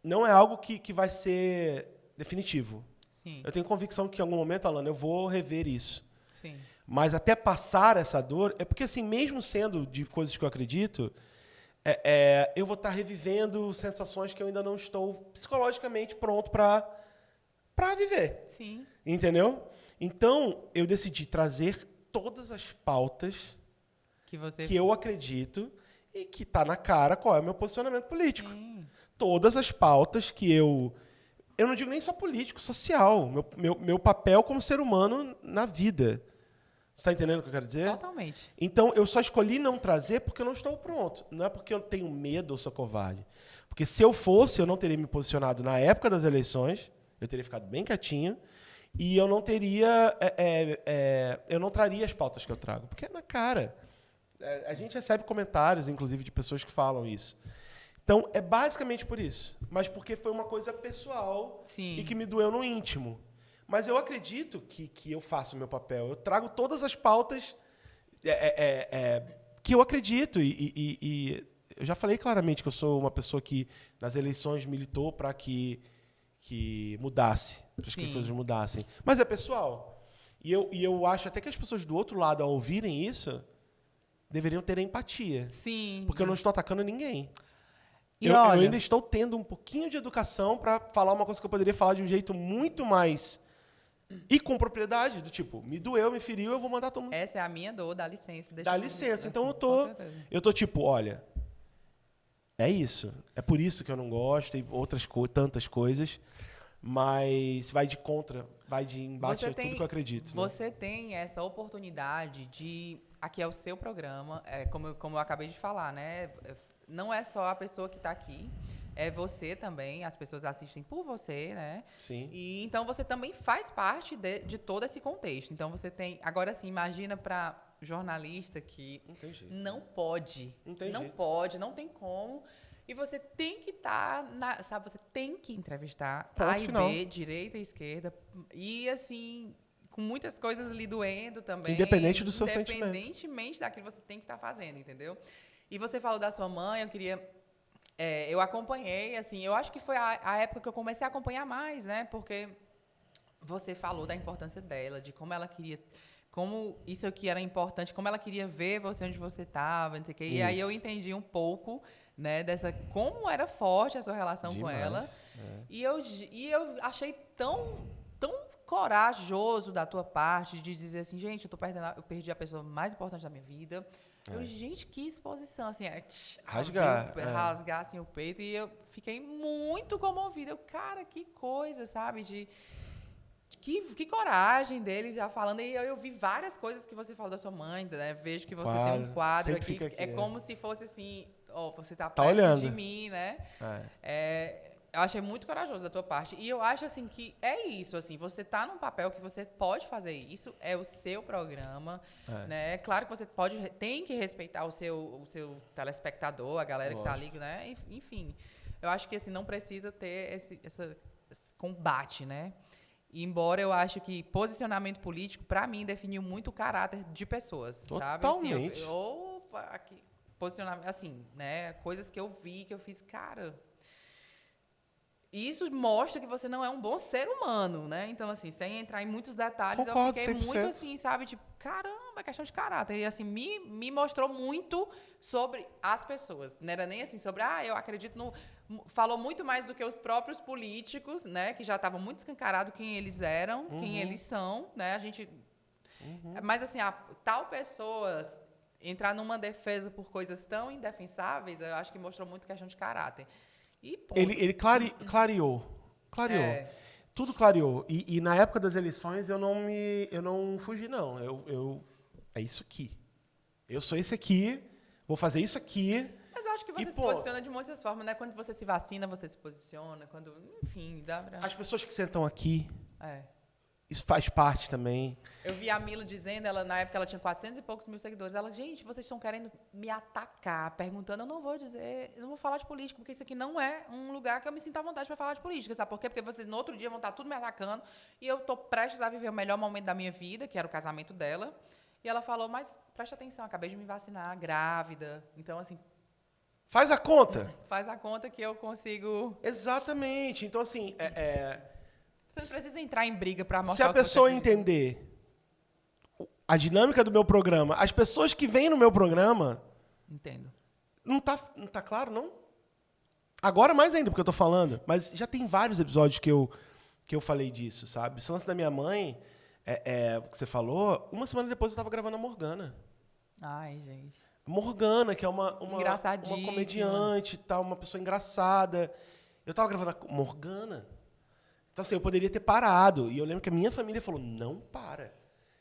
não é algo que vai ser definitivo. Sim. Eu tenho convicção que em algum momento, Alana, eu vou rever isso. Sim. Mas até passar essa dor, é porque assim, mesmo sendo de coisas que eu acredito, eu vou estar revivendo sensações que eu ainda não estou psicologicamente pronto para viver. Sim. Entendeu? Então, eu decidi trazer todas as pautas que eu acredito e que está na cara qual é o meu posicionamento político. Sim. todas as pautas que eu não digo nem só político, social, meu papel como ser humano na vida. Você está entendendo o que eu quero dizer? Totalmente. Então, eu só escolhi não trazer porque eu não estou pronto. Não é porque eu tenho medo ou sou covarde. Porque se eu fosse, eu não teria me posicionado na época das eleições, eu teria ficado bem quietinho, e eu não teria, eu não traria as pautas que eu trago, porque é na cara. A gente recebe comentários, inclusive, de pessoas que falam isso. Então, é basicamente por isso. Mas porque foi uma coisa pessoal Sim. e que me doeu no íntimo. Mas eu acredito que eu faço o meu papel. Eu trago todas as pautas que eu acredito. E eu já falei claramente que eu sou uma pessoa que, nas eleições, militou para que mudasse, para que as coisas mudassem. Mas é pessoal. E eu acho até que as pessoas do outro lado, ao ouvirem isso, deveriam ter empatia. Sim. Porque eu não estou atacando ninguém. E Eu olha, ainda estou tendo um pouquinho de educação para falar uma coisa que eu poderia falar de um jeito muito mais... E com propriedade, do tipo, me doeu, me feriu, eu vou mandar todo mundo... essa é a minha dor, dá licença. Dá licença. Então Com certeza. eu tô tipo, olha, é isso. É por isso que eu não gosto, e tantas coisas, mas vai de embate a tudo que eu acredito. Né? Você tem essa oportunidade de... Aqui é o seu programa, como eu acabei de falar, né? Não é só a pessoa que está aqui, é você também, as pessoas assistem por você, né? Sim. E então você também faz parte de todo esse contexto. Então você tem... Agora, assim, imagina para jornalista que Não tem jeito. não pode. Não pode, não tem como. E você tem que estar, sabe, você tem que entrevistar Ponto A e final. B, direita e esquerda. E, assim, com muitas coisas lhe doendo também. Independente dos seus sentimentos. Independentemente daquilo que você tem que estar fazendo, entendeu? E você falou da sua mãe, eu queria... eu acompanhei, assim, eu acho que foi a época que eu comecei a acompanhar mais, né? Porque você falou da importância dela, de como ela queria... Como isso aqui era importante, como ela queria ver você onde você estava, não sei o quê. E aí eu entendi um pouco... Né, como era forte a sua relação com ela. E eu achei tão corajoso da tua parte de dizer assim, gente, eu perdi a pessoa mais importante da minha vida. Gente, que exposição, assim, rasgar assim, o peito, e eu fiquei muito comovida. Cara, que coisa, sabe, que coragem dele estar falando. E eu vi várias coisas que você falou da sua mãe, né? Vejo que você tem um quadro aqui. É como se fosse assim, você tá perto olhando de mim, né? Eu achei muito corajoso da tua parte. E eu acho, assim, que é isso, assim, você tá num papel que você pode fazer isso, é o seu programa, né? Claro que você tem que respeitar o seu telespectador, a galera que tá ali, né? Enfim, eu acho que, assim, não precisa ter esse combate, né? Embora eu acho que posicionamento político, para mim, definiu muito o caráter de pessoas, Totalmente. sabe? Assim, posicionamento, assim, né? Coisas que eu vi, que eu fiz, cara... Isso mostra que você não é um bom ser humano, né? Então, assim, sem entrar em muitos detalhes, Concordo, eu fiquei 100%. muito assim, sabe? Tipo, caramba, é questão de caráter. E, assim, me mostrou muito sobre as pessoas. Não era nem assim, sobre, eu acredito no... Falou muito mais do que os próprios políticos, né? Que já estavam muito escancarados quem eles eram, quem eles são, né? A gente... Mas, assim, tal pessoas entrar numa defesa por coisas tão indefensáveis, eu acho que mostrou muito questão de caráter. E ponto. Ele clareou. Tudo clareou. E na época das eleições eu não fugi, não. É isso aqui. Eu sou esse aqui, vou fazer isso aqui. Mas eu acho que você se posiciona de muitas formas, né? Quando você se vacina, você se posiciona. Enfim, dá pra... As pessoas que sentam aqui, É. isso faz parte também. Eu vi a Mila dizendo, na época ela tinha 400 e poucos mil seguidores. Ela, gente, vocês estão querendo me atacar, perguntando, eu não vou falar de política, porque isso aqui não é um lugar que eu me sinto à vontade para falar de política, sabe por quê? Porque vocês no outro dia vão estar tudo me atacando, e eu tô prestes a viver o melhor momento da minha vida, que era o casamento dela, e ela falou, mas preste atenção, acabei de me vacinar, grávida, então, assim... Faz a conta. Faz a conta que eu consigo... Exatamente. Então, assim, Você não precisa entrar em briga para mostrar se a o que pessoa você acredita. entender a dinâmica do meu programa, as pessoas que vêm no meu programa... Entendo. Não tá claro, não? Agora mais ainda, porque eu tô falando. Mas já tem vários episódios que eu falei disso, sabe? O lance da minha mãe, o que você falou, uma semana depois eu tava gravando a Morgana. Ai, gente. Morgana, que é uma Engraçadíssima. comediante e tal, uma pessoa engraçada. Eu tava gravando a Morgana. Então, assim, eu poderia ter parado. E eu lembro que a minha família falou, não para.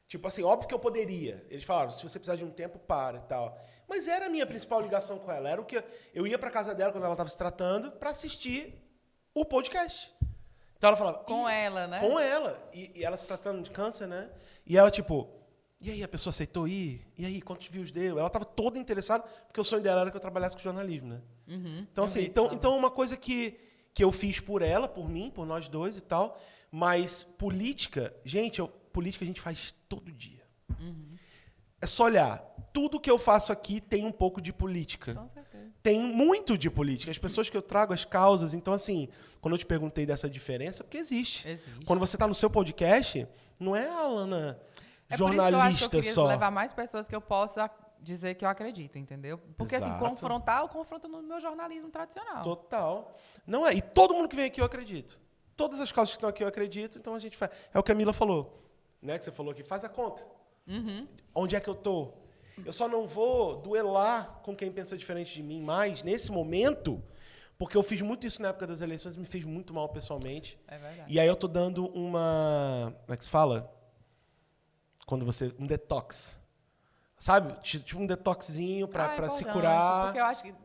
Tipo assim, óbvio que eu poderia. Eles falaram, se você precisar de um tempo, para e tal. Mas era a minha principal ligação com ela. Era o que eu ia pra casa dela quando ela tava se tratando pra assistir o podcast. Então ela falava... Com ela, né? Com ela. E ela se tratando de câncer, né? E ela, tipo... E aí, a pessoa aceitou ir? E aí, quantos views deu? Ela estava toda interessada, porque o sonho dela era que eu trabalhasse com jornalismo, né? Então, assim, então uma coisa que eu fiz por ela, por mim, por nós dois e tal, mas política, gente, política a gente faz todo dia. É só olhar. Tudo que eu faço aqui tem um pouco de política. Com certeza. Tem muito de política. As pessoas que eu trago, as causas. Então, assim, quando eu te perguntei dessa diferença, porque existe. Quando você está no seu podcast, não é a Alana... É jornalista por isso que eu acho que eu queria só. levar mais pessoas que eu possa dizer que eu acredito, entendeu? Porque assim, Exato. eu confronto no meu jornalismo tradicional. Total. Não é. E todo mundo que vem aqui eu acredito. Todas as causas que estão aqui eu acredito, então a gente faz. É o que a Mila falou. Né? Que você falou aqui, faz a conta. Onde é que eu tô? Eu só não vou duelar com quem pensa diferente de mim mais nesse momento, porque eu fiz muito isso na época das eleições e me fez muito mal pessoalmente. É verdade. E aí eu tô dando uma... Como é que se fala? Quando você... Um detox. Sabe? Tipo um detoxinho pra se curar. Porque eu acho que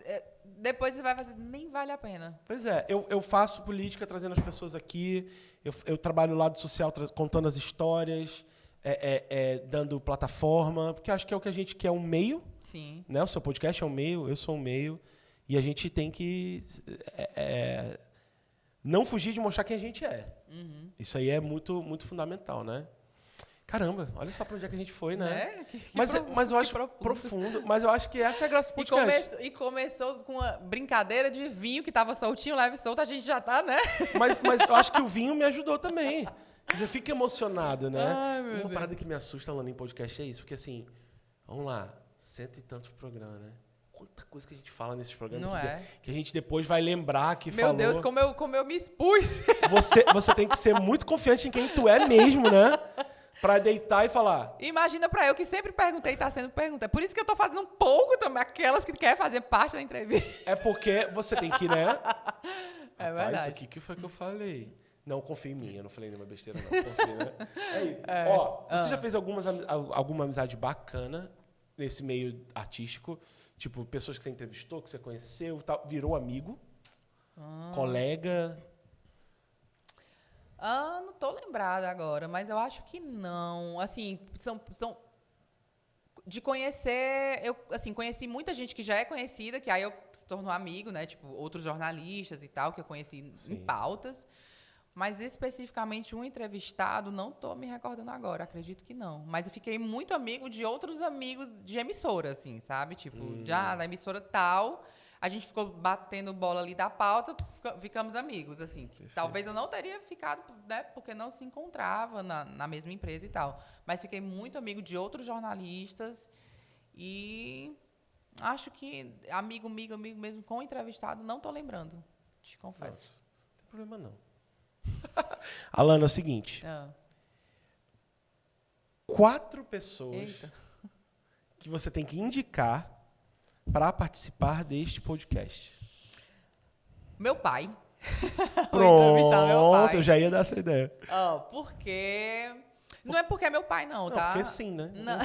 depois você vai fazer, nem vale a pena. Pois é. Eu faço política trazendo as pessoas aqui. Eu trabalho o lado social contando as histórias, dando plataforma. Porque acho que é o que a gente quer, um meio. Sim. Né? O seu podcast é um meio, eu sou um meio. E a gente tem que não fugir de mostrar quem a gente é. Isso aí é muito, muito fundamental, né? Caramba, olha só pra onde é que a gente foi, né? Mas eu acho profundo. Mas eu acho que essa é a graça do podcast. E começou com uma brincadeira de vinho que tava soltinho, leve e solto, a gente já tá, né? Mas eu acho que o vinho me ajudou também. Você fica emocionado, né? Ai, meu Uma Deus. parada que me assusta, Alana, em podcast é isso. Porque assim, vamos lá, 100 e tantos programas, né? Quanta coisa que a gente fala nesses programas Não é? que a gente depois vai lembrar que Meu falou. Deus, como eu me expus. Você tem que ser muito confiante em quem tu é mesmo, né? Pra deitar e falar. Imagina pra eu que sempre perguntei e tá sendo pergunta. Por isso que eu tô fazendo um pouco também, aquelas que querem fazer parte da entrevista. É porque você tem que, né? É Rapaz, verdade. isso aqui que foi que eu falei. Não, confia em mim, eu não falei nenhuma besteira, não. Confia, né? Aí, ó, você já fez alguma amizade bacana nesse meio artístico? Tipo, pessoas que você entrevistou, que você conheceu, tal, virou amigo, colega. Não tô lembrada agora, mas eu acho que não. Assim, são de conhecer, eu assim, conheci muita gente que já é conhecida, que aí eu se tornou amigo, né? Tipo, outros jornalistas e tal, que eu conheci Sim. em pautas. Mas especificamente um entrevistado, não tô me recordando agora, acredito que não. Mas eu fiquei muito amigo de outros amigos de emissora, assim, sabe? Tipo, já da emissora tal, a gente ficou batendo bola ali da pauta, ficamos amigos, assim. Talvez eu não teria ficado, né, porque não se encontrava na mesma empresa e tal. Mas fiquei muito amigo de outros jornalistas e acho que amigo mesmo com entrevistado, não tô lembrando, te confesso. Nossa, não tem problema não. Alana, é o seguinte. 4 pessoas Eita. que você tem que indicar para participar deste podcast. Meu pai. Vou entrevistar meu Pronto, pai. eu já ia dar essa ideia. Porque... Não é porque é meu pai, não, tá? Porque sim, né? Não.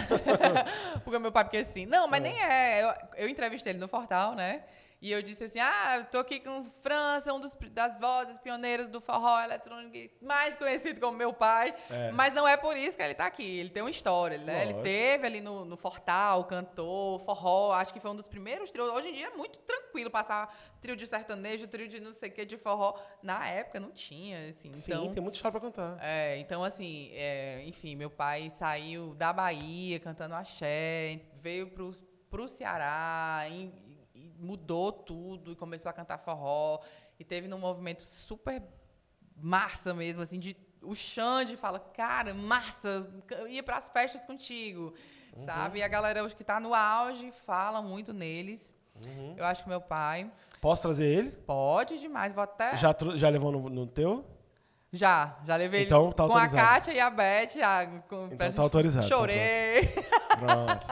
Porque é meu pai, porque sim. Não, mas nem é. Eu entrevistei ele no Fortal, né? E eu disse assim, eu tô aqui com França, das vozes pioneiras do forró eletrônico, mais conhecido como meu pai. Mas não é por isso que ele tá aqui. Ele tem uma história, né? Ele teve ali no Fortal, cantou forró, acho que foi um dos primeiros trios. Hoje em dia é muito tranquilo passar trio de sertanejo, trio de não sei o que, de forró. Na época não tinha, assim. Sim, Então, tem muita história para contar. então, assim, enfim, meu pai saiu da Bahia cantando axé, veio pro Ceará, e mudou tudo e começou a cantar forró. E teve num movimento super massa mesmo, assim, o Xande fala, cara, massa, ia pras festas contigo, sabe? E a galera hoje que tá no auge fala muito neles. Eu acho que meu pai... Posso trazer ele? Pode demais, vou até... Já levou no teu? Já levei Então, ele tá com autorizado. a Kátia e a Beth. Então tá autorizado. Chorei. Pronto.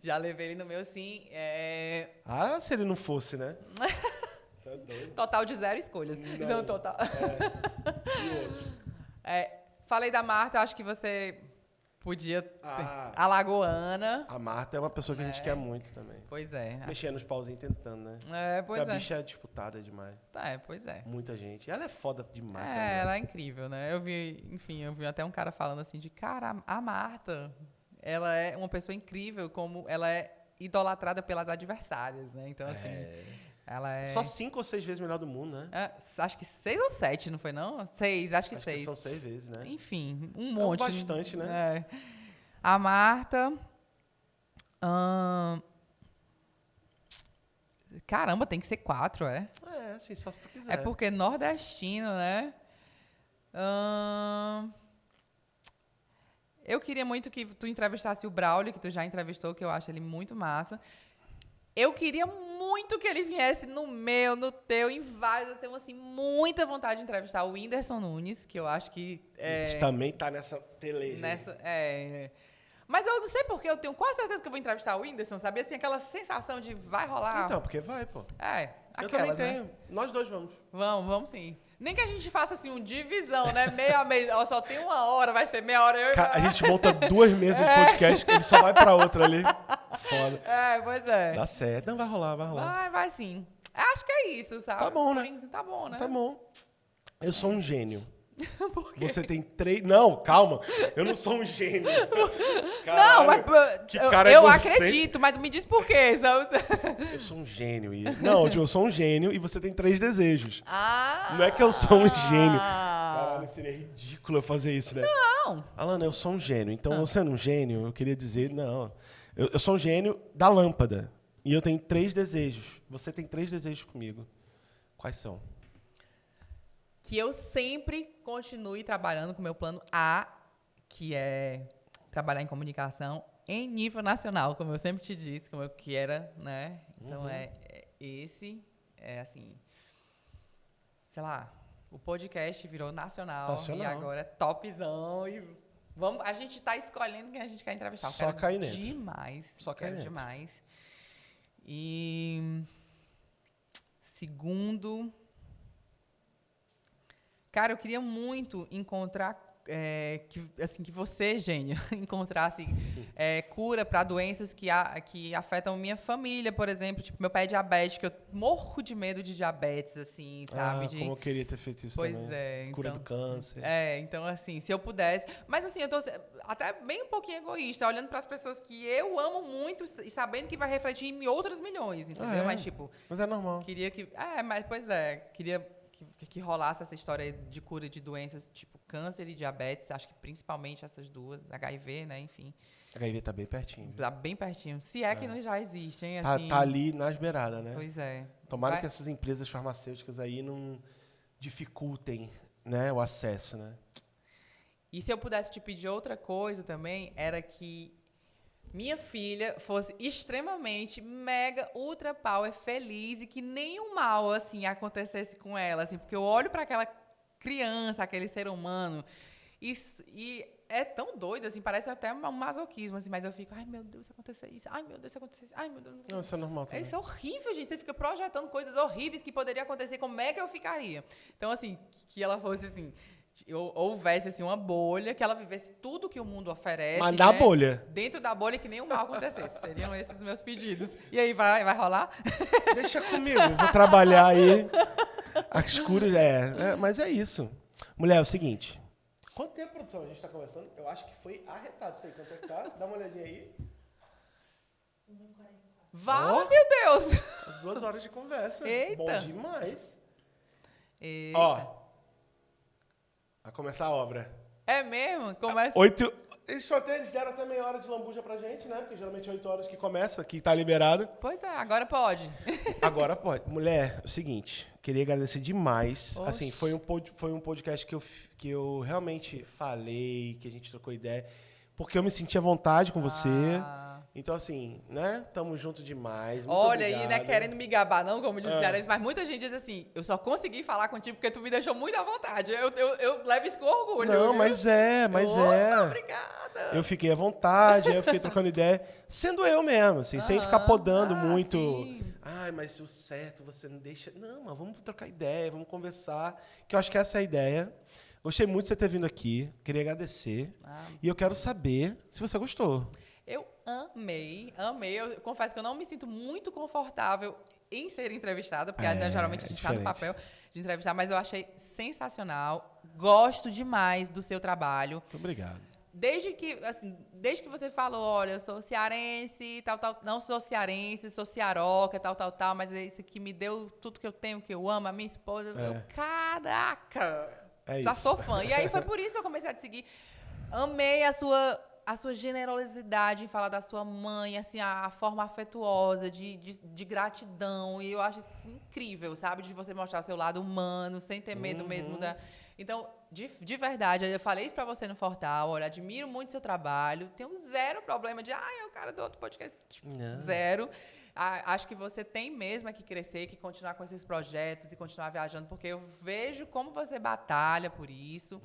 Já levei ele no meu, sim. Ah, se ele não fosse, né? Tá doido. Total de 0 escolhas. Não. Não, total. E outro? Falei da Marta, acho que você podia... Ah. Alagoana. A Marta é uma pessoa que a gente quer muito também. Pois é. Mexendo os pauzinhos tentando, né? Pois Porque a é. bicha é disputada demais. Pois é. Muita gente. Ela é foda demais. também. Ela é incrível, né? Eu vi até um cara falando assim de, cara, a Marta, ela é uma pessoa incrível, como ela é idolatrada pelas adversárias, né? Então, assim, ela é... Só 5 ou 6 vezes melhor do mundo, né? acho que 6 ou 7, não foi não? 6, acho que Acho 6. que são 6 vezes, né? Enfim, um monte. bastante, né? A Marta... Caramba, tem que ser 4, é? É, assim, só se tu quiser. É porque nordestino, né? Eu queria muito que tu entrevistasse o Braulio, que tu já entrevistou, que eu acho ele muito massa. Eu queria muito que ele viesse no meu, no teu, em vários. Eu tenho, assim, muita vontade de entrevistar o Whindersson Nunes, que eu acho que... A gente também tá nessa peleja. Mas eu não sei porque, eu tenho quase certeza que eu vou entrevistar o Whindersson, sabe? Assim, aquela sensação de vai rolar. Então, porque vai, pô. Eu aquelas, também tenho. né? Nós dois vamos. Vamos sim. Nem que a gente faça, assim, um divisão, né? Meia meia. Ó, só tem 1 hora, vai ser meia hora. A gente monta 2 mesas de podcast, que ele só vai pra outra ali. Foda. Pois é. Dá certo. Não, vai rolar. Vai sim. Acho que é isso, sabe? Tá bom, né? Tá bom, né? Tá bom. Eu sou um gênio. Por quê? Você tem 3... Não, calma. Eu não sou um gênio. Não, Caralho, mas que cara eu egocêntrico. acredito, mas me diz por quê. Eu sou um gênio. Não, eu sou um gênio e você tem 3 desejos. Ah! Não é que eu sou um gênio. Caralho, seria ridículo eu fazer isso, né? Não. Alana, eu sou um gênio. Então, eu sendo um gênio, eu queria dizer, não. Eu sou um gênio da lâmpada. E eu tenho 3 desejos. Você tem 3 desejos comigo. Quais são? Que eu sempre continue trabalhando com o meu plano A, que é trabalhar em comunicação em nível nacional, como eu sempre te disse, como eu que era, né? Então, esse, assim, sei lá, o podcast virou nacional. E agora é topzão. E a gente tá escolhendo quem a gente quer entrevistar. Eu Só quero cair dentro. Demais. Só cair dentro. Demais. E... Segundo... Cara, eu queria muito encontrar... que você, gênio, encontrasse cura para doenças que afetam minha família, por exemplo. Tipo, meu pai é diabético, eu morro de medo de diabetes, assim, sabe? Como eu queria ter feito isso também. Pois é. Cura então, do câncer. Então, assim, se eu pudesse... Mas, assim, eu tô até bem um pouquinho egoísta, olhando para as pessoas que eu amo muito e sabendo que vai refletir em outros milhões, entendeu? Mas, tipo... Mas é normal. Queria que... Queria que rolasse essa história de cura de doenças tipo câncer e diabetes, acho que principalmente essas duas, HIV, né, enfim. HIV tá bem pertinho. Tá bem pertinho. Se é que não já existe, hein? Tá, Assim, tá ali nas beiradas, né? Pois é. Tomara que essas empresas farmacêuticas aí não dificultem, né, o acesso, né? E se eu pudesse te pedir outra coisa também, era que minha filha fosse extremamente mega ultra power feliz e que nenhum mal assim acontecesse com ela, assim, porque eu olho para aquela criança, aquele ser humano e é tão doido, assim, parece até um masoquismo, assim, mas eu fico, ai meu Deus, se acontecer isso, ai meu Deus, se acontecer isso, ai meu Deus. Não, isso é normal também. Isso é horrível, gente, você fica projetando coisas horríveis que poderiam acontecer, como é que eu ficaria? Então, assim, que ela fosse assim... houvesse assim, uma bolha, que ela vivesse tudo que o mundo oferece. Mas da bolha. Dentro da bolha, que nenhum mal acontecesse. Seriam esses os meus pedidos. E aí, vai rolar? Deixa comigo, vou trabalhar aí. As curas, mas é isso. Mulher, é o seguinte. Quanto tempo, produção, a gente tá conversando? Eu acho que foi arretado isso aí. Quanto é que tá? Dá uma olhadinha aí. Meu Deus! As 2 horas de conversa. Eita. Bom demais. Eita. Ó. Vai começar a obra. É mesmo? Começa... 8... Eles deram até meia hora de lambuja pra gente, né? Porque geralmente é 8 horas que começa, que tá liberado. Pois é, agora pode. Agora pode. Mulher, é o seguinte, queria agradecer demais. Oxe. Assim, foi um podcast que eu realmente falei, que a gente trocou ideia, porque eu me senti à vontade com você. Então, assim, né? Tamo junto demais. Muito Olha obrigado. aí, né? Querendo me gabar, não, como disse Cearense, mas muita gente diz assim, eu só consegui falar contigo porque tu me deixou muito à vontade. Eu levo isso com orgulho. Não, viu? mas Obrigada. Eu fiquei à vontade, aí eu fiquei trocando ideia, sendo eu mesmo, assim, sem ficar podando muito. Sim. Ai, mas o certo você não deixa. Não, mas vamos trocar ideia, vamos conversar. Que eu acho que essa é a ideia. Gostei muito de você ter vindo aqui. Queria agradecer. E eu quero saber se você gostou. Eu amei. Eu confesso que eu não me sinto muito confortável em ser entrevistada, porque geralmente a gente está no diferente. papel de entrevistar, mas eu achei sensacional. Gosto demais do seu trabalho. Muito obrigado. Desde que você falou, olha, eu sou cearense, tal, não sou cearense, sou cearoca, tal, mas esse aqui me deu tudo que eu tenho, que eu amo, a minha esposa. Eu, caraca! Já isso. sou fã. E aí foi por isso que eu comecei a te seguir. Amei a sua generosidade em falar da sua mãe, assim, a forma afetuosa, de gratidão. E eu acho isso incrível, sabe? De você mostrar o seu lado humano, sem ter medo mesmo da... Então, de verdade, eu falei isso pra você no Fortal, olha, admiro muito seu trabalho, tenho zero problema de, é o cara do outro podcast. Não. Zero. Acho que você tem mesmo é que crescer, que continuar com esses projetos e continuar viajando, porque eu vejo como você batalha por isso.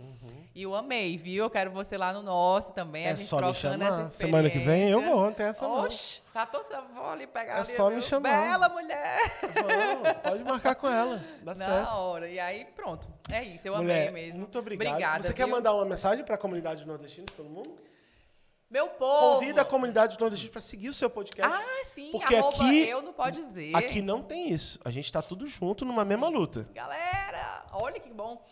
E eu amei, viu? Eu quero você lá no nosso também, a gente só me trocando essa chamar. experiência. Semana que vem eu vou, não tem essa não. Oxe, vou ali pegar É ali, só me viu? chamar. Bela mulher! Vamos, pode marcar com ela. Dá certo. Na hora. E aí, pronto. É isso, eu Mulher, amei mesmo. muito obrigado. Obrigada, Você quer viu? mandar uma mensagem para a comunidade nordestina, todo mundo? Meu povo! Convida a comunidade nordestina para seguir o seu podcast. Ah, sim. Porque arroba aqui- eu não pode dizer. Aqui não tem isso. A gente tá tudo junto numa mesma luta. Galera, olha que bom.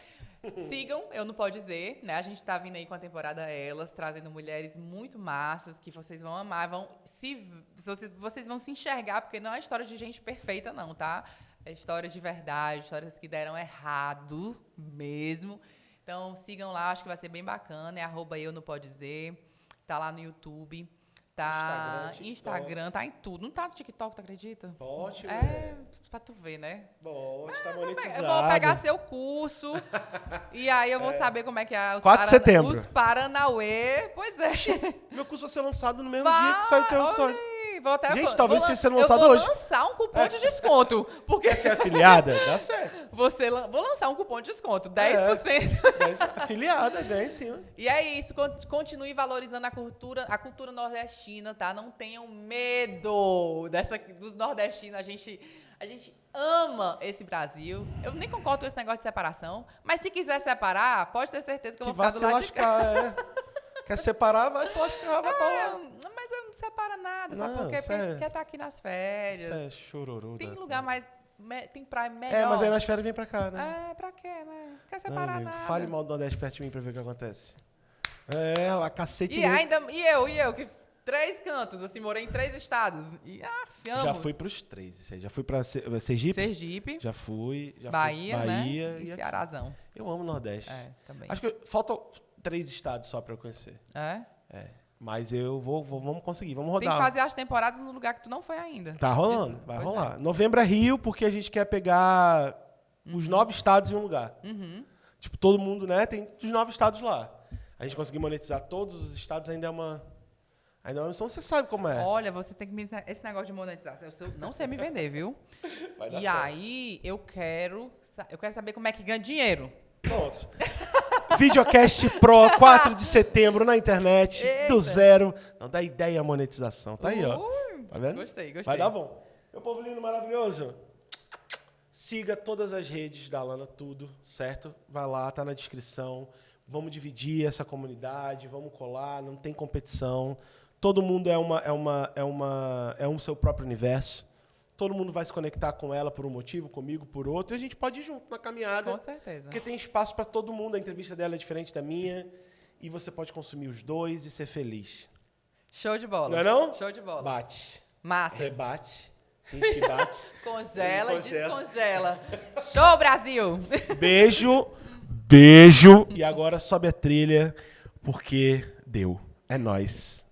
Sigam, eu não pode dizer, né? A gente tá vindo aí com a temporada Elas, trazendo mulheres muito massas, que vocês vão amar, vocês vão se enxergar, porque não é história de gente perfeita, não, tá? É história de verdade, histórias que deram errado mesmo. Então, sigam lá, acho que vai ser bem bacana. É @eu não pode dizer. Tá lá no YouTube. Tá Instagram, tá em tudo. Não tá no TikTok, tu acredita? Bote, Pra tu ver, né? Bote, tá Eu monetizado. vou pegar seu curso e aí eu vou saber como é que é 4 de setembro. Os Paranauê. Pois é. Meu curso vai ser lançado no mesmo dia que sai o teu episódio. Vou até, Gente, talvez vou, esteja sendo lançado eu vou hoje. lançar um cupom de desconto. Porque Quer ser afiliada? Dá certo. vou lançar um cupom de desconto, 10%. Afiliada, ganha em cima. E é isso, continue valorizando a cultura nordestina, tá? Não tenham medo dos nordestinos. A gente ama esse Brasil. Eu nem concordo com esse negócio de separação, mas se quiser separar, pode ter certeza que eu Que vou vai ficar se do lado de cá. lascar, Quer separar, vai se lascar, vai pra lá. Mas eu não separa nada, sabe? Não, Porque isso é- quer estar aqui nas férias. Isso é chororô. Tem lugar mais... Tem praia melhor. É, mas aí nas férias vem pra cá, né? Pra quê, né? Quer Não, separar amigo, nada. fale mal do Nordeste perto de mim pra ver o que acontece. A cacete E mesmo. eu, que 3 cantos, assim, morei em 3 estados. E, amo. Já fui pros 3, isso aí. Já fui pra Sergipe? Sergipe, Já fui. Bahia, fui, né? Bahia E aqui. Cearazão. Eu amo o Nordeste. Também. Acho que faltam 3 estados só pra eu conhecer. Mas eu vamos conseguir, vamos Tem rodar. que fazer as temporadas no lugar que tu não foi ainda. Tá rolando, vai Pois rolar. Novembro é Rio, porque a gente quer pegar os 9 estados em um lugar. Tipo, todo mundo, né? Tem os 9 estados lá. A gente conseguir monetizar todos os estados ainda é uma missão. Você sabe como é. Olha, você tem que me ensinar esse negócio de monetização. Eu não sei me vender, viu? Vai dar E certo. aí, eu quero saber como é que ganha dinheiro. Pronto. Videocast Pro, 4 de setembro na internet, Eita. do zero. Não dá ideia a monetização. Tá aí, ó. Tá vendo? Gostei. Vai dar bom. Meu povo lindo, maravilhoso. Siga todas as redes da Alana, tudo, certo? Vai lá, tá na descrição. Vamos dividir essa comunidade, vamos colar, não tem competição. Todo mundo é um seu próprio universo. Todo mundo vai se conectar com ela por um motivo, comigo por outro, e a gente pode ir junto na caminhada. Com certeza. Porque tem espaço para todo mundo. A entrevista dela é diferente da minha. E você pode consumir os dois e ser feliz. Show de bola. Não é não? Show de bola. Bate. Massa. Rebate. Finge que bate. Congela e Congela. descongela. Show, Brasil! Beijo. Beijo. E agora sobe a trilha, porque deu. É nóis.